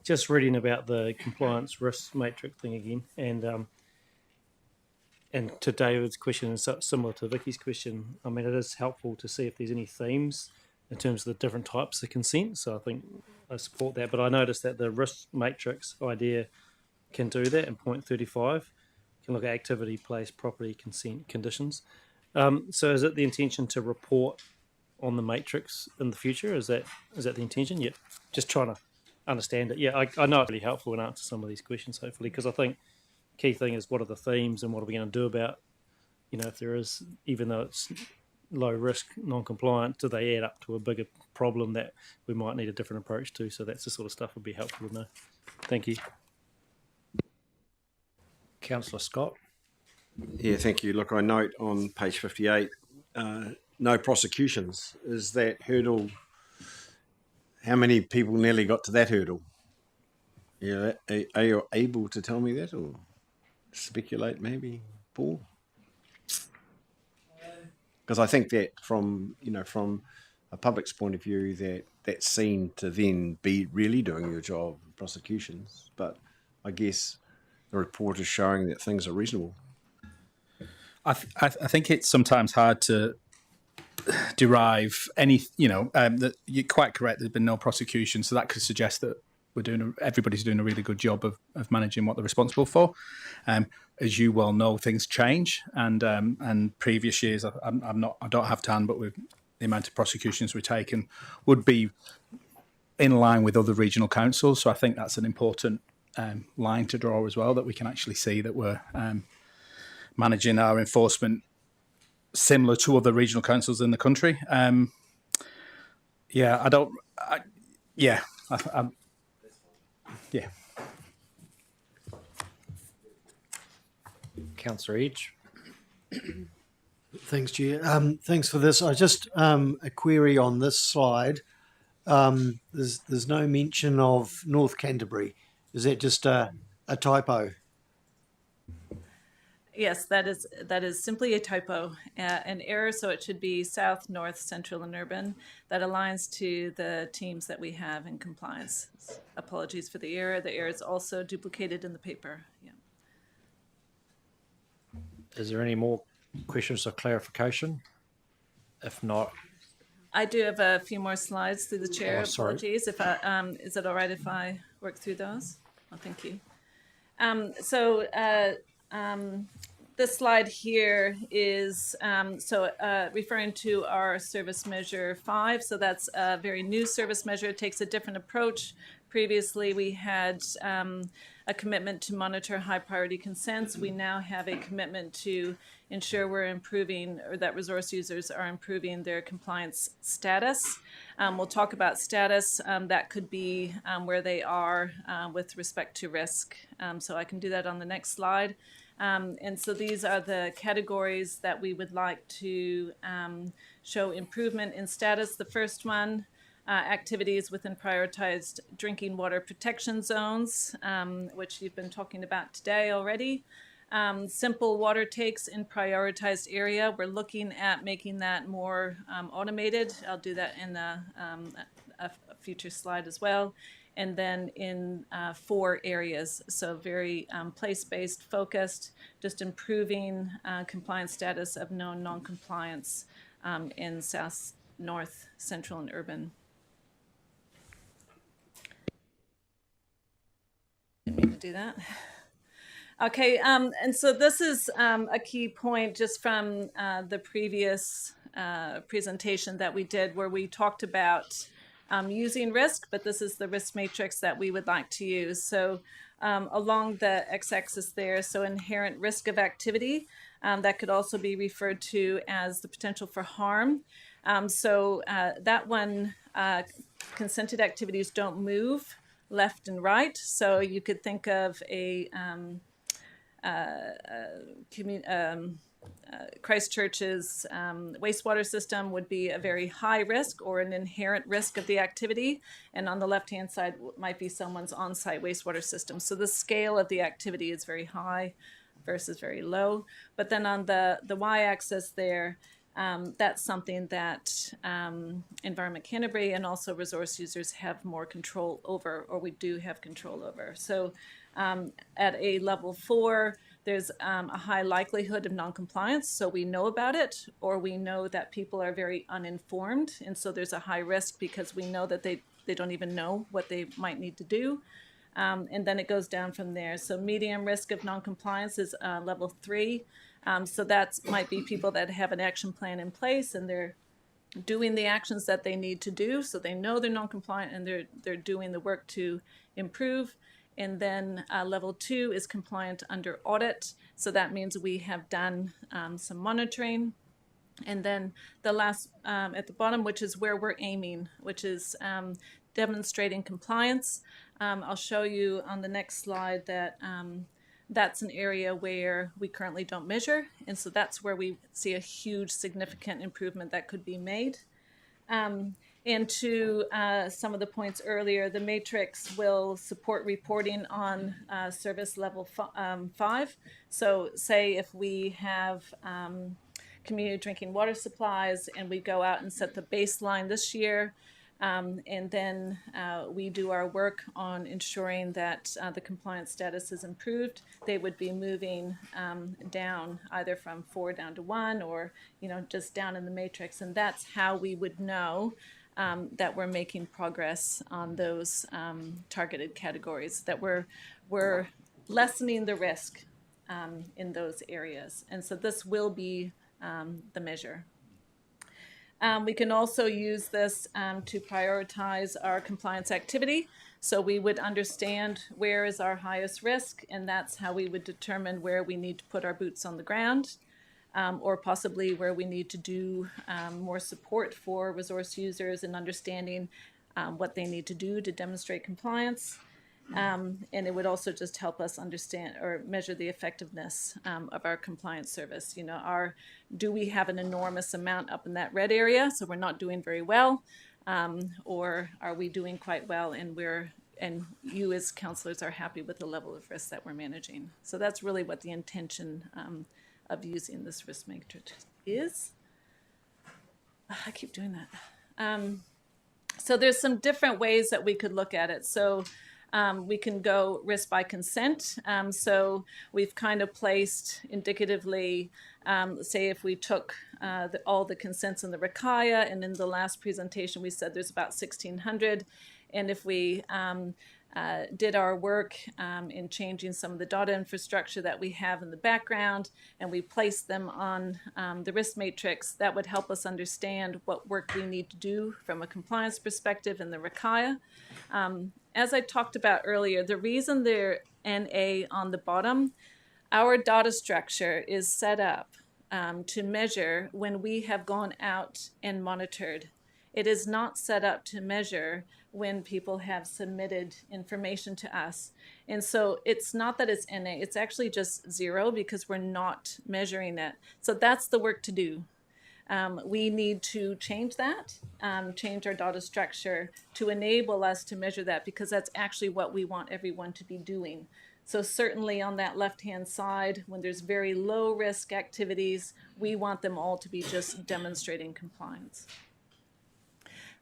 Just reading about the compliance risk matrix thing again, and to David's question, and similar to Vicky's question, I mean, it is helpful to see if there's any themes in terms of the different types of consent. So I think I support that. But I noticed that the risk matrix idea can do that in point 35. Can look at activity, place, property, consent, conditions. So is it the intention to report on the matrix in the future? Is that the intention? Yeah, just trying to understand it. Yeah, I know it's really helpful in answer some of these questions, hopefully, because I think key thing is what are the themes and what are we going to do about, if there is, even though it's low risk, non-compliant, do they add up to a bigger problem that we might need a different approach to? So that's the sort of stuff would be helpful to know. Thank you. Councillor Scott. Yeah, thank you. Look, I note on page 58, no prosecutions. Is that hurdle, how many people nearly got to that hurdle? Yeah, are you able to tell me that or speculate maybe, Paul? Because I think that from a public's point of view, that's seen to then be really doing your job, prosecutions. But I guess the report is showing that things are reasonable. I think it's sometimes hard to derive any, that you're quite correct. There's been no prosecution, so that could suggest that everybody's doing a really good job of managing what they're responsible for. As you well know, things change, and previous years, I don't have to hand, but with the amount of prosecutions we've taken would be in line with other regional councils. So I think that's an important line to draw as well, that we can actually see that we're managing our enforcement similar to other regional councils in the country. Yeah. Councillor Edge. Thanks, Chair. Thanks for this. I just a query on this slide. There's no mention of North Canterbury. Is that just a typo? Yes, that is simply a typo, an error. So it should be South, North, Central, and Urban. That aligns to the teams that we have in compliance. Apologies for the error. The error is also duplicated in the paper. Yeah. Is there any more questions or clarification? If not, I do have a few more slides through the chair. Oh, sorry. Apologies. If is it all right if I work through those? Oh, thank you. This slide here is referring to our service measure 5. So that's a very new service measure. It takes a different approach. Previously, we had a commitment to monitor high priority consents. We now have a commitment to ensure we're improving, or that resource users are improving their compliance status. We'll talk about status. That could be where they are with respect to risk. So I can do that on the next slide. And so these are the categories that we would like to show improvement in status. The first one, activities within prioritized drinking water protection zones, which you've been talking about today already. Simple water takes in prioritized area. We're looking at making that more automated. I'll do that in a future slide as well. And then in 4 areas, so very place-based focused, just improving compliance status of known non-compliance in South, North, Central, and Urban. Didn't mean to do that. Okay, and so this is a key point just from the previous presentation that we did, where we talked about using risk, but this is the risk matrix that we would like to use. So along the x-axis there, so inherent risk of activity, that could also be referred to as the potential for harm. That one, consented activities don't move left and right. So you could think of a Christchurch's wastewater system would be a very high risk or an inherent risk of the activity. And on the left-hand side might be someone's on-site wastewater system. So the scale of the activity is very high versus very low. But then on the y-axis there, that's something that Environment Canterbury and also resource users have more control over, or we do have control over. So at a level 4, there's a high likelihood of non-compliance, so we know about it, or we know that people are very uninformed, and so there's a high risk because we know that they don't even know what they might need to do. And then it goes down from there. So medium risk of non-compliance is level 3. So that might be people that have an action plan in place and they're doing the actions that they need to do. So they know they're non-compliant and they're doing the work to improve. And then level 2 is compliant under audit. So that means we have done some monitoring. And then the last at the bottom, which is where we're aiming, which is demonstrating compliance. I'll show you on the next slide that that's an area where we currently don't measure. And so that's where we see a huge significant improvement that could be made. And to some of the points earlier, the matrix will support reporting on service level 5. So say if we have community drinking water supplies and we go out and set the baseline this year, and then we do our work on ensuring that the compliance status is improved, they would be moving down either from 4 down to 1 or, you know, just down in the matrix. And that's how we would know that we're making progress on those targeted categories, that we're lessening the risk in those areas. And so this will be the measure. We can also use this to prioritize our compliance activity. So we would understand where is our highest risk, and that's how we would determine where we need to put our boots on the ground, or possibly where we need to do more support for resource users and understanding what they need to do to demonstrate compliance. And it would also just help us understand or measure the effectiveness of our compliance service. You know, do we have an enormous amount up in that red area, so we're not doing very well, or are we doing quite well and you as councillors are happy with the level of risk that we're managing? So that's really what the intention of using this risk matrix is. I keep doing that. So there's some different ways that we could look at it. So we can go risk by consent. So we've kind of placed indicatively, say if we took all the consents in the Whakakapi, and in the last presentation we said there's about 1,600. And if we did our work in changing some of the data infrastructure that we have in the background, and we placed them on the risk matrix, that would help us understand what work we need to do from a compliance perspective in the Whakakapi. As I talked about earlier, the reason they're NA on the bottom, our data structure is set up to measure when we have gone out and monitored. It is not set up to measure when people have submitted information to us. And so it's not that it's NA, it's actually just 0 because we're not measuring it. So that's the work to do. We need to change that, change our data structure to enable us to measure that, because that's actually what we want everyone to be doing. So certainly on that left-hand side, when there's very low risk activities, we want them all to be just demonstrating compliance.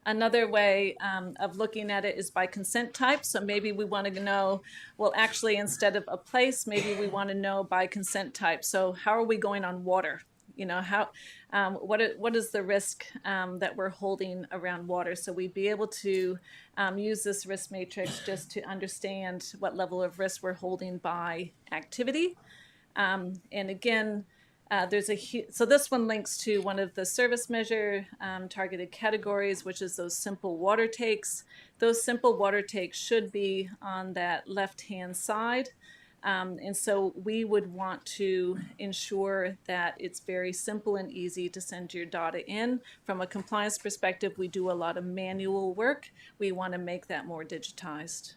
Another way of looking at it is by consent type. So maybe we want to know, well, actually, instead of a place, maybe we want to know by consent type. So how are we going on water? You know, what is the risk that we're holding around water? So we'd be able to use this risk matrix just to understand what level of risk we're holding by activity. And again, so this one links to one of the service measure targeted categories, which is those simple water takes. Those simple water takes should be on that left-hand side. And so we would want to ensure that it's very simple and easy to send your data in. From a compliance perspective, we do a lot of manual work. We want to make that more digitized.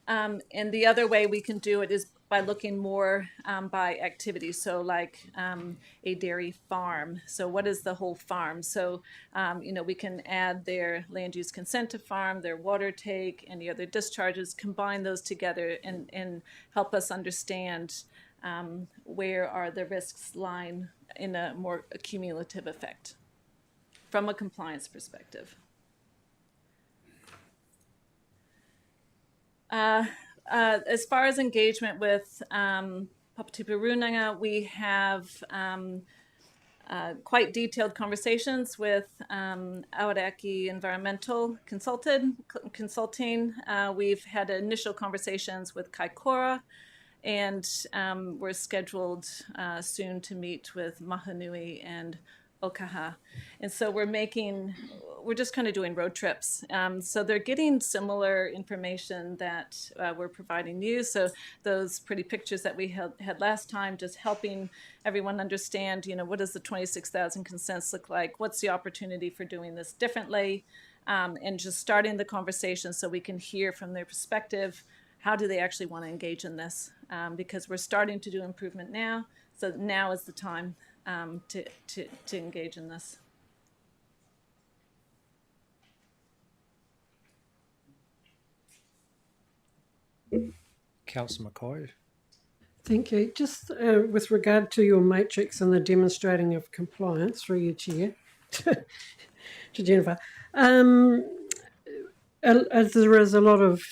And the other way we can do it is by looking more by activity. So like a dairy farm. So what is the whole farm? So, you know, we can add their land use consent to farm, their water take, any other discharges, combine those together and help us understand where are the risks lying in a more cumulative effect from a compliance perspective. As far as engagement with Papatupu Runanga, we have quite detailed conversations with Awaraki Environmental Consulting. We've had initial conversations with Kaikoura, and we're scheduled soon to meet with Mahanui and Okaha. And so we're just kind of doing road trips. So they're getting similar information that we're providing you. So those pretty pictures that we had last time, just helping everyone understand, what does the 26,000 consents look like? What's the opportunity for doing this differently? And just starting the conversation so we can hear from their perspective, how do they actually want to engage in this? Because we're starting to do improvement now. So now is the time to engage in this. Councillor McCoy. Thank you. Just with regard to your matrix and the demonstrating of compliance through your chair to Jennifer, as there is a lot of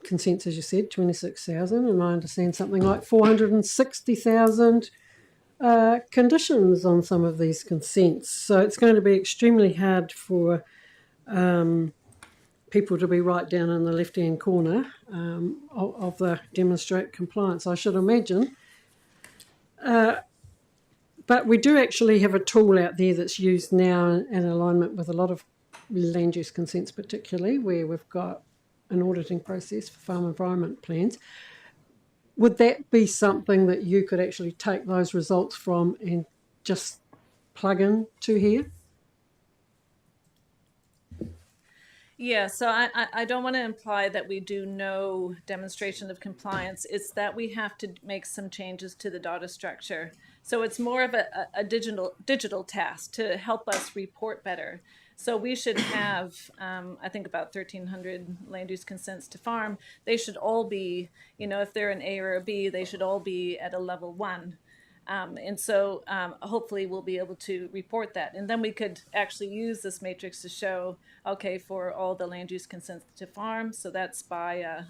consents, as you said, 26,000, and I understand something like 460,000 conditions on some of these consents. So it's going to be extremely hard for people to be right down in the left-hand corner of the demonstrate compliance, I should imagine. But we do actually have a tool out there that's used now in alignment with a lot of land use consents, particularly where we've got an auditing process for farm environment plans. Would that be something that you could actually take those results from and just plug in to here? Yeah, so I don't want to imply that we do no demonstration of compliance. It's that we have to make some changes to the data structure. So it's more of a digital task to help us report better. So we should have, I think, about 1,300 land use consents to farm. They should all be, if they're an A or a B, they should all be at a level 1. And so hopefully we'll be able to report that. And then we could actually use this matrix to show, okay, for all the land use consents to farm, so that's by a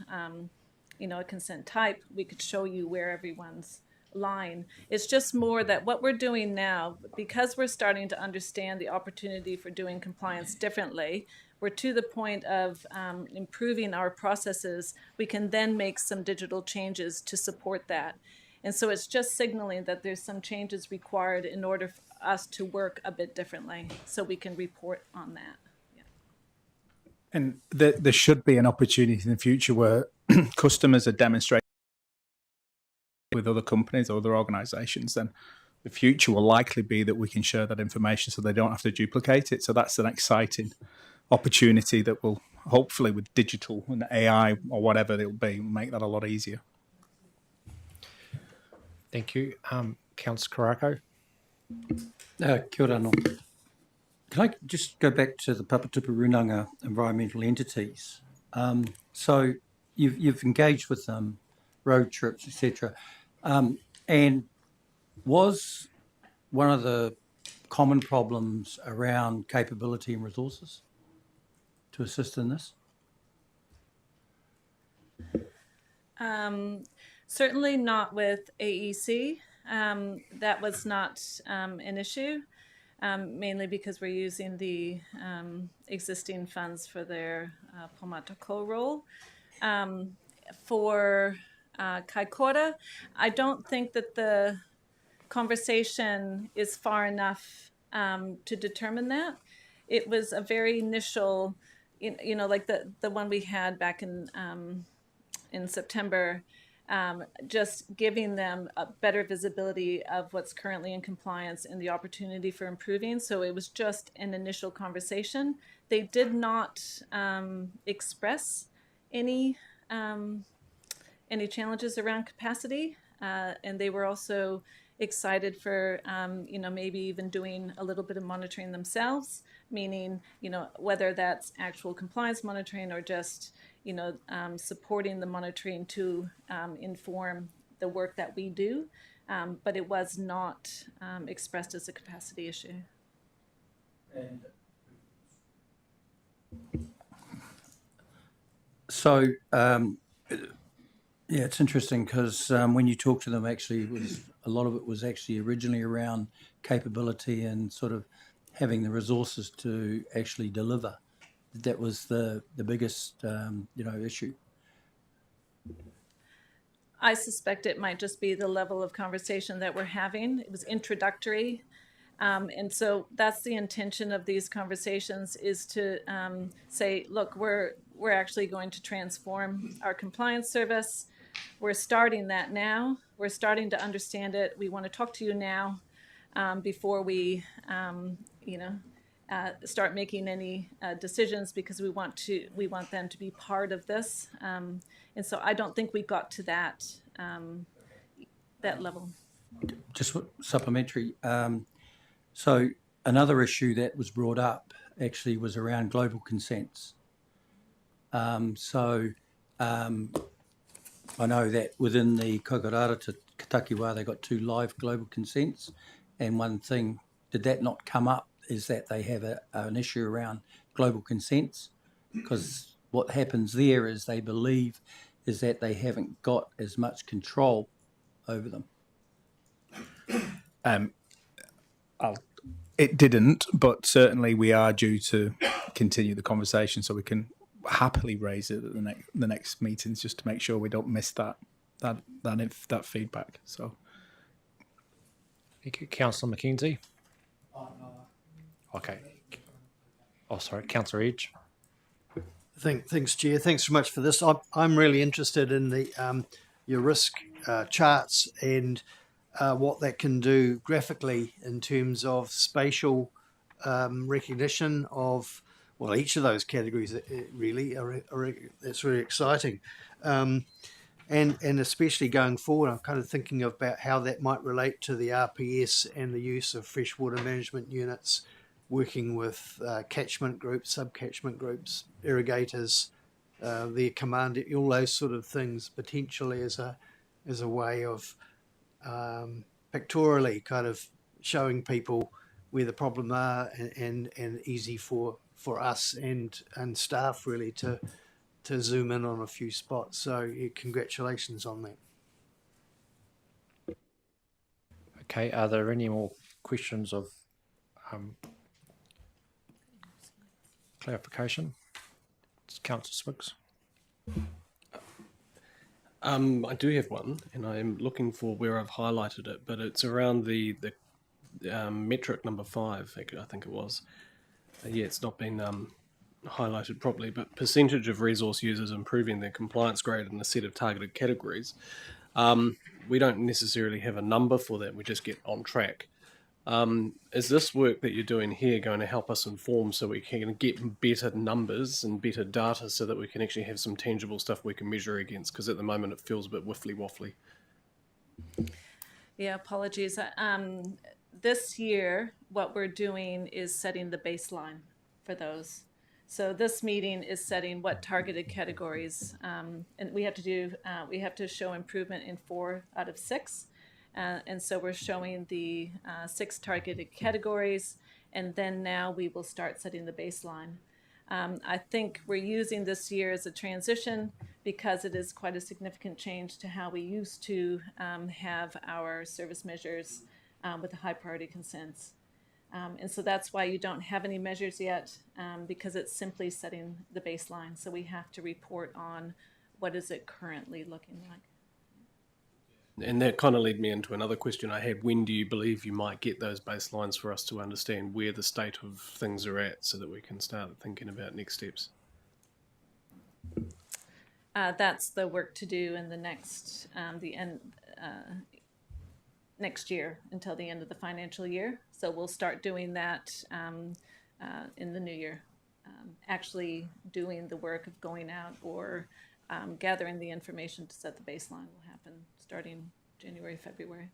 consent type, we could show you where everyone's line. It's just more that what we're doing now, because we're starting to understand the opportunity for doing compliance differently, we're to the point of improving our processes. We can then make some digital changes to support that. And so it's just signaling that there's some changes required in order for us to work a bit differently so we can report on that. Yeah. And there should be an opportunity in the future where customers are demonstrating with other companies or other organisations, then the future will likely be that we can share that information so they don't have to duplicate it. So that's an exciting opportunity that will hopefully, with digital and AI or whatever it'll be, make that a lot easier. Thank you. Councillor Karakia. Kia ora no. Can I just go back to the Papatupu Runanga environmental entities? So you've engaged with them, road trips, etc. And was one of the common problems around capability and resources to assist in this? Certainly not with AEC. That was not an issue, mainly because we're using the existing funds for their Pomatako role. For Kaikoura, I don't think that the conversation is far enough to determine that. It was a very initial, like the one we had back in September, just giving them a better visibility of what's currently in compliance and the opportunity for improving. So it was just an initial conversation. They did not express any challenges around capacity, and they were also excited for maybe even doing a little bit of monitoring themselves, meaning whether that's actual compliance monitoring or just supporting the monitoring to inform the work that we do, but it was not expressed as a capacity issue. And so, yeah, it's interesting because when you talk to them, actually, a lot of it was actually originally around capability and sort of having the resources to actually deliver. That was the biggest issue. I suspect it might just be the level of conversation that we're having. It was introductory, And so that's the intention of these conversations, is to say, look, we're actually going to transform our compliance service. We're starting that now. We're starting to understand it. We want to talk to you now before we, start making any decisions, because we want them to be part of this. And so I don't think we got to that level. Just supplementary. So another issue that was brought up actually was around global consents. I know that within the Kokorara to Katakiwa, they got 2 live global consents, and one thing, did that not come up, is that they have an issue around global consents, because what happens there is they believe is that they haven't got as much control over them. It didn't, but certainly we are due to continue the conversation, so we can happily raise it at the next meetings, just to make sure we don't miss that feedback. So, thank you, Councillor McKenzie. Okay. Oh, sorry, Councillor Edge. Thanks, Chair. Thanks so much for this. I'm really interested in the your risk charts and what that can do graphically in terms of spatial recognition of, well, each of those categories. Really, it's really exciting, and especially going forward, I'm kind of thinking about how that might relate to the RPS and the use of freshwater management units, working with catchment groups, sub-catchment groups, irrigators, their command, all those sort of things, potentially as a way of pictorially kind of showing people where the problem are, and easy for us and staff really to zoom in on a few spots. So yeah, congratulations on that. Okay, are there any more questions of clarification? Councillor Swiggs. I do have one, and I'm looking for where I've highlighted it, but it's around the metric number 5, I think it was. Yeah, it's not been highlighted properly, but percentage of resource users improving their compliance grade in a set of targeted categories. We don't necessarily have a number for that, we just get on track. Is this work that you're doing here going to help us inform so we can get better numbers and better data so that we can actually have some tangible stuff we can measure against? Because at the moment it feels a bit wiffly-waffly. Yeah, apologies. This year, what we're doing is setting the baseline for those. So this meeting is setting what targeted categories, and we have to show improvement in 4 out of 6. And so we're showing the 6 targeted categories, and then now we will start setting the baseline. I think we're using this year as a transition because it is quite a significant change to how we used to have our service measures with the high priority consents. And so that's why you don't have any measures yet, because it's simply setting the baseline. So we have to report on what is it currently looking like. And that kind of led me into another question I had. When do you believe you might get those baselines for us to understand where the state of things are at so that we can start thinking about next steps? That's the work to do in the next year, until the end of the financial year. So we'll start doing that in the new year. Actually doing the work of going out or gathering the information to set the baseline will happen starting January, February.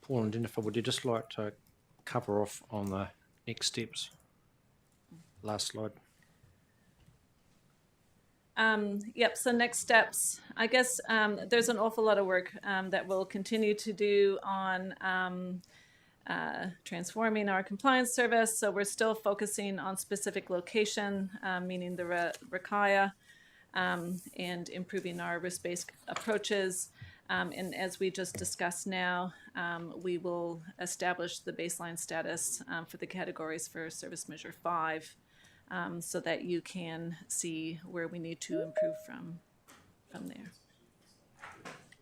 Paul and Jennifer, would you just like to cover off on the next steps? Last slide. Yep, so next steps. I guess there's an awful lot of work that we'll continue to do on transforming our compliance service. So we're still focusing on specific location, meaning the Rakaya, and improving our risk-based approaches. And as we just discussed now, we will establish the baseline status for the categories for Service Measure 5, so that you can see where we need to improve from there.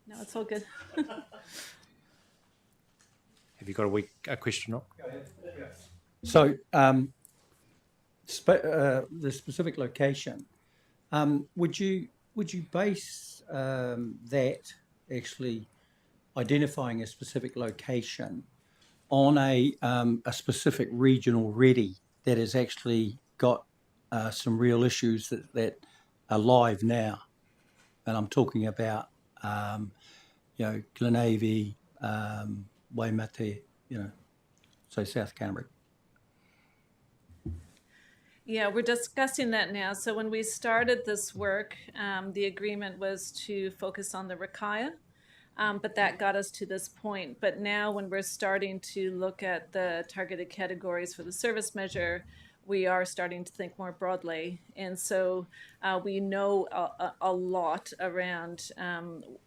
No, it's all good. you got a question? Up? So the specific location, would you base that actually identifying a specific location on a specific region already that has actually got some real issues that are live now? And I'm talking about Glenavy, Waimate, so South Canterbury. Yeah, we're discussing that now. So when we started this work, the agreement was to focus on the Rakaya, but that got us to this point. But now when we're starting to look at the targeted categories for the service measure, we are starting to think more broadly. And so we know a lot around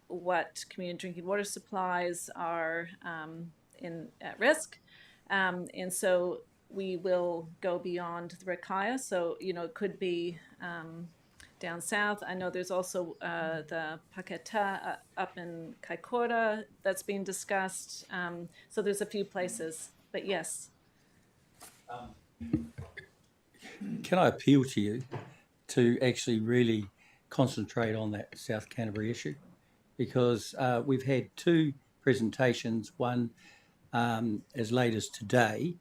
what community drinking water supplies are at risk. And so we will go beyond the Rakaya. So, it could be down south. I know there's also the Whakatau up in Kaikoura that's being discussed. So there's a few places, but yes. Can I appeal to you to actually really concentrate on that South Canterbury issue? Because we've had two presentations, one as late as today,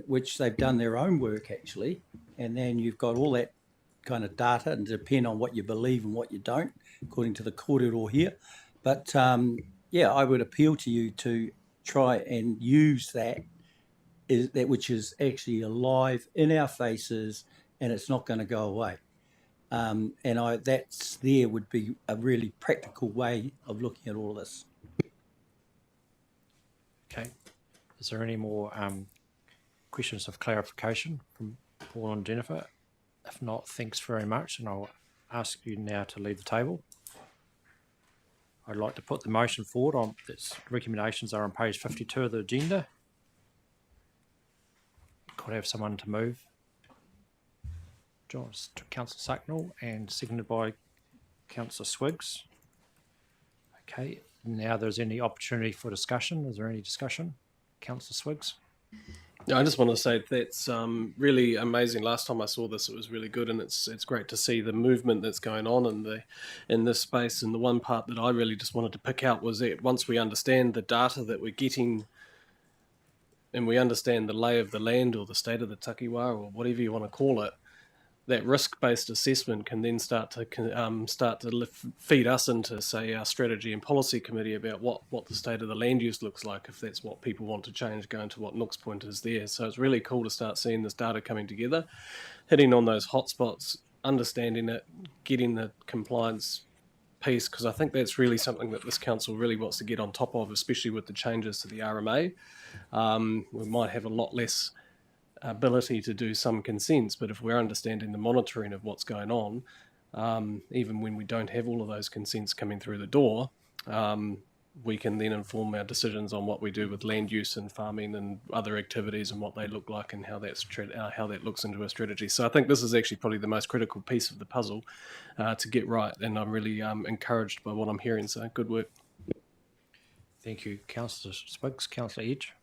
which they've done their own work actually, and then you've got all that kind of data, and depend on what you believe and what you don't, according to the kōrero here. But I would appeal to you to try and use that which is actually alive in our faces, and it's not going to go away. That's would be a really practical way of looking at all of this. Okay. Is there any more questions of clarification from Paul and Jennifer? If not, thanks very much, and I'll ask you now to leave the table. I'd like to put the motion forward on its recommendations are on page 52 of the agenda. Could I have someone to move? Councillor Sacknell, and seconded by Councillor Swiggs. Okay, now there's any opportunity for discussion. Is there any discussion? Councillor Swiggs. I just want to say that's really amazing. Last time I saw this, it was really good, and it's great to see the movement that's going on in this space. And the one part that I really just wanted to pick out was that once we understand the data that we're getting, and we understand the lay of the land or the state of the takiwā or whatever you want to call it, that risk-based assessment can then start to feed us into, say, our strategy and policy committee about what the state of the land use looks like, if that's what people want to change, going to what Nook's point is there. So it's really cool to start seeing this data coming together, hitting on those hotspots, understanding it, getting the compliance piece, because I think that's really something that this council really wants to get on top of, especially with the changes to the RMA. We might have a lot less ability to do some consents, but if we're understanding the monitoring of what's going on, even when we don't have all of those consents coming through the door, we can then inform our decisions on what we do with land use and farming and other activities and what they look like and how that looks into a strategy. So I think this is actually probably the most critical piece of the puzzle to get right, and I'm really encouraged by what I'm hearing, so good work. Thank you, Councillor Swiggs. Councillor Edge.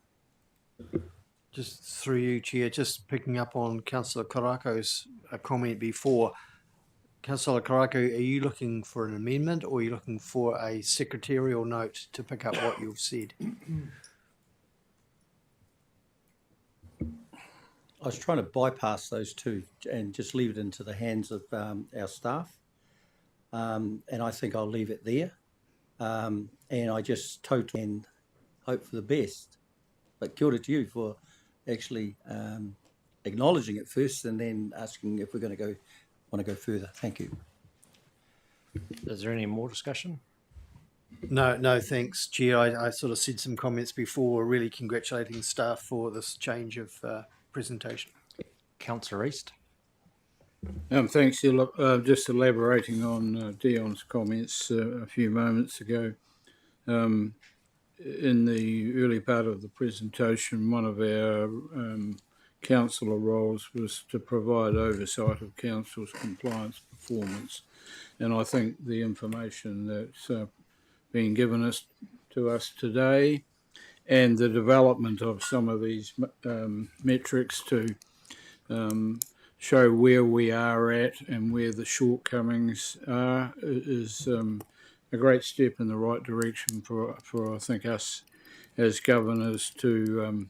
Just through you, Chair, just picking up on Councillor Karako's comment before. Councillor Karako, are you looking for an amendment, or are you looking for a secretarial note to pick up what you've said? I was trying to bypass those two and just leave it into the hands of our staff. And I think I'll leave it there. And I just totally hope for the best. But kia ora to you for actually acknowledging it first and then asking if we're going to want to go further. Thank you. Is there any more discussion? No, thanks, Chair. I sort of said some comments before, really congratulating staff for this change of presentation. Councillor East. Thanks. Just elaborating on Dion's comments a few moments ago. In the early part of the presentation, one of our councillor roles was to provide oversight of council's compliance performance, and I think the information that's been given to us today and the development of some of these metrics to show where we are at and where the shortcomings are is a great step in the right direction for I think us as governors to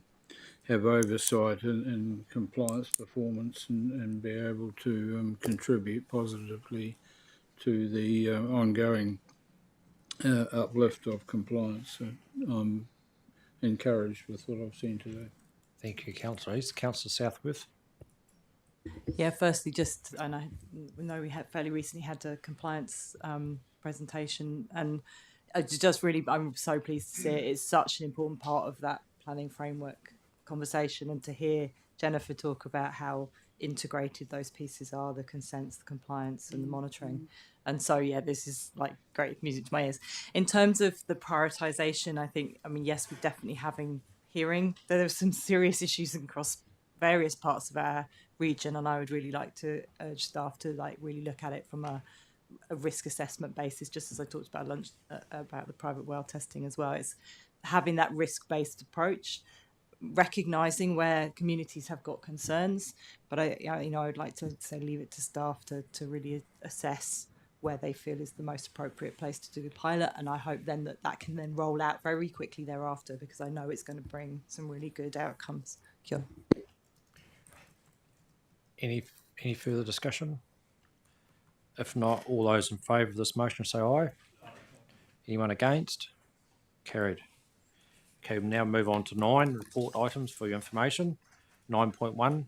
have oversight in compliance performance and be able to contribute positively to the ongoing uplift of compliance. So I'm encouraged with what I've seen today. Thank you, Councillor East. Councillor Southworth. Yeah, firstly, just I know we had fairly recently had a compliance presentation, and I'm so pleased to see it. It's such an important part of that planning framework conversation, and to hear Jennifer talk about how integrated those pieces are, the consents, the compliance and the monitoring. And so, yeah, this is like great music to my ears. In terms of the prioritisation, yes, we're definitely hearing that there's some serious issues across various parts of our region, and I would really like to urge staff to really look at it from a risk assessment basis, just as I talked about about the private well testing as well. It's having that risk-based approach, recognising where communities have got concerns, but I'd like to say leave it to staff to really assess where they feel is the most appropriate place to do the pilot, and I hope then that can then roll out very quickly thereafter, because I know it's going to bring some really good outcomes. Kia. Any further discussion? If not, all those in favour of this motion say aye. Anyone against? Carried. Okay, we'll now move on to 9 report items for your information. 9.1,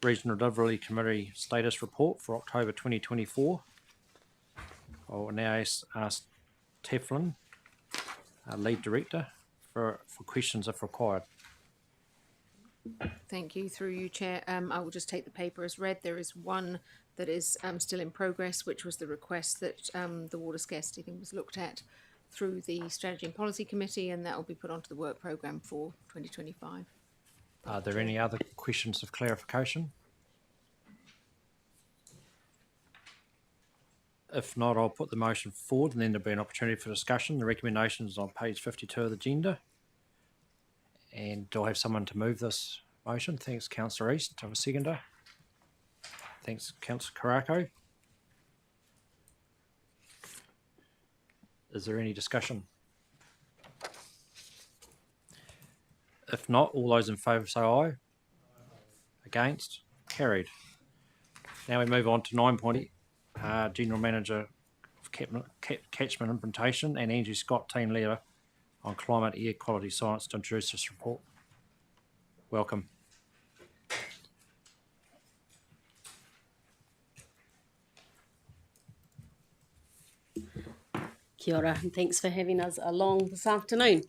Regional Delivery Committee Status Report for October 2024. I will now ask Teflon, our Lead Director, for questions if required. Thank you. Through you, Chair. I will just take the paper as read. There is one that is still in progress, which was the request that the water scarcity thing was looked at through the Strategy and Policy Committee, and that will be put onto the work programme for 2025. Are there any other questions of clarification? If not, I'll put the motion forward and then there'll be an opportunity for discussion. The recommendation is on page 52 of the agenda. And do I have someone to move this motion? Thanks, Councillor East. Do I have a seconder? Thanks, Councillor Karakia. Is there any discussion? If not, all those in favour say aye. Against? Carried. Now we move on to 9.8. General Manager of Catchment Implementation and Angie Scott, Team Leader on Climate Air Quality Science, to introduce this report. Welcome. Kia ora, and thanks for having us along this afternoon.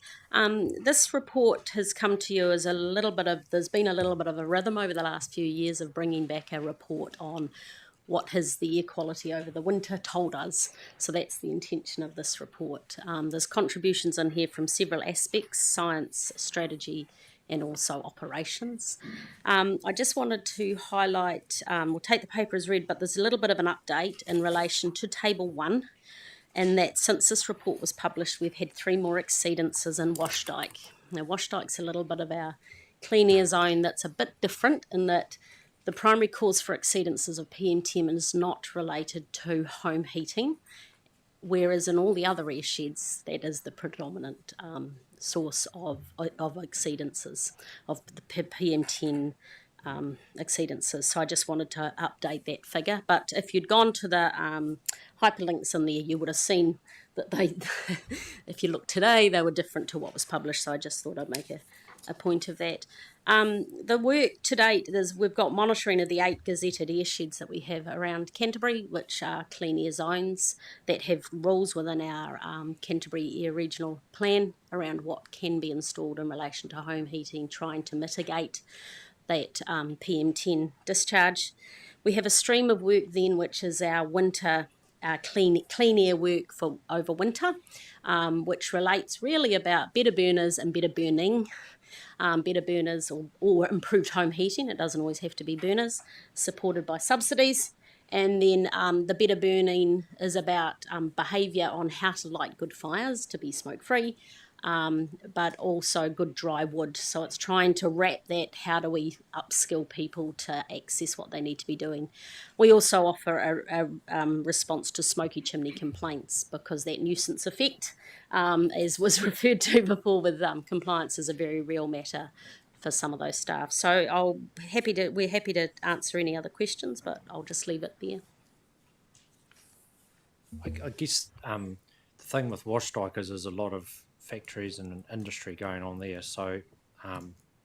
This report has come to you as there's been a little bit of a rhythm over the last few years of bringing back a report on what has the air quality over the winter told us. So that's the intention of this report. There's contributions in here from several aspects: science, strategy, and also operations. I just wanted to highlight, we'll take the paper as read, but there's a little bit of an update in relation to Table 1, and that since this report was published, we've had 3 more exceedances in Washdyke. Now, Washdyke's a little bit of our clean air zone that's a bit different in that the primary cause for exceedances of PM10 is not related to home heating, whereas in all the other airsheds, that is the predominant source of exceedances, of the PM10 exceedances. So I just wanted to update that figure. But if you'd gone to the hyperlinks in there, you would have seen that they, if you look today, they were different to what was published. So I just thought I'd make a point of that. The work to date is we've got monitoring of the 8 gazetted airsheds that we have around Canterbury, which are clean air zones that have rules within our Canterbury Air Regional Plan around what can be installed in relation to home heating, trying to mitigate that PM10 discharge. We have a stream of work then, which is our winter clean air work for over winter, which relates really about better burners and better burning. Better burners or improved home heating, it doesn't always have to be burners, supported by subsidies. And then the better burning is about behaviour on how to light good fires to be smoke free, but also good dry wood. So it's trying to wrap that, how do we upskill people to access what they need to be doing. We also offer a response to smoky chimney complaints, because that nuisance effect, as was referred to before with compliance, is a very real matter for some of those staff. So we're happy to answer any other questions, but I'll just leave it there. I guess the thing with wash strikers is a lot of factories and industry going on there, so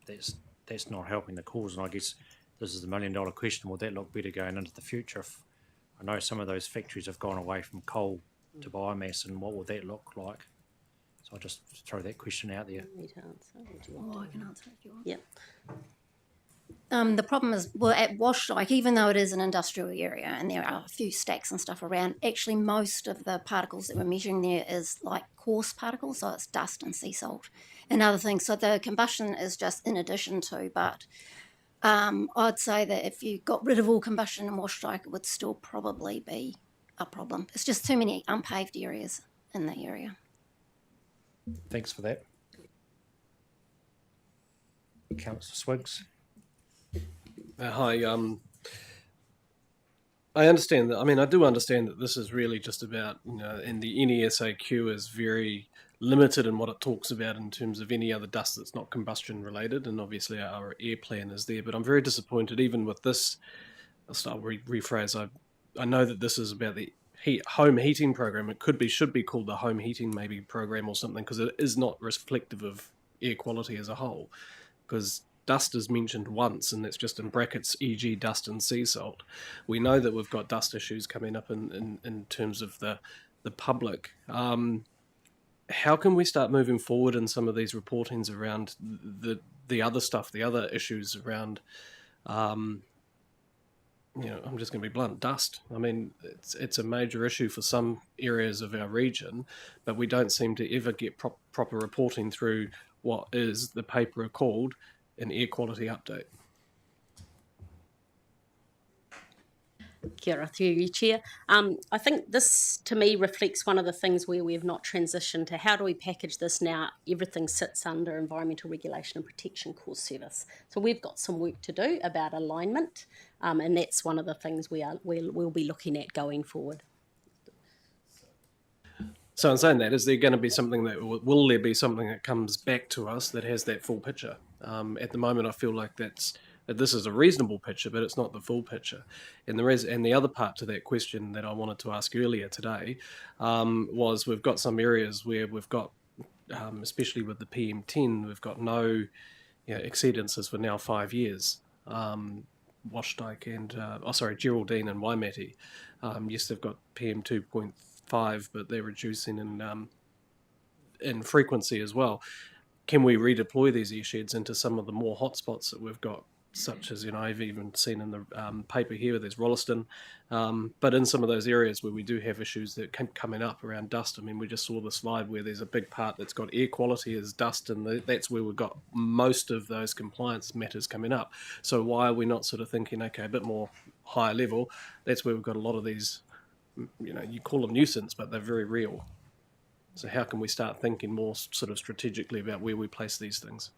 that's not helping the cause. And I guess this is the $1 million question: will that look better going into the future? If I know some of those factories have gone away from coal to biomass, and what will that look like? So I'll just throw that question out there. Me to answer. Or do you want Oh, to? I can answer if you want. Yep. The problem is, well, at Washtike, even though it is an industrial area and there are a few stacks and stuff around, actually most of the particles that we're measuring there is like coarse particles, so it's dust and sea salt and other things. So the combustion is just in addition to, but I'd say that if you got rid of all combustion in Washtike, it would still probably be a problem. It's just too many unpaved areas in the area. Thanks for that. Councillor Swiggs. Hi. I understand that. I mean, I do understand that this is really just about, and the NESAQ is very limited in what it talks about in terms of any other dust that's not combustion related, and obviously our air plan is there. But I'm very disappointed even with this. I'll start rephrase. I know that this is about the home heating program. It should be called the home heating maybe program or something, because it is not reflective of air quality as a whole. Because dust is mentioned once, and that's just in brackets, e.g. dust and sea salt. We know that we've got dust issues coming up in terms of the public. How can we start moving forward in some of these reportings around the other stuff, the other issues around, I'm just going to be blunt, dust. I mean, it's a major issue for some areas of our region, but we don't seem to ever get proper reporting through what is the paper called an air quality update. Kia ora, through you, Chair. I think this, to me, reflects one of the things where we have not transitioned to how do we package this now. Everything sits under Environmental Regulation and Protection Core Service. So we've got some work to do about alignment, and that's one of the things we'll be looking at going forward. So in saying that, is there going to be something will there be something that comes back to us that has that full picture? At the moment, I feel like this is a reasonable picture, but it's not the full picture. And the other part to that question that I wanted to ask earlier today was we've got some areas where we've got, especially with the PM10, we've got no exceedances for now 5 years. Washtike and Geraldine and Waimate. Yes, they've got PM 2.5, but they're reducing in frequency as well. Can we redeploy these air sheds into some of the more hotspots that we've got, such as, I've even seen in the paper here, there's Rolleston, but in some of those areas where we do have issues that keep coming up around dust. I mean, we just saw the slide where there's a big part that's got air quality as dust, and that's where we've got most of those compliance matters coming up. So why are we not sort of thinking, okay, a bit more higher level? That's where we've got a lot of these, you call them nuisance, but they're very real. So how can we start thinking more sort of strategically about where we place these things?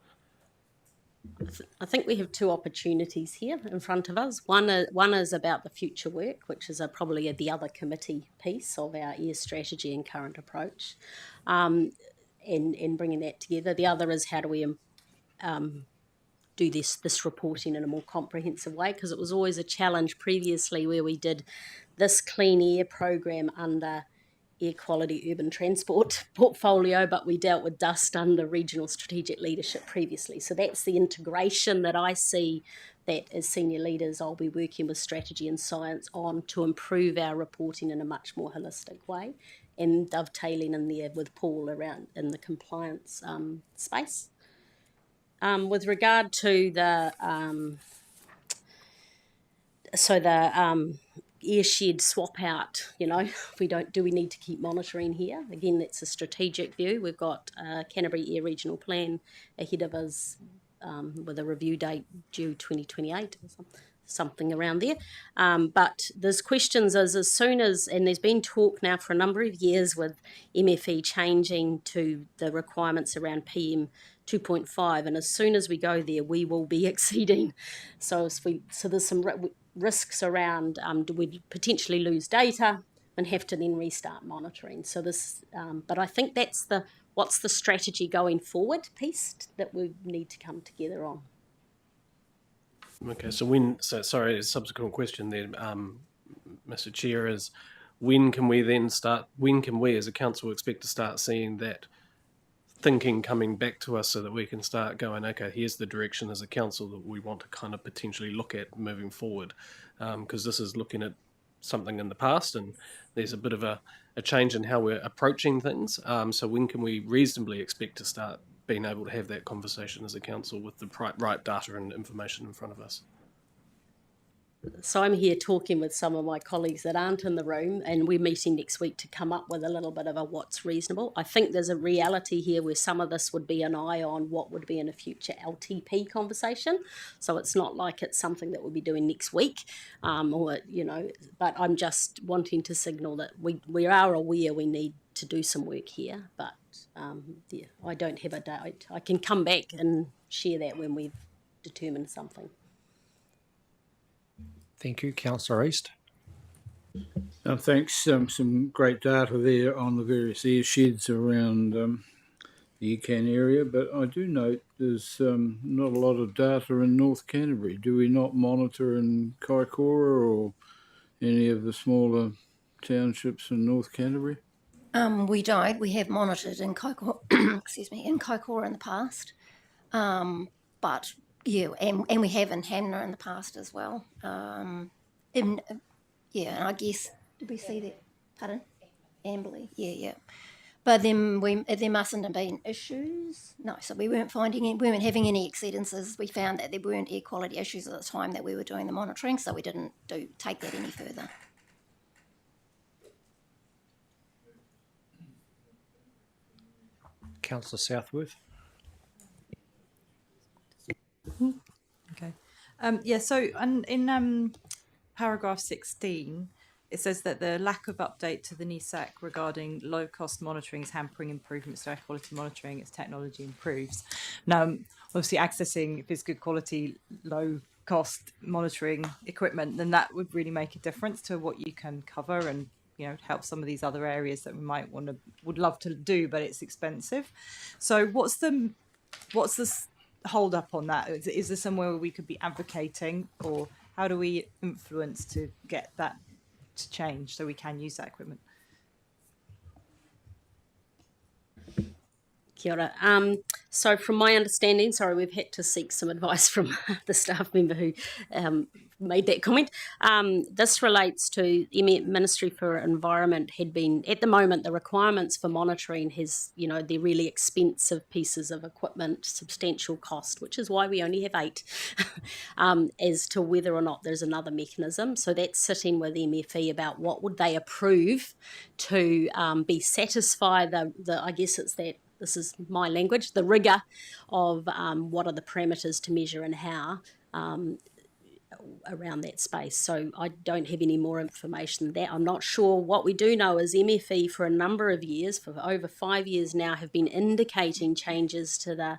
I think we have two opportunities here in front of us. One is about the future work, which is probably the other committee piece of our air strategy and current approach, and bringing that together. The other is how do we do this reporting in a more comprehensive way, because it was always a challenge previously where we did this clean air program under air quality urban transport portfolio, but we dealt with dust under regional strategic leadership previously. So that's the integration that I see that as senior leaders I'll be working with strategy and science on to improve our reporting in a much more holistic way, and dovetailing in there with Paul around in the compliance space. With regard to the air shed swap out, do we need to keep monitoring here? Again, that's a strategic view. We've got Canterbury Air Regional Plan ahead of us with a review date due 2028 or something. something around there. But there's questions as soon as, and there's been talk now for a number of years with MFE changing to the requirements around PM 2.5, and as soon as we go there, we will be exceeding. So there's some risks around, do we potentially lose data and have to then restart monitoring? So this, but I think that's what's the strategy going forward piece that we need to come together on. Okay, sorry, a subsequent question there, Mr. Chair, is when can we as a council expect to start seeing that thinking coming back to us so that we can start going, okay, here's the direction as a council that we want to kind of potentially look at moving forward? Because this is looking at something in the past and there's a bit of a change in how we're approaching things. So when can we reasonably expect to start being able to have that conversation as a council with the right data and information in front of us? So I'm here talking with some of my colleagues that aren't in the room, and we're meeting next week to come up with a little bit of a what's reasonable. I think there's a reality here where some of this would be an eye on what would be in a future LTP conversation. So it's not like it's something that we'll be doing next week, but I'm just wanting to signal that we are aware we need to do some work here, but I don't have a date. I can come back and share that when we've determined something. Thank you. Councillor East. Thanks. Some great data there on the various air sheds around the ECAN area, but I do note there's not a lot of data in North Canterbury. Do we not monitor in Kaikoura or any of the smaller townships in North Canterbury? We don't. We have monitored in Kaikoura, in Kaikoura in the past. But yeah, and we have in Hanna in the past as well. And I guess, did we see that? Pardon? Amberley, yeah. But then there mustn't have been issues. No, so we weren't having any exceedances. We found that there weren't air quality issues at the time that we were doing the monitoring, so we didn't take that any further. Councillor Southworth. Okay. So in paragraph 16, it says that the lack of update to the NESAC regarding low-cost monitoring is hampering improvements to air quality monitoring as technology improves. Now, obviously, accessing, if it's good quality, low-cost monitoring equipment, then that would really make a difference to what you can cover and help some of these other areas that we might would love to do, but it's expensive. So what's the hold up on that? Is there somewhere where we could be advocating, or how do we influence to get that to change so we can use that equipment? Kia ora. So from my understanding, we've had to seek some advice from the staff member who made that comment. This relates to Ministry for Environment had been, at the moment, the requirements for monitoring they're really expensive pieces of equipment, substantial cost, which is why we only have 8, as to whether or not there's another mechanism. So that's sitting with MFE about what would they approve to be satisfied, I guess it's that, this is my language, the rigour of what are the parameters to measure and how around that space. So I don't have any more information than that. I'm not sure. What we do know is MFE for a number of years, for over 5 years now, have been indicating changes to the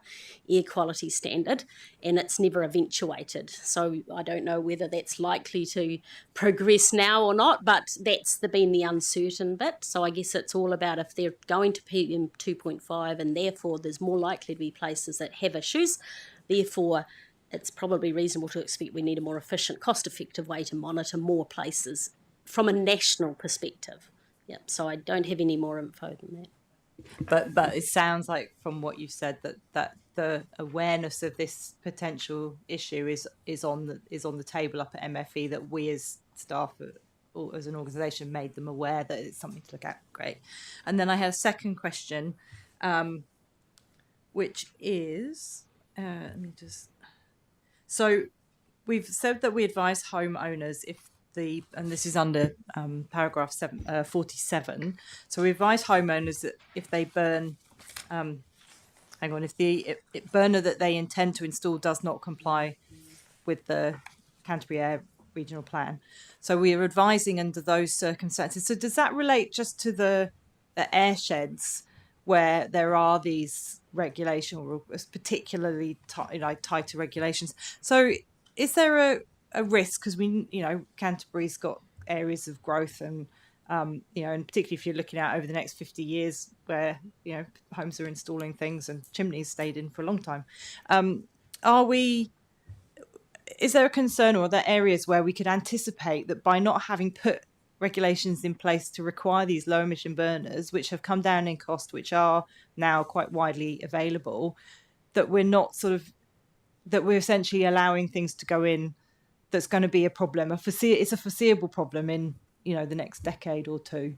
air quality standard, and it's never eventuated. So I don't know whether that's likely to progress now or not, but that's been the uncertain bit. So I guess it's all about if they're going to PM 2.5 and therefore there's more likely to be places that have issues, therefore it's probably reasonable to expect we need a more efficient, cost-effective way to monitor more places from a national perspective. Yep. So I don't have any more info than that. But it sounds like from what you've said that the awareness of this potential issue is on the table up at MFE, that we as staff or as an organisation made them aware that it's something to look at. Great. And then I had a second question, which is so we've said that we advise homeowners and this is under paragraph 47. So we advise homeowners that if they burn, if the burner that they intend to install does not comply with the Canterbury Air Regional Plan. So we are advising under those circumstances. So does that relate just to the air sheds where there are these particularly tighter regulations? So is there a risk, because Canterbury's got areas of growth and and particularly if you're looking at over the next 50 years where homes are installing things and chimneys stayed in for a long time, is there a concern, or are there areas where we could anticipate that by not having put regulations in place to require these low emission burners, which have come down in cost, which are now quite widely available, that we're essentially allowing things to go in that's going to be a problem? It's a foreseeable problem in the next decade or two,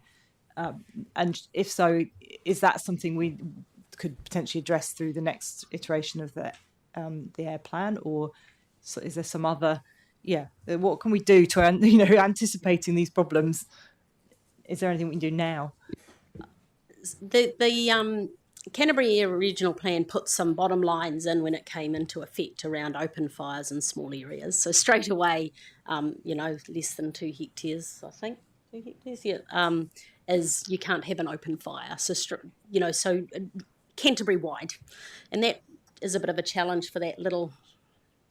and if so, is that something we could potentially address through the next iteration of the air plan, or is there some other? What can we do to anticipating these problems? Is there anything we can do now? The Canterbury Air Regional Plan put some bottom lines in when it came into effect around open fires in small areas. So straight away, less than 2 hectares, I think, 2 hectares, is you can't have an open fire. So, so Canterbury wide. And that is a bit of a challenge for that little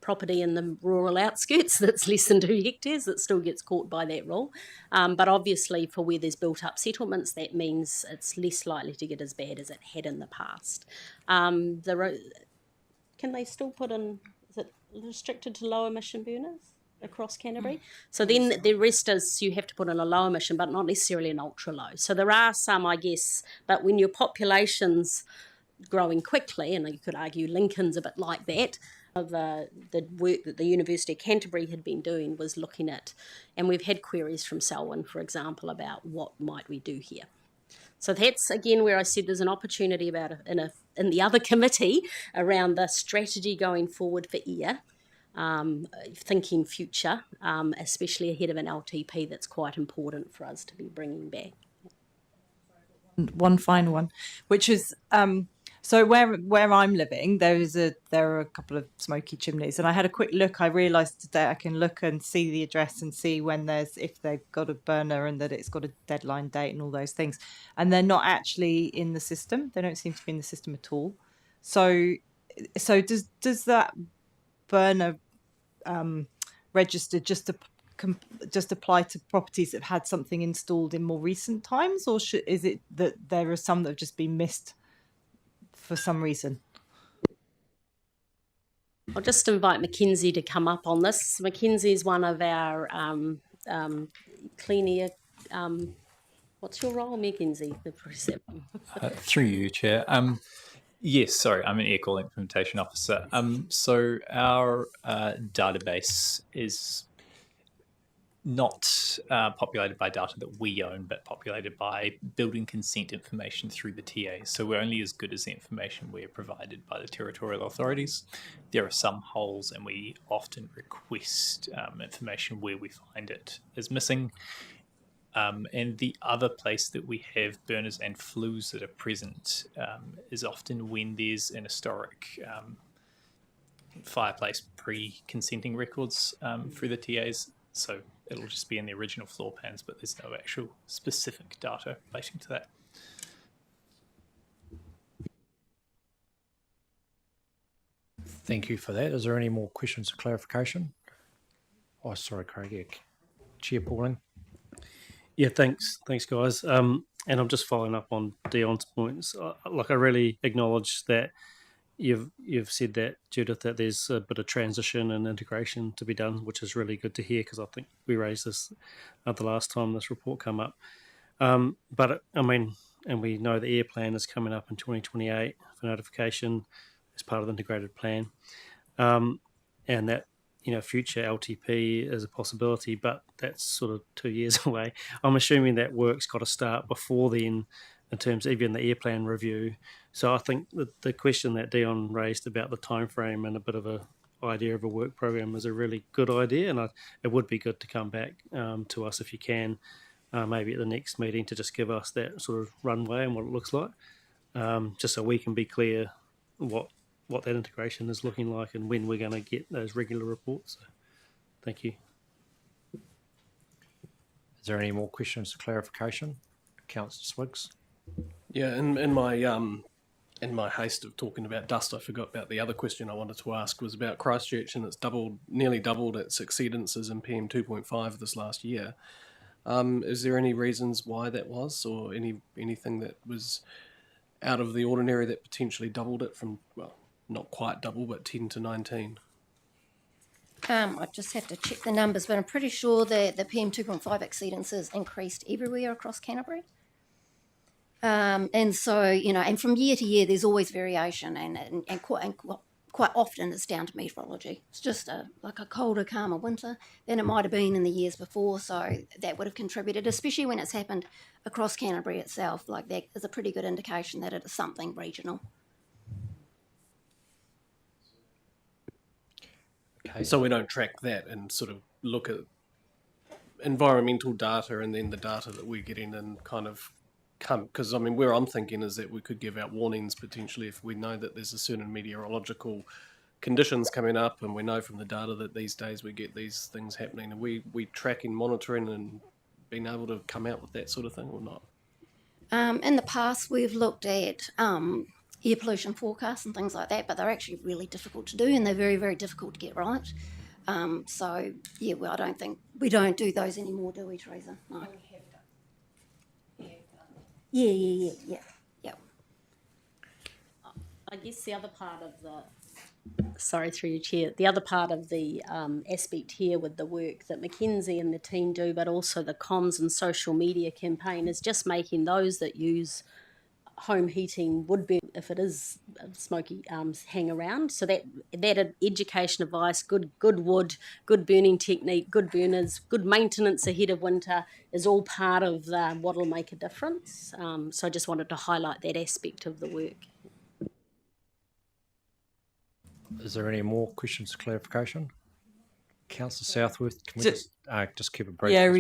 property in the rural outskirts that's less than 2 hectares that still gets caught by that rule. But obviously for where there's built up settlements, that means it's less likely to get as bad as it had in the past. Can they still put in, is it restricted to low emission burners across Canterbury? So then the rest is you have to put in a low emission, but not necessarily an ultra low. So there are some, I guess, but when your population's growing quickly, and you could argue Lincoln's a bit like that, the work that the University of Canterbury had been doing was looking at, and we've had queries from Selwyn, for example, about what might we do here. So that's, again, where I said there's an opportunity about in the other committee around the strategy going forward for air, thinking future, especially ahead of an LTP that's quite important for us to be bringing back. One final one, which is so where I'm living, there are a couple of smoky chimneys, and I had a quick look. I realised today I can look and see the address and see if they've got a burner and that it's got a deadline date and all those things, and they're not actually in the system. They don't seem to be in the system at all. So does that burner register just apply to properties that have had something installed in more recent times, or is it that there are some that have just been missed for some reason? I'll just invite Mackenzie to come up on this. Mackenzie is one of our clean air. What's your role, Mackenzie? Through you, Chair. Yes, sorry, I'm an Air Quality Implementation Officer. So our database is not populated by data that we own, but populated by building consent information through the TA. So we're only as good as the information we're provided by the territorial authorities. There are some holes, and we often request information where we find it is missing. And the other place that we have burners and flues that are present is often when there's an historic fireplace pre-consenting records through the TAs. So it'll just be in the original floor plans, but there's no actual specific data relating to that. Thank you for that. Is there any more questions or clarification? Oh, sorry, Craig. Chair Pauling. Yeah, thanks, guys. And I'm just following up on Dion's points. I really acknowledge that you've said that, Judith, that there's a bit of transition and integration to be done, which is really good to hear, because I think we raised this the last time this report came up. But I mean, and we know the air plan is coming up in 2028 for notification as part of the integrated plan, and that future LTP is a possibility, but that's sort of 2 years away. I'm assuming that work's got to start before then, in terms of even the air plan review. So I think the question that Dion raised about the time frame and a bit of a idea of a work program is a really good idea, and it would be good to come back to us if you can, maybe at the next meeting, to just give us that sort of runway and what it looks like, just so we can be clear what that integration is looking like and when we're going to get those regular reports. Thank you. Is there any more questions or clarification? Councillor Swiggs? Yeah, in my haste of talking about dust, I forgot about the other question I wanted to ask was about Christchurch, and it's nearly doubled its exceedances in PM 2.5 this last year. Is there any reasons why that was, or anything that was out of the ordinary that potentially doubled it from, well, not quite double, but 10 to 19? I just have to check the numbers, but I'm pretty sure that the PM 2.5 exceedances increased everywhere across Canterbury. And so, you know, and from year to year, there's always variation, and quite often it's down to meteorology. It's just like a colder, calmer winter than it might have been in the years before, so that would have contributed, especially when it's happened across Canterbury itself. Like, that is a pretty good indication that it is something regional. Okay. So we don't track that and sort of look at environmental data and then the data that we're getting and kind of come, because I mean, where I'm thinking is that we could give out warnings potentially if we know that there's a certain meteorological conditions coming up, and we know from the data that these days we get these things happening. Are we tracking, monitoring, and being able to come out with that sort of thing or not? In the past, we've looked at air pollution forecasts and things like that, but they're actually really difficult to do, and they're very, very difficult to get right. So, yeah, well, I don't think we don't do those anymore, do we, Teresa? No. Yeah. I guess the other part of sorry, through your chair, the other part of the aspect here with the work that Mackenzie and the team do, but also the comms and social media campaign, is just making those that use home heating wood burn, if it is smoky, hang around. So that education advice, good wood, good burning technique, good burners, good maintenance ahead of winter is all part of what will make a difference. So I just wanted to highlight that aspect of the work. Is there any more questions or clarification? Councillor Southworth, can we just keep it brief? Yeah,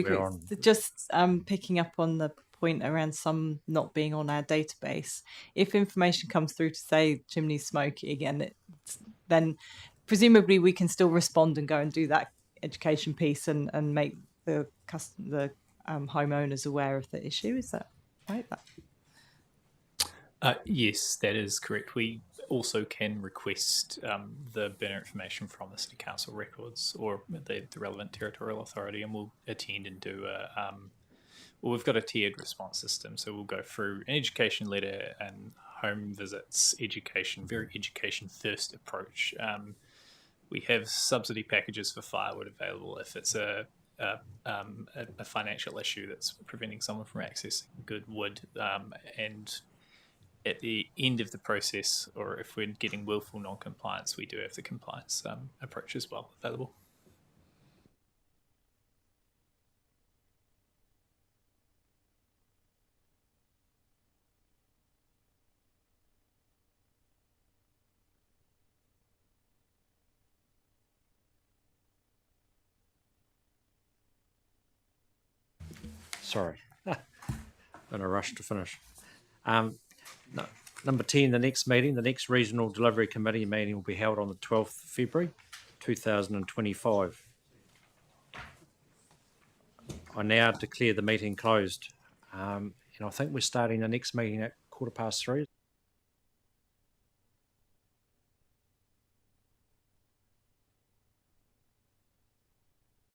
just picking up on the point around some not being on our database. If information comes through to say chimney smoke again, then presumably we can still respond and go and do that education piece and make the homeowners aware of the issue. Is that right? Yes, that is correct. We also can request the burner information from the City Council records or the relevant territorial authority, and we'll attend and do we've got a tiered response system, so we'll go through an education letter and home visits, education, very education first approach. We have subsidy packages for firewood available if it's a financial issue that's preventing someone from accessing good wood, and at the end of the process, or if we're getting willful non-compliance, we do have the compliance approach as well available. Sorry, in a rush to finish. No. Number 10, the next Regional Delivery Committee meeting will be held on the 12th of February 2025. I now declare the meeting closed. And I think we're starting the next meeting at 3:15.